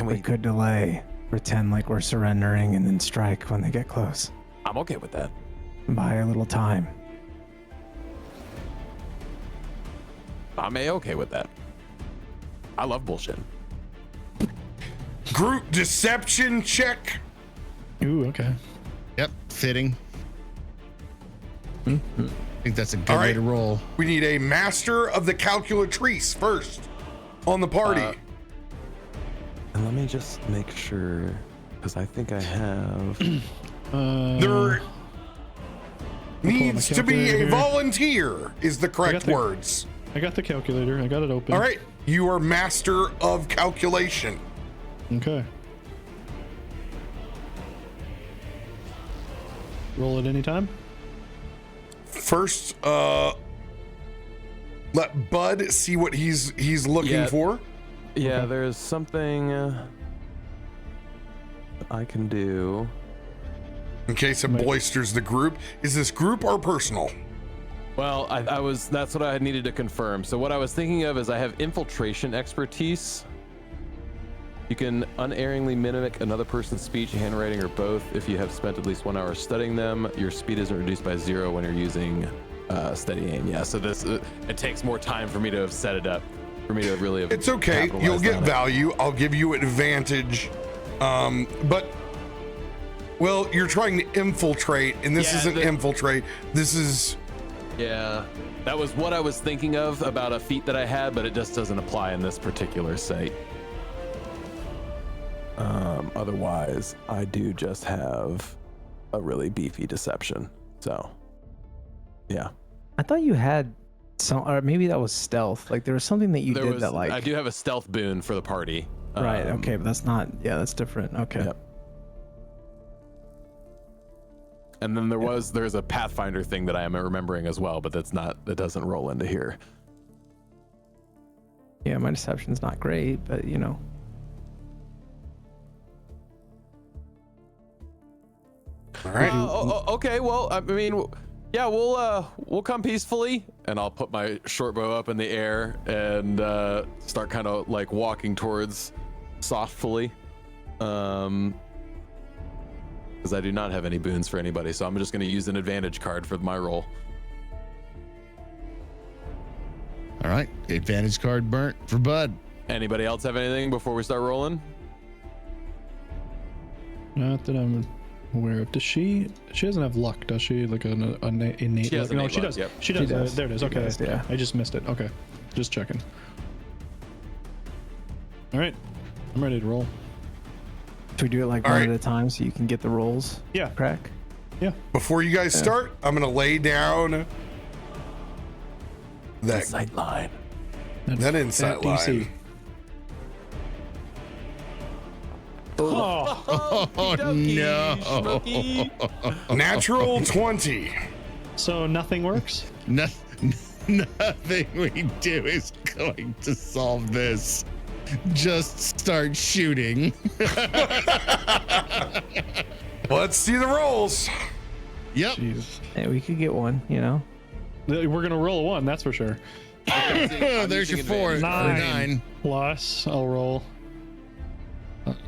We we? could delay, pretend like we're surrendering, and then strike when they get close. I'm okay with that. Buy a little time. I'm okay with that. I love bullshit. Group deception check. Ooh, okay. Yep, fitting. I think that's a good All way right. to roll. We need a master of the calculatrice first on the party. And let me just make sure, because I think I have. There needs to be calculator a here. volunteer, is the correct the- words. I got the calculator. I got it open. All right. You are master of calculation. Okay. Roll at any time. First, let Bud see what he's looking Yeah. for. Yeah, Okay. there's something I can do. In case it boisters the group. Is this group or personal? Well, that's what I needed to confirm. So what I was thinking of is I have infiltration expertise. You can unerringly mimic another person's speech, handwriting, or both. If you have spent at least 1 hour studying them, your speed isn't reduced by 0 when you're using steady aim. Yeah, so this it takes more time for me to have set it up, for me to really have It's okay. capitalized You'll get on it. value. I'll give you advantage. But well, you're trying to infiltrate, and this Yeah, isn't infiltrate. This is Yeah, that was what I was thinking of about a feat that I had, but it just doesn't apply in this particular site. Otherwise, I do just have a really beefy deception. So, yeah. I thought you had some, or maybe that was stealth. Like there was something that you did that like. I do have a stealth boon for the party. Right. Okay, but that's not. Yeah, that's different. Okay. Yep. And then there's a Pathfinder thing that I am remembering as well, but that doesn't roll into here. Yeah, my deception's not great, but you know. All right. Okay. Well, I mean, yeah, we'll come peacefully, and I'll put my short bow up in the air and start kind of like walking towards softly, because I do not have any boons for anybody, so I'm just going to use an advantage card for my roll. All right, advantage card burnt for Bud. Anybody else have anything before we start rolling? Not that I'm aware of. Does she doesn't have luck, does she? Like an innate She has luck? No, innate she luck, does. yep. She does. There it is. She Okay. does, yeah. I just missed it. Okay. Just checking. All right. I'm ready to roll. Should we do it like All one right. at a time so you can get the rolls? Yeah. Crack. Yeah. Before you guys start, I'm gonna lay down that Sight line. that insight DC. line. Oh, no. Natural 20. so nothing works? Nothing we do is going to solve this. Just start shooting. Let's see the rolls. Yep. Jeez. Hey, we could get one, you know? We're gonna roll a 1, that's for sure. There's your 4 or 9. Plus, I'll roll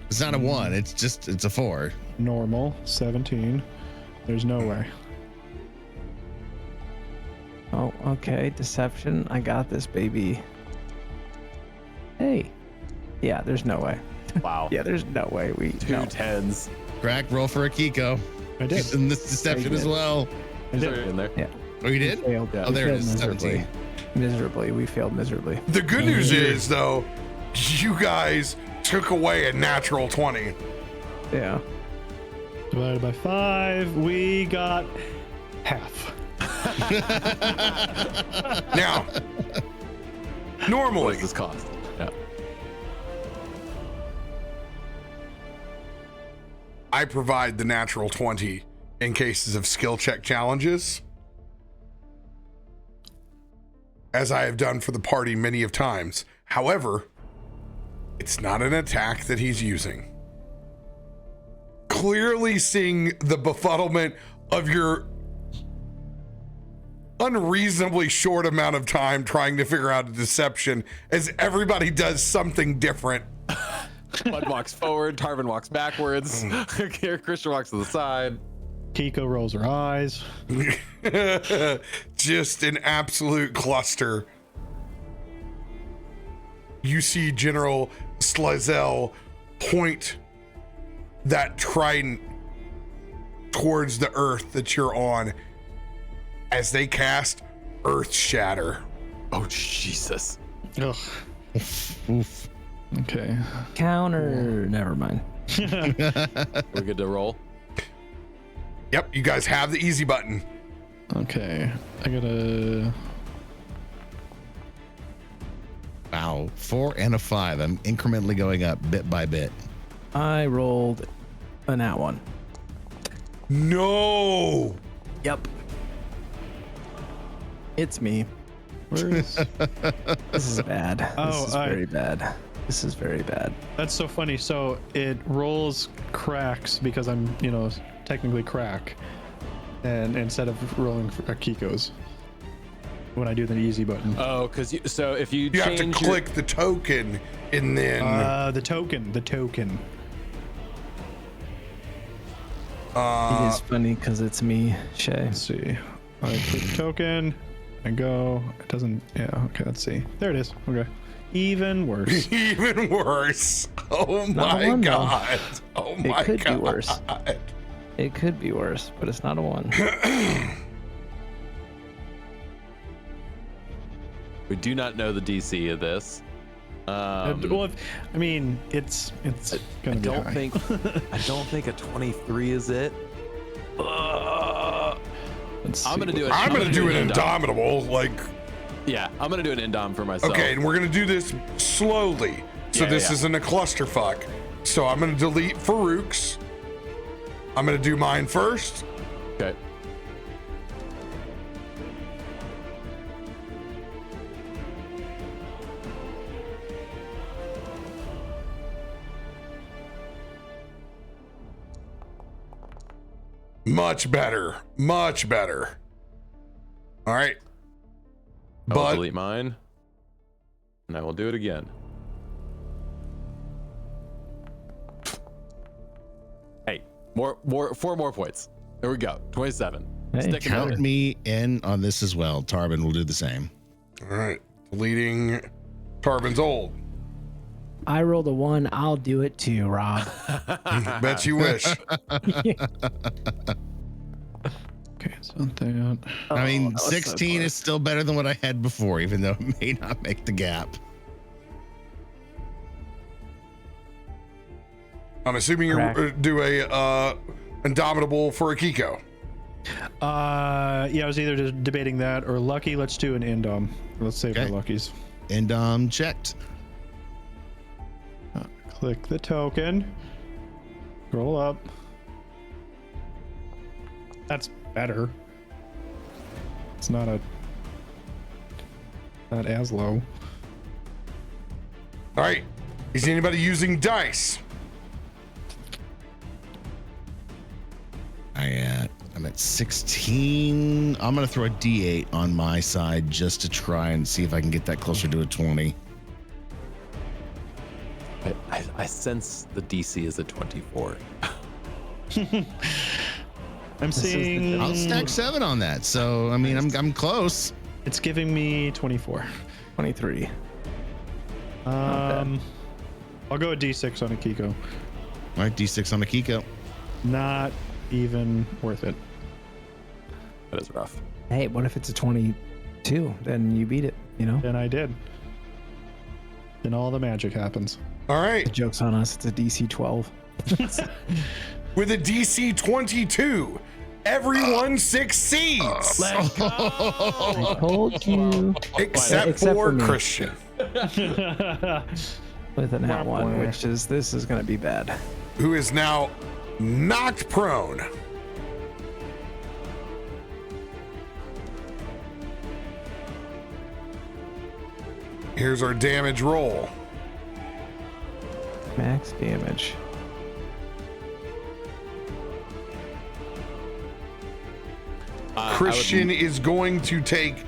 It's not a 1. It's a 4. normal, 17. There's no way. Oh, okay. Deception. I got this, baby. Hey. Yeah, there's no way. Wow. Yeah, there's no way. Two No. 10s. Crack, roll for Akiko. I did. She's in this deception as well. I did. In there. Oh, you did? Failed. Oh, We there it failed is. miserably. 17. Miserably. We failed miserably. The good news is, though, you guys took away a natural 20. Yeah. Divided by 5, we got half. Now, What normally, does this cost? Yeah. I provide the natural 20 in cases of skill check challenges, as I have done for the party many of times. However, it's not an attack that he's using. Clearly seeing the befuddlement of your unreasonably short amount of time trying to figure out a deception, as everybody does something different. Bud walks forward, Tarben walks backwards, Christian walks to the side. Kiko rolls her eyes. Just an absolute cluster. You see General Slazel point that trident towards the earth that you're on as they cast Earth Shatter. Oh, Jesus. Ugh. Oof. Okay. Counter. Never mind. We're good to roll. Yep, you guys have the easy button. Okay. I gotta. Wow. 4 and a 5. I'm incrementally going up bit by bit. I rolled a nat 1. No. Yep. It's me. Where's... This is bad. Oh, This is very bad. This is very bad. That's so funny. So it rolls cracks because I'm, technically Krak, and instead of rolling for Akiko's when I do the easy button. Oh, because if you You have to change click the token and then The token. It is funny because it's me, Shay. Let's see. I click the token. I go. It doesn't. Yeah. Okay. Let's see. There it is. Okay. Even worse. even worse. Oh Not a my one, though. god. Oh my It could god. be worse. It could be worse, but it's not a 1. we do not know the DC of this. Well, it's I gonna be don't high. think a 23 is it. Let's I'm see gonna do it. I'm gonna do an indomitable, like, Yeah, I'm gonna do an indom for myself. okay, and we're gonna do this slowly. So Yeah, this yeah. isn't a clusterfuck. So I'm gonna delete Farouk's. I'm gonna do mine first. Okay. Much better. Much better. All right. I'll delete mine. And I will do it again. Hey, four more points. There we go. 27. Hey, Stick it Count in. me in on this as well. Tarben will do the same. All right. Deleting Tarben's old. I rolled a 1. I'll do it too, Rob. Bet you wish. Okay, so that. I mean, that was so 16 is still better than what I had before, even though it may not make the gap. I'm assuming you're do a Indomitable for Akiko. Yeah, I was either just debating that or Lucky. Let's do an Indom. Let's save Okay. the Luckies. And checked. Click the token. Scroll up. That's better. It's not as low. All right. Is anybody using dice? I'm at 16. I'm gonna throw a D8 on my side just to try and see if I can get that closer to a 20. I sense the DC is a 24. I'm seeing. I'll stack 7 on that. So I mean, I'm close. It's giving me 24. 23. I'll go a D6 on Akiko. All right, D6 on Akiko. Not even worth it. That is rough. Hey, what if it's a 22? Then you beat it, you know? And I did. Then all the magic happens. All right. The joke's on us. It's a DC 12. With a DC 22, everyone succeeds. Let's go. I told you. Except for for me. Christian. With an at 1, which is, this is going to be bad. Who is now knocked prone. Here's our damage roll. Max damage. Christian is going to take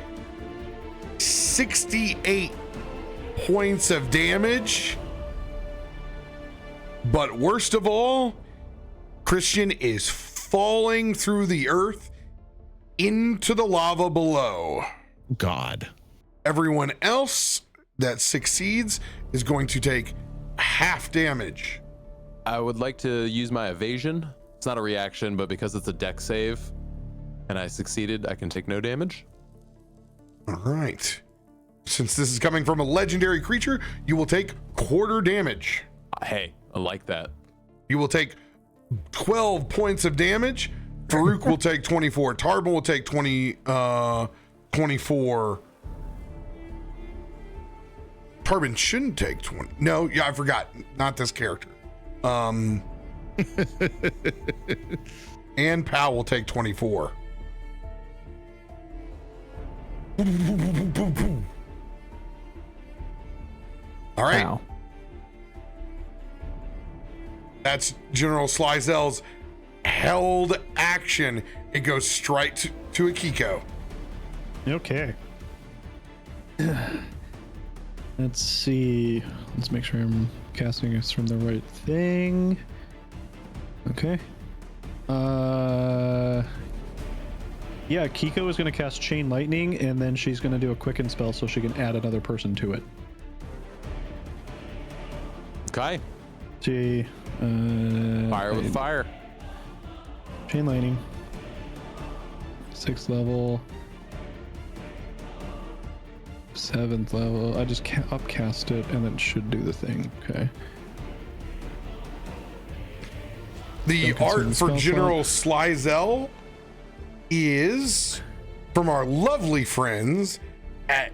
68 points of damage. But worst of all, Christian is falling through the earth into the lava below. God. Everyone else that succeeds is going to take half damage. I would like to use my evasion. It's not a reaction, but because it's a deck save and I succeeded, I can take no damage. All right. Since this is coming from a legendary creature, you will take quarter damage. Hey, I like that. You will take 12 points of damage. Farouk will take 24. Tarben will take 24. Tarben shouldn't take 20. No, yeah, I forgot. Not this character. And Pal will take 24. All right. Wow. That's General Slyzel's held action. It goes straight to Akiko. Okay. Let's see. Let's make sure I'm casting this from the right thing. Okay. Yeah, Kiko is going to cast Chain Lightning, and then she's going to do a Quicken spell so she can add another person to it. Okay. She, Fire with fire. Chain Lightning. 6th level. 7th level. I just upcast it, and then it should do the thing. Okay. The Don't consume art the for spell General Slyzel is from our lovely friends at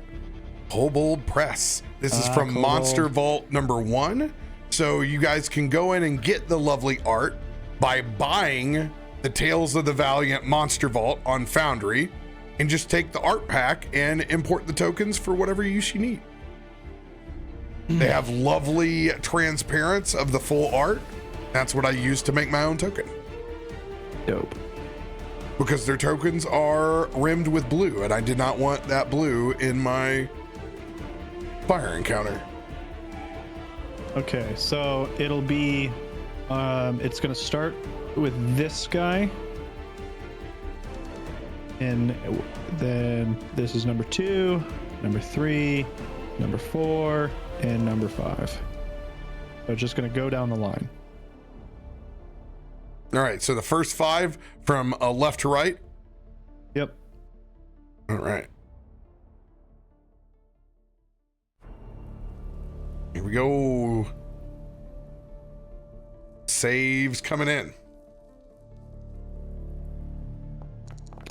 Kobold Press. This is from Kobold. Monster Vault number 1. So you guys can go in and get the lovely art by buying the Tales of the Valiant Monster Vault on Foundry, and just take the art pack and import the tokens for whatever use you need. They have lovely transparents of the full art. That's what I use to make my own token. Dope. because their tokens are rimmed with blue, and I did not want that blue in my fire encounter. Okay, so it'll be, it's gonna start with this guy, and then this is number 2, number 3, number 4, and number 5. So it's just gonna go down the line. All right, so the first 5 from left to right. Yep. All right. Here we go. Saves coming in.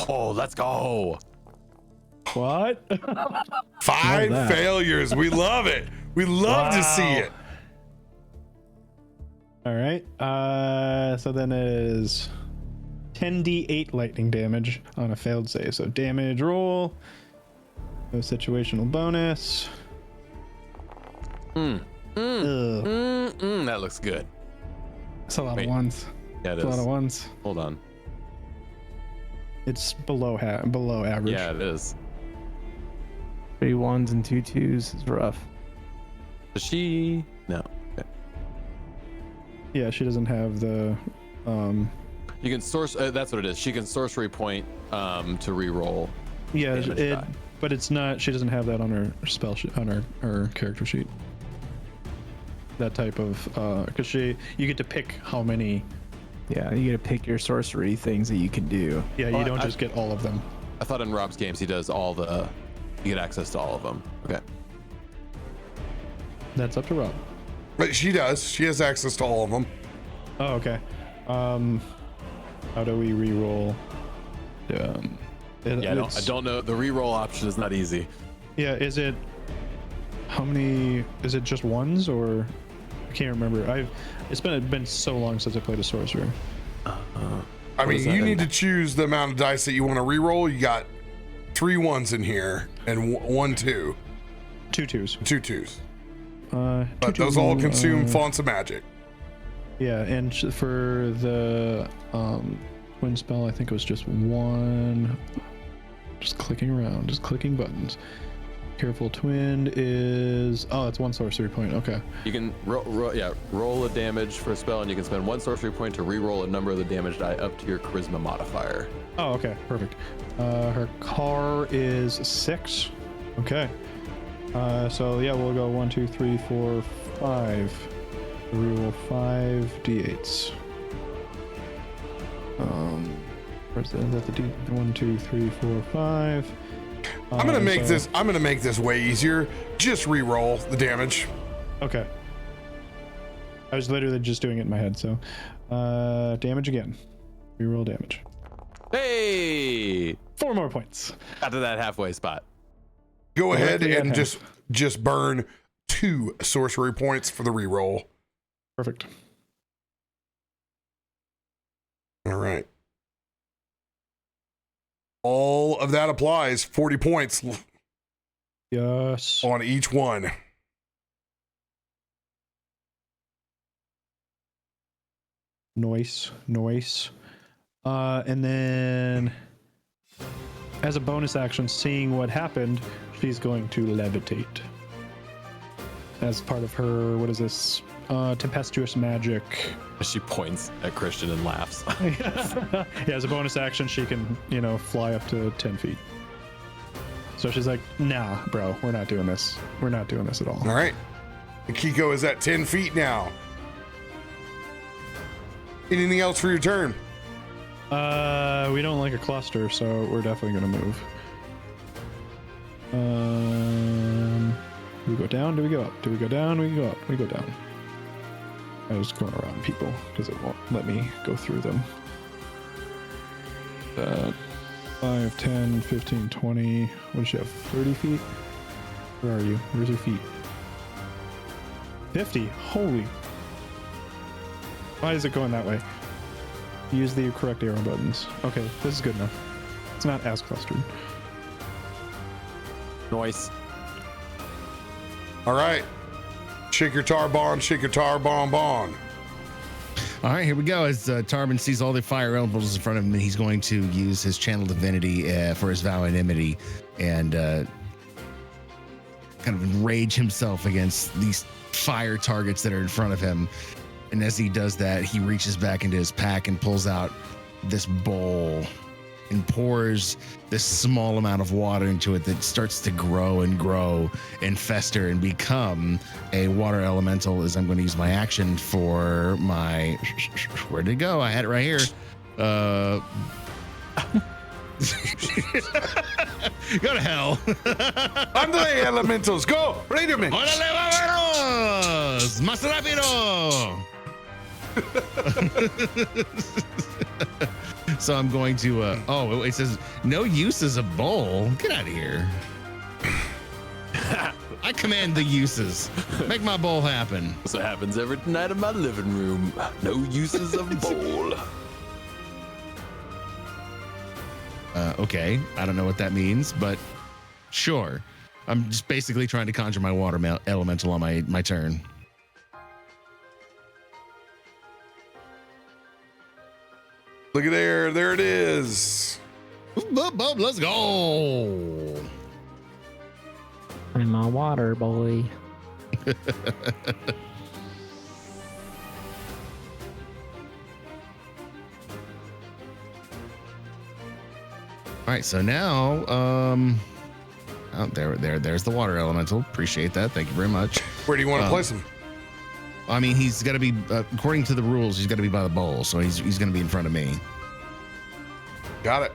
Oh, let's go. What? 5 failures. We love it. We love to see it. All right. So then it is 10d8 lightning damage on a failed save. So damage roll. No situational bonus. Ugh. That looks good. That's a lot Wait. of ones. Yeah, it That's a lot is. of ones. Hold on. It's below average. Yeah, it is. 3 1s and 2 2s is rough. Does she? No. Okay. Yeah, she doesn't have the. You can source. That's what it is. She can sorcery point to reroll. Yeah, damage die. but it's not. She doesn't have that on her spell sheet, on her character sheet. That type of because you get to pick how many. Yeah, you get to pick your sorcery things that you can do. Yeah, you don't just get all of them. I thought in Rob's games he does all the. You get access to all of them. Okay. That's up to Rob. But she does. She has access to all of them. Oh, okay. How do we reroll? Yeah, I don't know. The reroll option is not easy. Yeah, is it? How many? Is it just ones or? I can't remember. It's been so long since I played a sorcerer. I mean, is that you in need to that? choose the amount of dice that you want to reroll. You got 3 1s in here and 1 2. 2 2s. 2 2s. But Two those all two, consume fonts of magic. Yeah, and for the twin spell, I think it was just 1. Just clicking around, just clicking buttons. Careful twin is it's 1 sorcery point. Okay. You can roll a damage for a spell, and you can spend 1 sorcery point to reroll a number of the damage die up to your charisma modifier. Oh, okay, perfect. Her car is 6. Okay. So yeah, we'll go 1, 2, 3, 4, 5. Reroll 5 d8s. Where's that the d? 1, 2, 3, 4, 5. I'm gonna make this way easier. Just re-roll the damage. Okay. I was literally just doing it in my head. So, damage again. Reroll damage. Hey! 4 more points. Got to that halfway spot. Go ahead Directly at and half. just burn 2 sorcery points for the re-roll. Perfect. All right. All of that applies. 40 points Yes. on each one. Noise. And then, as a bonus action, seeing what happened, she's going to levitate. As part of her, what is this? Tempestuous magic. She points at Christian and laughs. Yeah, as a bonus action, she can, fly up to 10 feet. So she's like, nah, bro, we're not doing this. We're not doing this at all. All right. Akiko is at 10 feet now. Anything else for your turn? We don't like a cluster, so we're definitely going to move. Do we go down? Do we go up? Do we go down? Do we go up? We go down. I was going around people because it won't let me go through them. 5, 10, 15, 20. What does she have? 30 feet? Where are you? Where's your feet? 50. Holy. Why is it going that way? Use the correct arrow buttons. Okay, this is good enough. It's not as clustered. Noise. All right. Shake your tar bon, shake your tar bon bon. All right, here we go. As Tarben sees all the fire elementals in front of him, he's going to use his channel divinity for his vow of enmity and kind of enrage himself against these fire targets that are in front of him. And as he does that, he reaches back into his pack and pulls out this bowl and pours this small amount of water into it that starts to grow and grow and fester and become a water elemental. As I'm going to use my action for my, where'd it go? I had it right here. Go to hell. Andre elementals, go! RadioMang! ¡Órale, vámonos! ¡Más rápido! So I'm going to, it says no use as a bowl. Get out of here. I command the uses. Make my bowl happen. So it happens every night in my living room. No uses of bowl. Okay, I don't know what that means, but sure. I'm just basically trying to conjure my water elemental on my turn. Look at there it is. Let's go. I'm a water boy. All right, so now, there's the water elemental. Appreciate that. Thank you very much. Where do you want to place him? I mean, he's got to be, according to the rules, he's got to be by the bowl, so he's going to be in front of me. Got it.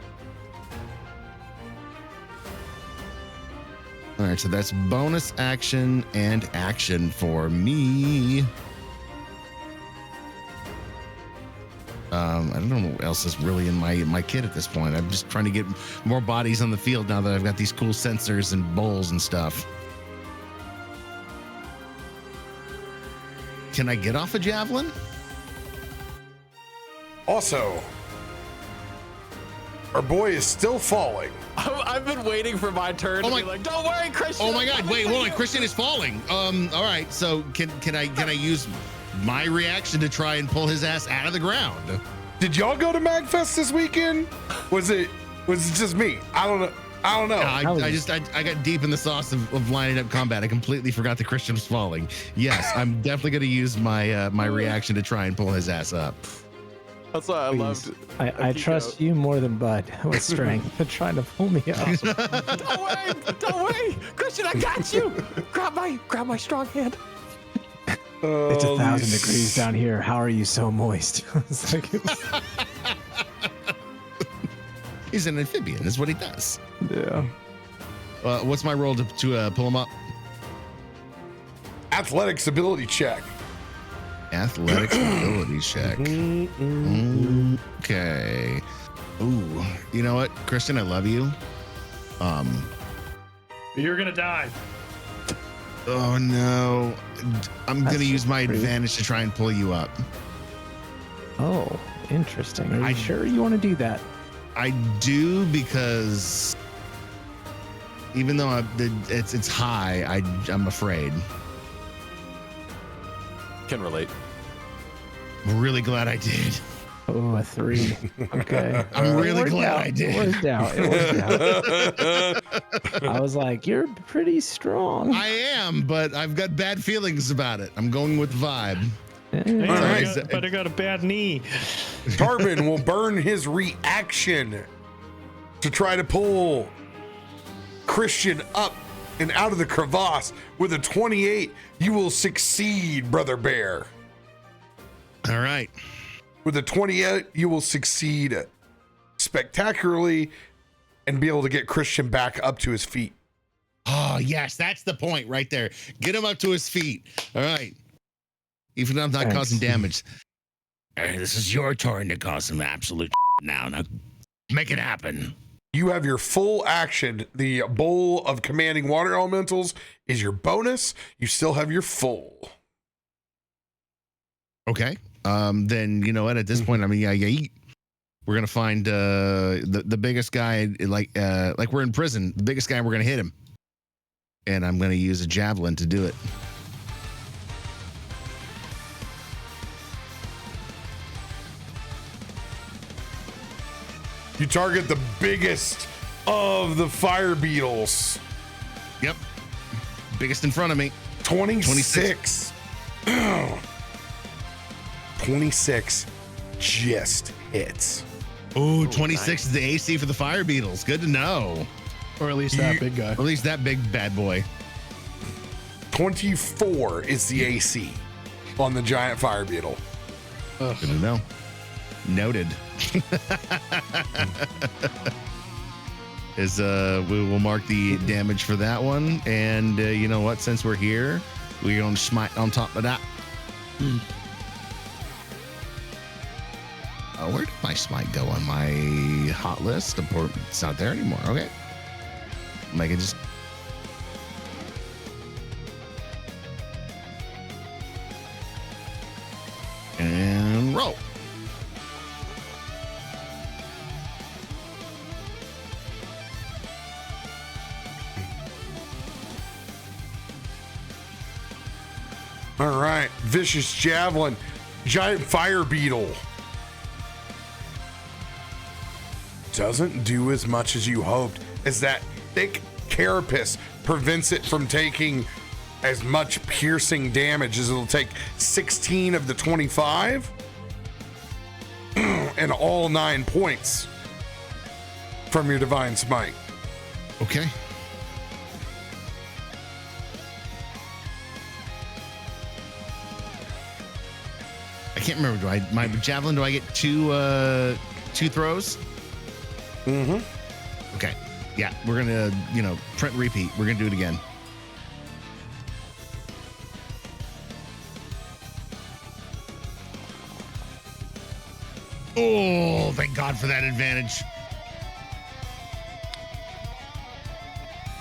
All right, so that's bonus action and action for me. I don't know what else is really in my kit at this point. I'm just trying to get more bodies on the field now that I've got these cool sensors and bowls and stuff. Can I get off a javelin? Also, our boy is still falling. I've been waiting for my turn to be like, don't worry, Christian. Oh my God! Wait, hold on. Christian is falling. All right. So can I use my reaction to try and pull his ass out of the ground? Did y'all go to MagFest this weekend? Was it just me? I don't know. I got deep in the sauce of lining up combat. I completely forgot that Christian was falling. Yes, I'm definitely going to use my my reaction to try and pull his ass up. That's why I loved. I trust you more than Bud with strength. Trying to pull me up. Don't worry, Christian, I got you. Grab my strong hand. It's 1,000 degrees down here. How are you so moist? It's like, He's an amphibian. Is what he does. yeah. What's my roll to pull him up? Athletics ability check. Athletics ability check. Okay. Ooh, you know what, Christian? I love you. You're gonna die. Oh no. I'm gonna use my advantage to try and pull you up. Oh, interesting. Are you sure you want to do that? I do, because even though it's high, I'm afraid. Can relate. I'm really glad I did. Oh, a 3. Okay. I'm really glad I It did. worked out. It worked out. I was like, you're pretty strong. I am, but I've got bad feelings about it. I'm going with vibe. Hey, All right. but I got a bad knee. Tarben will burn his reaction to try to pull Christian up and out of the crevasse. With a 28, you will succeed, Brother Bear. All right. With a 28, you will succeed spectacularly and be able to get Christian back up to his feet. Oh, yes, that's the point right there. Get him up to his feet. All right. Even though I'm not causing damage. Hey, this is your turn to cause some absolute now. Now, make it happen. You have your full action. The bowl of commanding water elementals is your bonus. You still have your full. Okay. Then you know what? At this point, I mean, yeah. We're gonna find the biggest guy, like we're in prison. The biggest guy, we're gonna hit him, and I'm gonna use a javelin to do it. You target the biggest of the fire beetles. Yep. Biggest in front of me. 26. 26 just hits. Ooh, 26 is the AC for the fire beetles. Good to know. Or at least that big guy. Or at least that big bad boy. 24 is the AC on the giant fire beetle. Good to know. Noted. We will mark the damage for that one. And you know what? Since we're here, we're going to smite on top of that. Where did my smite go on my hot list? It's not there anymore. Okay. Make it just. And roll. All right. Vicious javelin. Giant fire beetle. Doesn't do as much as you hoped, as that thick carapace prevents it from taking as much piercing damage as it'll take 16 of the 25 and all 9 points from your divine smite. Okay. I can't remember. My javelin, do I get two throws? Mm-hmm. Okay. Yeah, we're gonna, print repeat. We're gonna do it again. Oh, thank God for that advantage.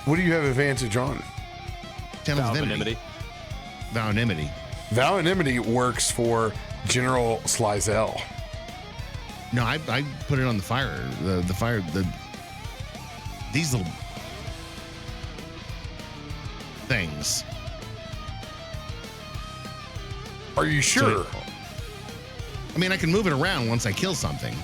What do you have advantage on? Channel Divinity. Valinimity. Valinimity works for General Slizel. No, I put it on the fire. These little things. Are you sure? I mean, I can move it around once I kill something.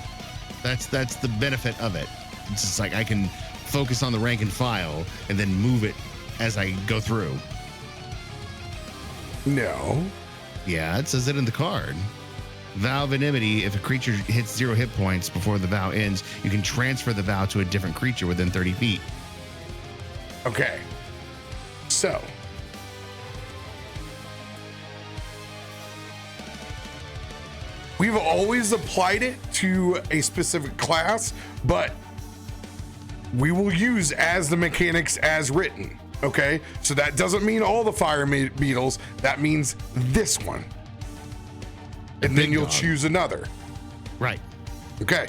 That's the benefit of it. It's just like I can focus on the rank and file and then move it as I go through. No. Yeah, it says it in the card. Vow of Enmity, if a creature hits 0 hit points before the vow ends, you can transfer the vow to a different creature within 30 feet. Okay. So. We've always applied it to a specific class, but we will use as the mechanics as written. Okay? So that doesn't mean all the fire beetles. That means this one. And then you'll choose another. Right. Okay.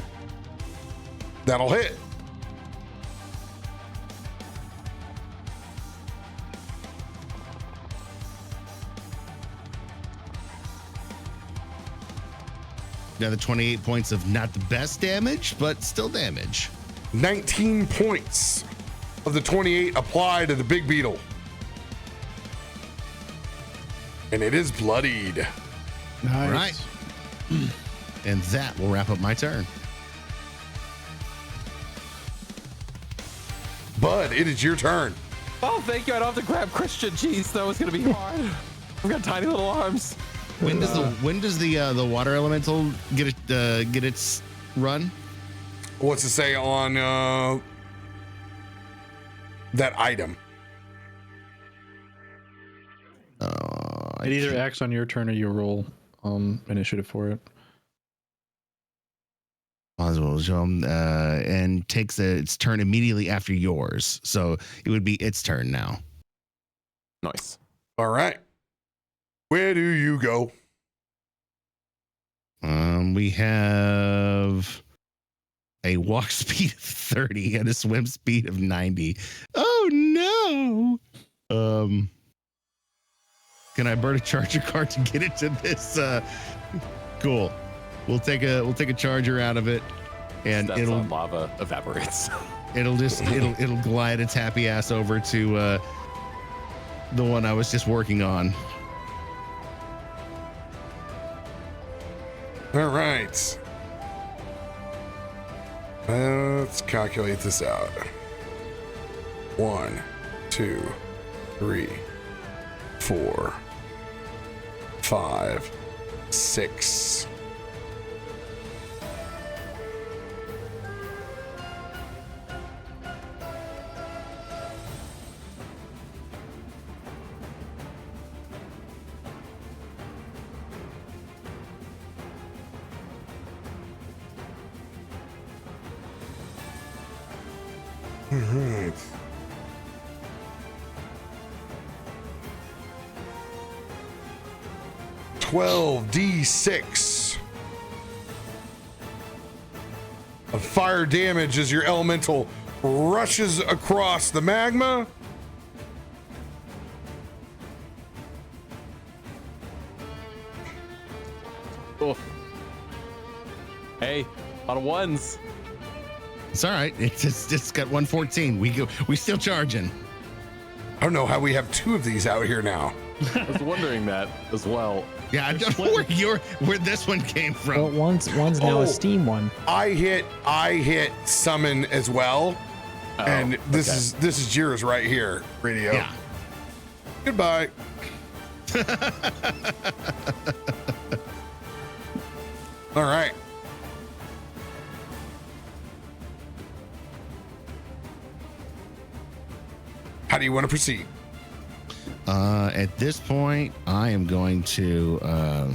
That'll hit. Another 28 points of not the best damage, but still damage. 19 points of the 28 apply to the big beetle. And it is bloodied. Nice. Right. And that will wrap up my turn. Bud, it is your turn. Oh, thank you. I don't have to grab Christian. Jeez, that was gonna be hard. I've got tiny little arms. When does the water elemental get its run? What's it say on that item? It either acts on your turn or you roll initiative for it. And takes its turn immediately after yours. So it would be its turn now. Nice. All right. Where do you go? We have a walk speed of 30 and a swim speed of 90. Oh no. Can I burn a charger card to get into this? Cool. We'll take a charger out of it, and it'll lava evaporates. it'll glide its happy ass over to the one I was just working on. All right. Let's calculate this out. 1, 2, 3, 4, 5, 6. All right. $12d6 of fire damage as your elemental rushes across the magma. Oof. Hey, a lot of ones. It's all right. It's got 114. We still charging. I don't know how we have 2 of these out here now. I was wondering that as well. Yeah, I don't know where this one came from. Well, one's now a Steam one. I hit summon as well. Oh, and this is yours right here, Radio. Yeah. Goodbye. All right. How do you want to proceed? At this point, I am going to. I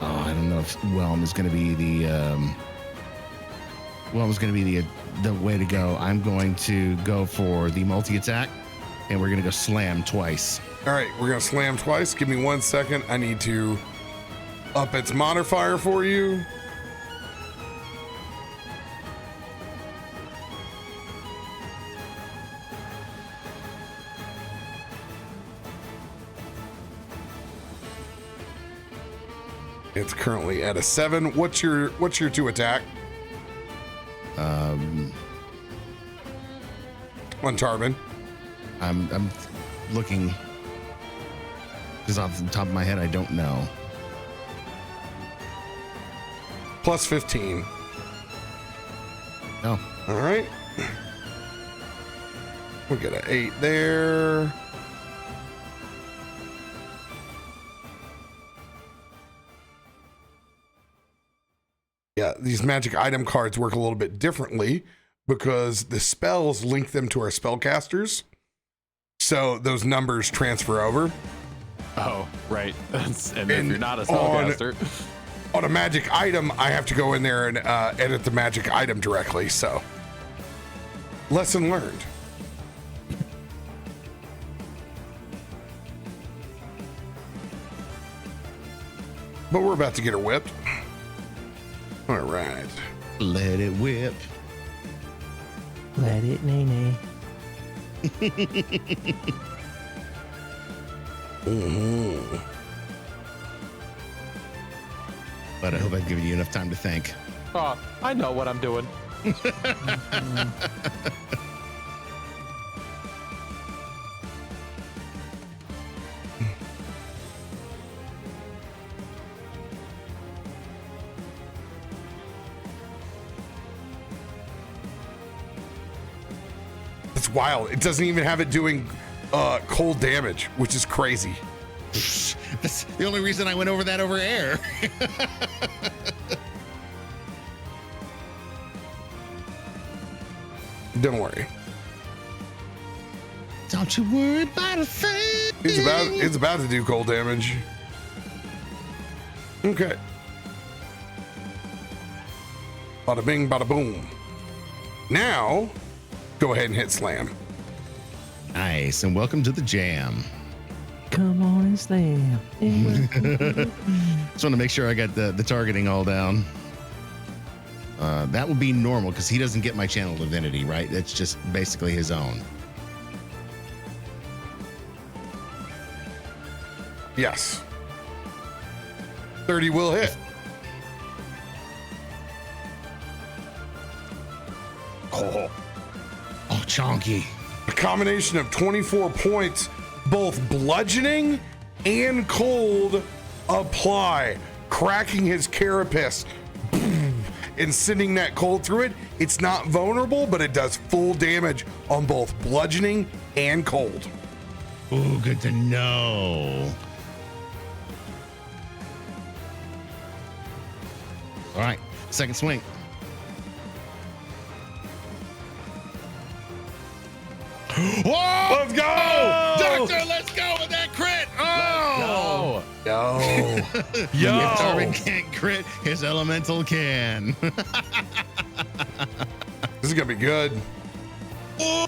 don't know if Whelm is going to be the way to go. I'm going to go for the multi attack, and we're going to go slam twice. All right, we're going to slam twice. Give me 1 second. I need to up its modifier for you. It's currently at a 7. What's your 2 attack? On Tarben. I'm looking because off the top of my head, I don't know. Plus 15. No. All right. We'll get an 8 there. Yeah, these magic item cards work a little bit differently because the spells link them to our spellcasters. So those numbers transfer over. Oh, right. And if you're not a spellcaster. On a magic item, I have to go in there and edit the magic item directly. So, lesson learned. But we're about to get her whipped. All right. Let it whip. Let it nay. Mm-hmm. But I hope I've given you enough time to think. Oh, I know what I'm doing. It's wild. It doesn't even have it doing cold damage, which is crazy. That's the only reason I went over that over air. Don't worry. Don't you worry about a thing. It's about to do cold damage. Okay. Bada bing, bada boom. Now, go ahead and hit slam. Nice, and welcome to the jam. Come on and slam. Just want to make sure I got the targeting all down. That would be normal because he doesn't get my channel divinity, right? That's just basically his own. Yes. 30 will hit. Oh, chonky. A combination of 24 points, both bludgeoning and cold, apply, cracking his carapace. and sending that cold through it, it's not vulnerable, but it does full damage on both bludgeoning and cold. Ooh, good to know. All right, second swing. Whoa! Let's go! Doctor, let's go with that crit! Oh! Yo. If Tarben can't crit, his elemental can. This is gonna be good. Oh,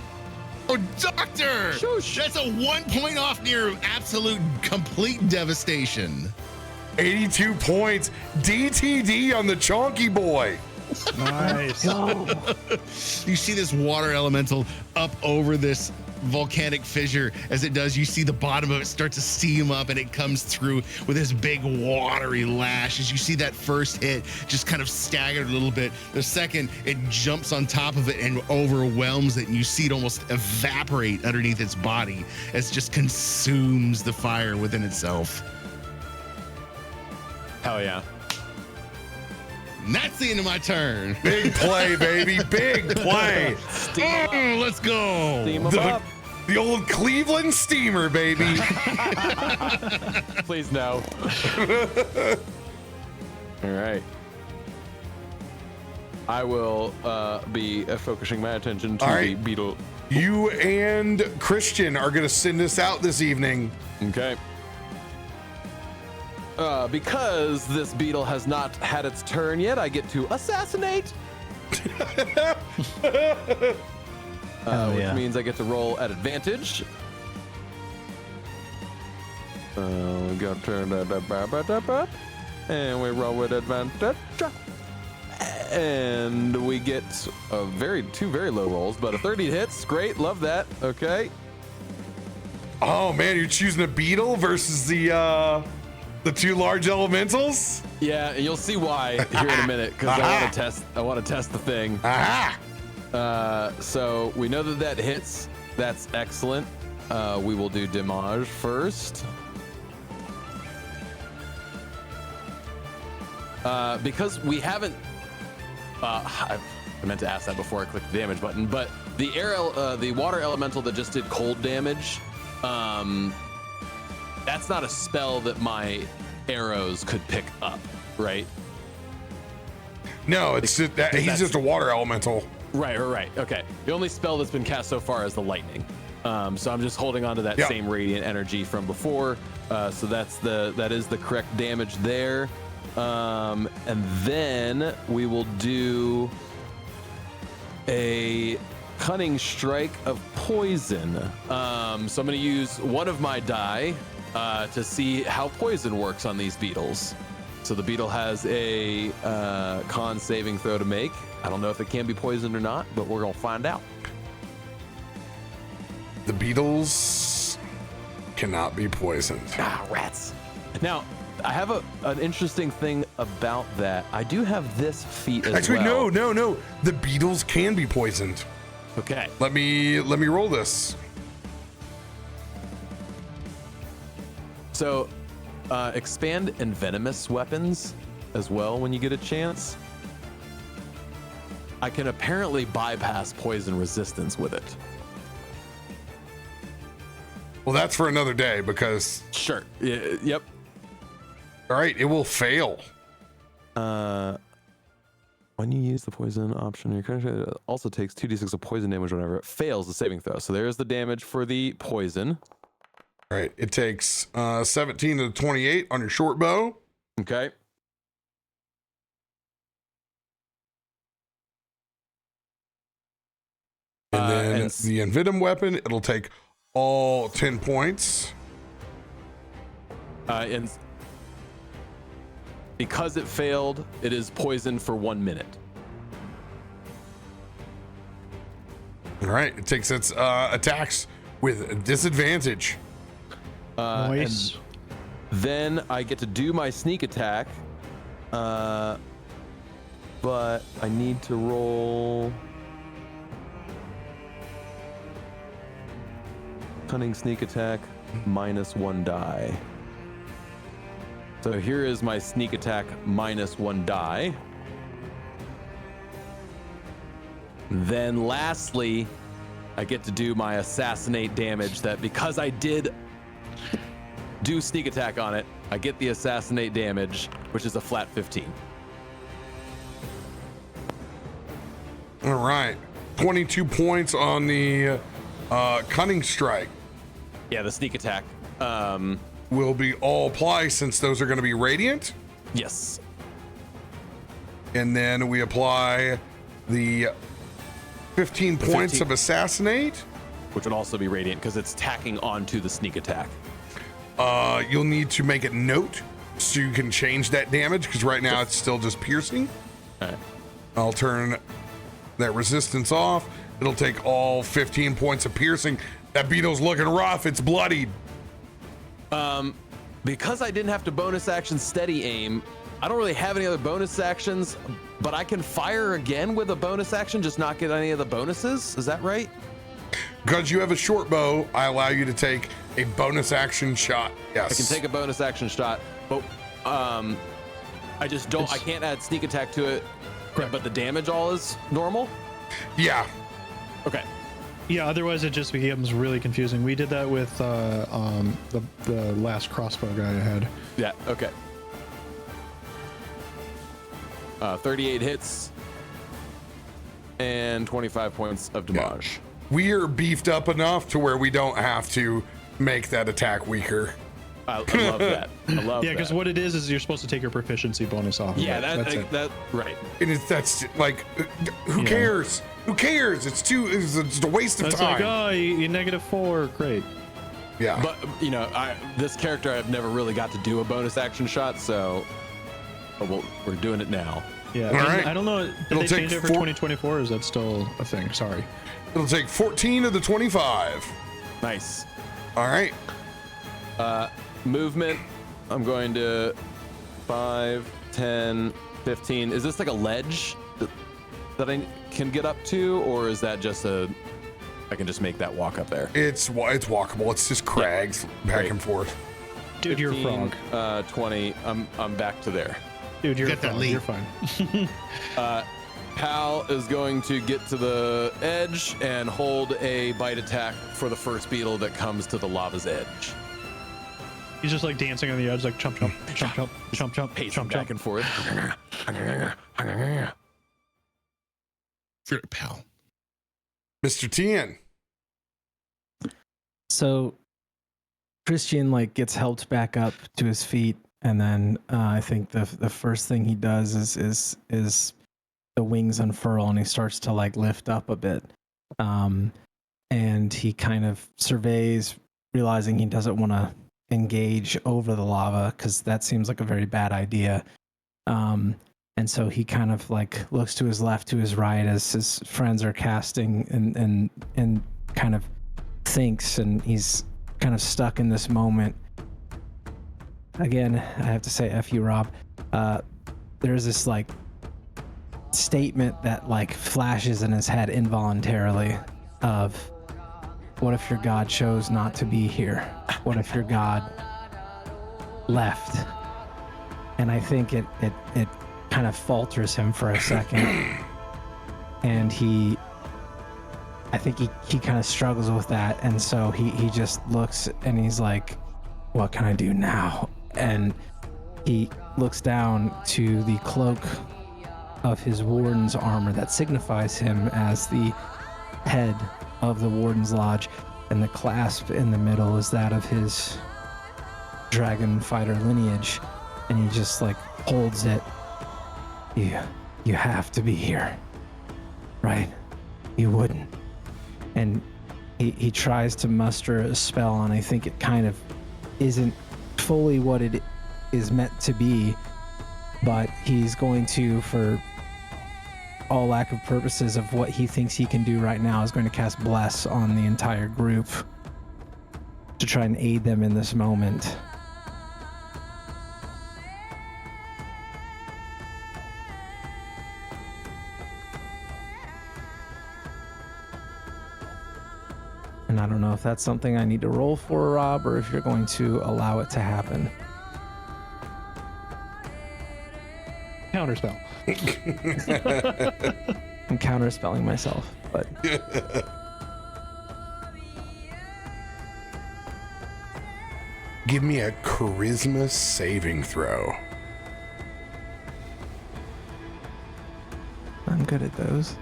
Doctor! Shoosh. That's a 1 point off near absolute complete devastation. 82 points. DTD on the Chonky boy. Nice. You see this water elemental up over this volcanic fissure. As it does, you see the bottom of it start to steam up, and it comes through with this big watery lash. As you see that first hit just kind of staggered a little bit, the second it jumps on top of it and overwhelms it, and you see it almost evaporate underneath its body as it just consumes the fire within itself. Hell yeah. And that's the end of my turn. Big play, baby. Big play. Oh, let's go. Steam 'em up. The old Cleveland steamer, baby. Please no. All right. I will be focusing my attention to All the right. beetle. You and Christian are going to send us out this evening. Okay. Because this beetle has not had its turn yet, I get to assassinate. Which means I get to roll at advantage. We got turn and we roll with advantage. And we get two very low rolls, but a 30 hits. Great, love that. Okay. Oh man, you're choosing a beetle versus the two large elementals? Yeah, and you'll see why here in a minute, because I want to test the thing. Aha! So we know that hits. That's excellent. We will do damage first. Because we haven't. I meant to ask that before I clicked the damage button, but the water elemental that just did cold damage, that's not a spell that my arrows could pick up, right? No, it's just that he's just a water elemental. Right. Okay. The only spell that's been cast so far is the lightning. So I'm just holding on to that same radiant energy from before. So that is the correct damage there. And then we will do a cunning strike of poison. So I'm going to use one of my die to see how poison works on these beetles. So the beetle has a con saving throw to make. I don't know if it can be poisoned or not, but we're going to find out. The beetles cannot be poisoned. Ah, rats. Now, I have an interesting thing about that. I do have this feat as Actually, well. no. The beetles can be poisoned. Okay. Let me roll this. So, expand envenomous weapons as well when you get a chance. I can apparently bypass poison resistance with it. Well, that's for another day because. Sure. Yep. All right, it will fail. When you use the poison option, your character also takes 2d6 of poison damage whenever it fails the saving throw. So there's the damage for the poison. All right, it takes 17 to 28 on your short bow. Okay. And then and the Envenom weapon, it'll take all 10 points. And because it failed, it is poisoned for 1 minute. All right, it takes its attacks with disadvantage. Nice. And then I get to do my sneak attack, but I need to roll cunning sneak attack -1 die. So here is my sneak attack -1 die. Then lastly, I get to do my assassinate damage that because I did do sneak attack on it, I get the assassinate damage, which is a flat 15. All right. 22 points on the cunning strike. Yeah, the sneak attack. Will be all apply since those are going to be radiant. Yes. And then we apply the 15 points 15. of assassinate. Which would also be radiant because it's tacking onto the sneak attack. You'll need to make a note so you can change that damage because right now it's still just piercing. All right. I'll turn that resistance off. It'll take all 15 points of piercing. That beetle's looking rough. It's bloodied. Because I didn't have to bonus action steady aim, I don't really have any other bonus actions, but I can fire again with a bonus action, just not get any of the bonuses. Is that right? Because you have a short bow, I allow you to take a bonus action shot. Yes. I can take a bonus action shot, but I just don't. I can't add sneak attack to it. Correct. But the damage all is normal. Yeah. Okay. Yeah, otherwise it just becomes really confusing. We did that with the last crossbow guy I had. Yeah. Okay. 38 hits and 25 points of damage. We are beefed up enough to where we don't have to make that attack weaker. I love that. I love Yeah, because that. what it is you're supposed to take your proficiency bonus off. Yeah, that's it. that right. And that's like, who cares? Who cares? It's a waste of That's time. like, oh, you -4, great. Yeah. But you know, this character I've never really got to do a bonus action shot, so we're doing it now. Yeah, All right. I don't know. Did It'll they take change it for 2024? Or is that still a thing? Sorry. It'll take 14 of the 25. Nice. All right. Movement. I'm going to 5, 10, 15. Is this like a ledge that I can get up to, or is that just I can just make that walk up there? It's walkable. It's just crags back Great. and forth. Dude, you're a frog. 20. I'm back to there. Dude, you're a Get that frog. lead. You're fine. Pal is going to get to the edge and hold a bite attack for the first beetle that comes to the lava's edge. He's just like dancing on the edge, like chomp, chomp, chomp, chomp, chomp, chomp, Pacing chomp, back chomp. and forth. Sure, pal. Mr. Tien. So Christian like gets helped back up to his feet, and then I think the first thing he does is the wings unfurl and he starts to like lift up a bit, and he kind of surveys, realizing he doesn't want to engage over the lava because that seems like a very bad idea. And so he kind of like looks to his left, to his right as his friends are casting, and kind of thinks, and he's kind of stuck in this moment. Again, I have to say, F you, Rob. There's this like statement that like flashes in his head involuntarily of, what if your God chose not to be here? What if your God left? And I think it kind of falters him for a second. And I think he kind of struggles with that. And so he just looks and he's like, what can I do now? And he looks down to the cloak of his warden's armor that signifies him as the head of the Warden's Lodge, and the clasp in the middle is that of his dragon fighter lineage, and he just like holds it. You have to be here, right? You wouldn't. And he tries to muster a spell, and I think it kind of isn't fully what it is meant to be, but he's going to, for all lack of purposes of what he thinks he can do right now, is going to cast Bless on the entire group to try and aid them in this moment. And I don't know if that's something I need to roll for, Rob, or if you're going to allow it to happen. Counterspell. I'm counterspelling myself, but Give me a charisma saving throw. I'm good at those.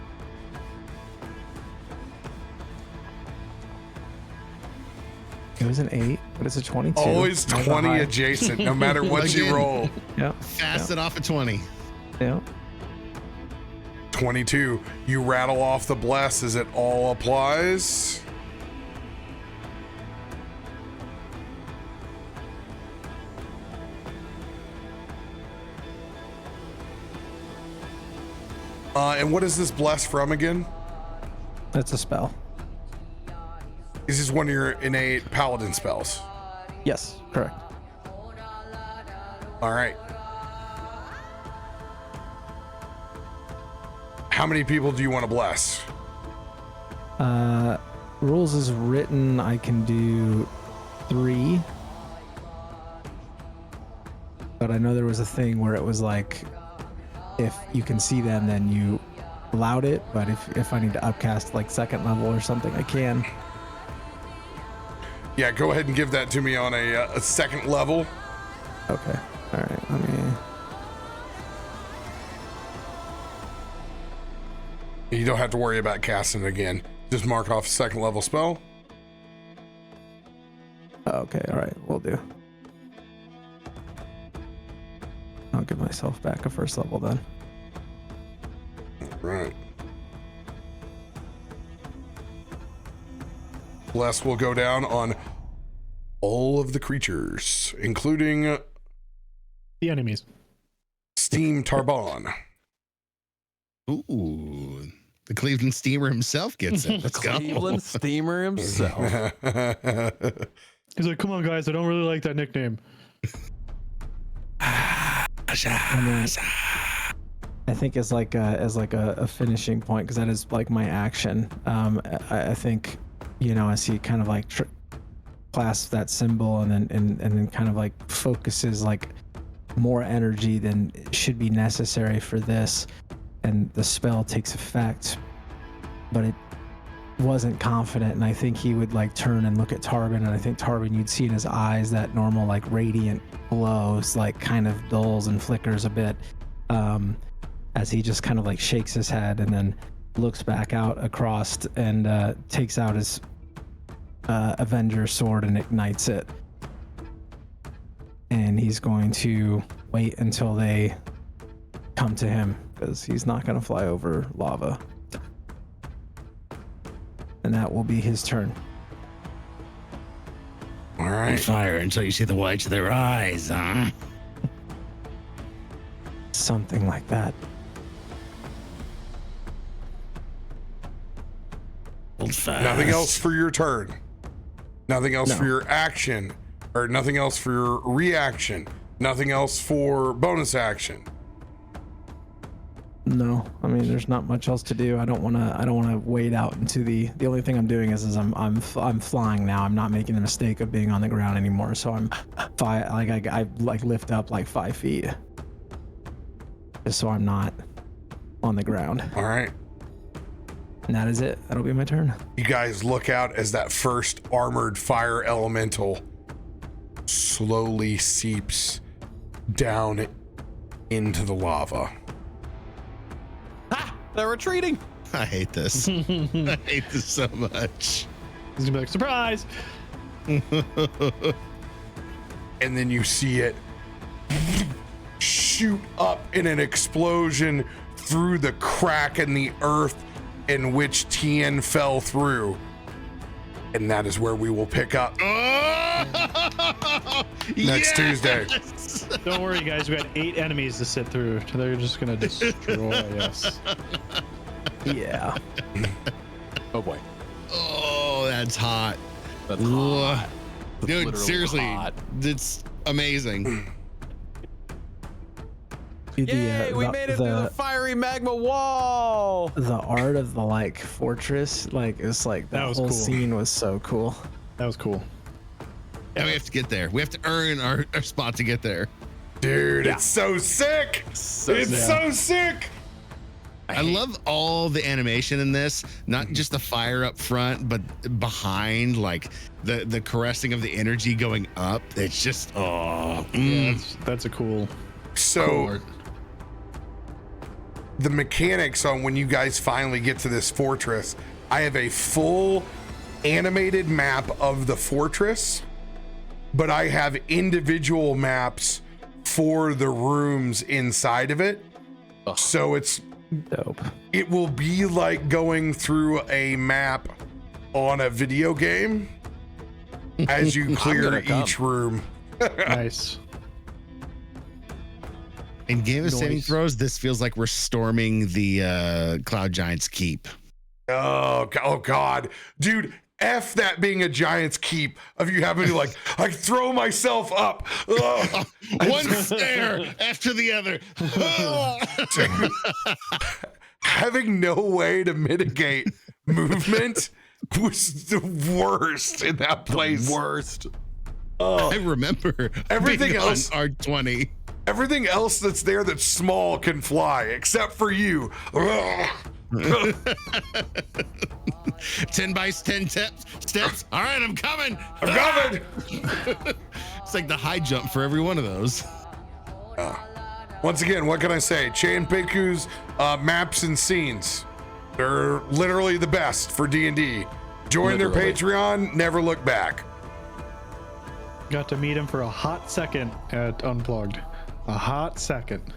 It was an 8, but it's a 22. Always Not 20 high. adjacent, no matter what you Again. roll. Yep. Fast it off at 20. Yep. 22. You rattle off the bless as it all applies. And what is this bless from again? That's a spell. This is one of your innate paladin spells. Yes, correct. All right. How many people do you want to bless? Rules is written, I can do 3. But I know there was a thing where it was like, if you can see them, then you allowed it. But if I need to upcast like 2nd level or something, I can. Yeah, go ahead and give that to me on a 2nd level. Okay. All right. Let me. You don't have to worry about casting it again. Just mark off 2nd level spell. Okay. All right. We'll do. I'll give myself back a 1st level then. Right. Bless will go down on all of the creatures, including The enemies. Steam Tarben. Ooh, the Cleveland Steamer himself gets it. Let's go. Cleveland Steamer himself. He's like, come on, guys, I don't really like that nickname. I think as like a finishing point, because that is like my action. I think, as he kind of like clasps that symbol and then kind of like focuses like more energy than should be necessary for this, and the spell takes effect, but it wasn't confident, and I think he would like turn and look at Tarben, and I think Tarben, you'd see in his eyes that normal like radiant glows like kind of dulls and flickers a bit, as he just kind of like shakes his head and then looks back out across and takes out his Avenger sword and ignites it, and he's going to wait until they come to him, because he's not going to fly over lava. And that will be his turn. All And right. fire until you see the whites of their eyes, huh? Something like that. Hold fast. Nothing else for your turn. Nothing else No. for your action, or nothing else for your reaction. Nothing else for bonus action. No, I mean, there's not much else to do. I don't want to wade out into the only thing I'm doing is I'm flying now. I'm not making the mistake of being on the ground anymore. So I lift up like 5 feet, just so I'm not on the ground. All right. And that is it. That'll be my turn. You guys look out as that first armored fire elemental slowly seeps down into the lava. Ha! They're retreating. I hate this. I hate this so much. He's gonna be like, surprise! And then you see it shoot up in an explosion through the crack in the earth in which Tien fell through. And that is where we will pick up next Tuesday. Don't worry, guys. We got 8 enemies to sit through. They're just gonna destroy us. Yeah. Oh boy. Oh, that's hot. That's Ugh. hot. That's Dude, literally seriously, hot. it's amazing. Yay, we made it through the fiery magma wall. The art of the like fortress, like it's like That that was whole cool. scene was so cool. That was cool. And we have to get there. We have to earn our spot to get there. Dude, it's so sick. So It's sick. so sick. I love all the animation in this, not just the fire up front, but behind, like the caressing of the energy going up. It's just Yeah, that's a cool. So art. the mechanics on when you guys finally get to this fortress, I have a full animated map of the fortress, but I have individual maps for the rooms inside of it. So it's Dope. it will be like going through a map on a video game as you clear gonna come. each room. Nice. In game of saving Noise. throws, this feels like we're storming the Cloud Giant's keep. Oh God, dude. F that being a giant's keep of you having to like, I throw myself up. Ugh. One stair after the other. Having no way to mitigate movement was the worst in that place. Worst. I remember Everything being else- on R20. Everything else that's there that's small can fly, except for you. Ugh. 10 by 10 steps. All right, I'm coming. I'm coming. It's like the high jump for every one of those. Once again, what can I say? Chan Peku's maps and scenes. They're literally the best for D&D. Join their Literally. Patreon, never look back. Got to meet him for a hot second at Unplugged. A hot second.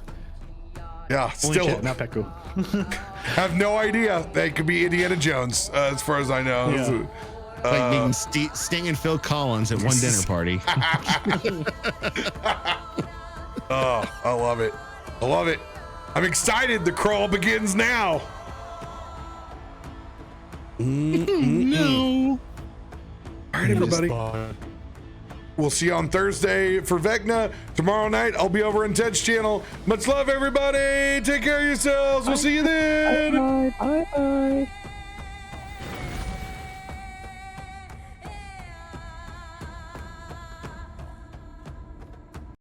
Yeah, Only still Chet, not Peku. have no idea. They could be Indiana Jones, as far as I know. Yeah. Like meeting Sting and Phil Collins at one dinner party. Oh, I love it. I love it. I'm excited. The crawl begins now. No. All right, everybody. We'll see you on Thursday for Vecna. Tomorrow night, I'll be over in Ted's channel. Much love, everybody. Take care of yourselves. We'll see you then. Bye bye.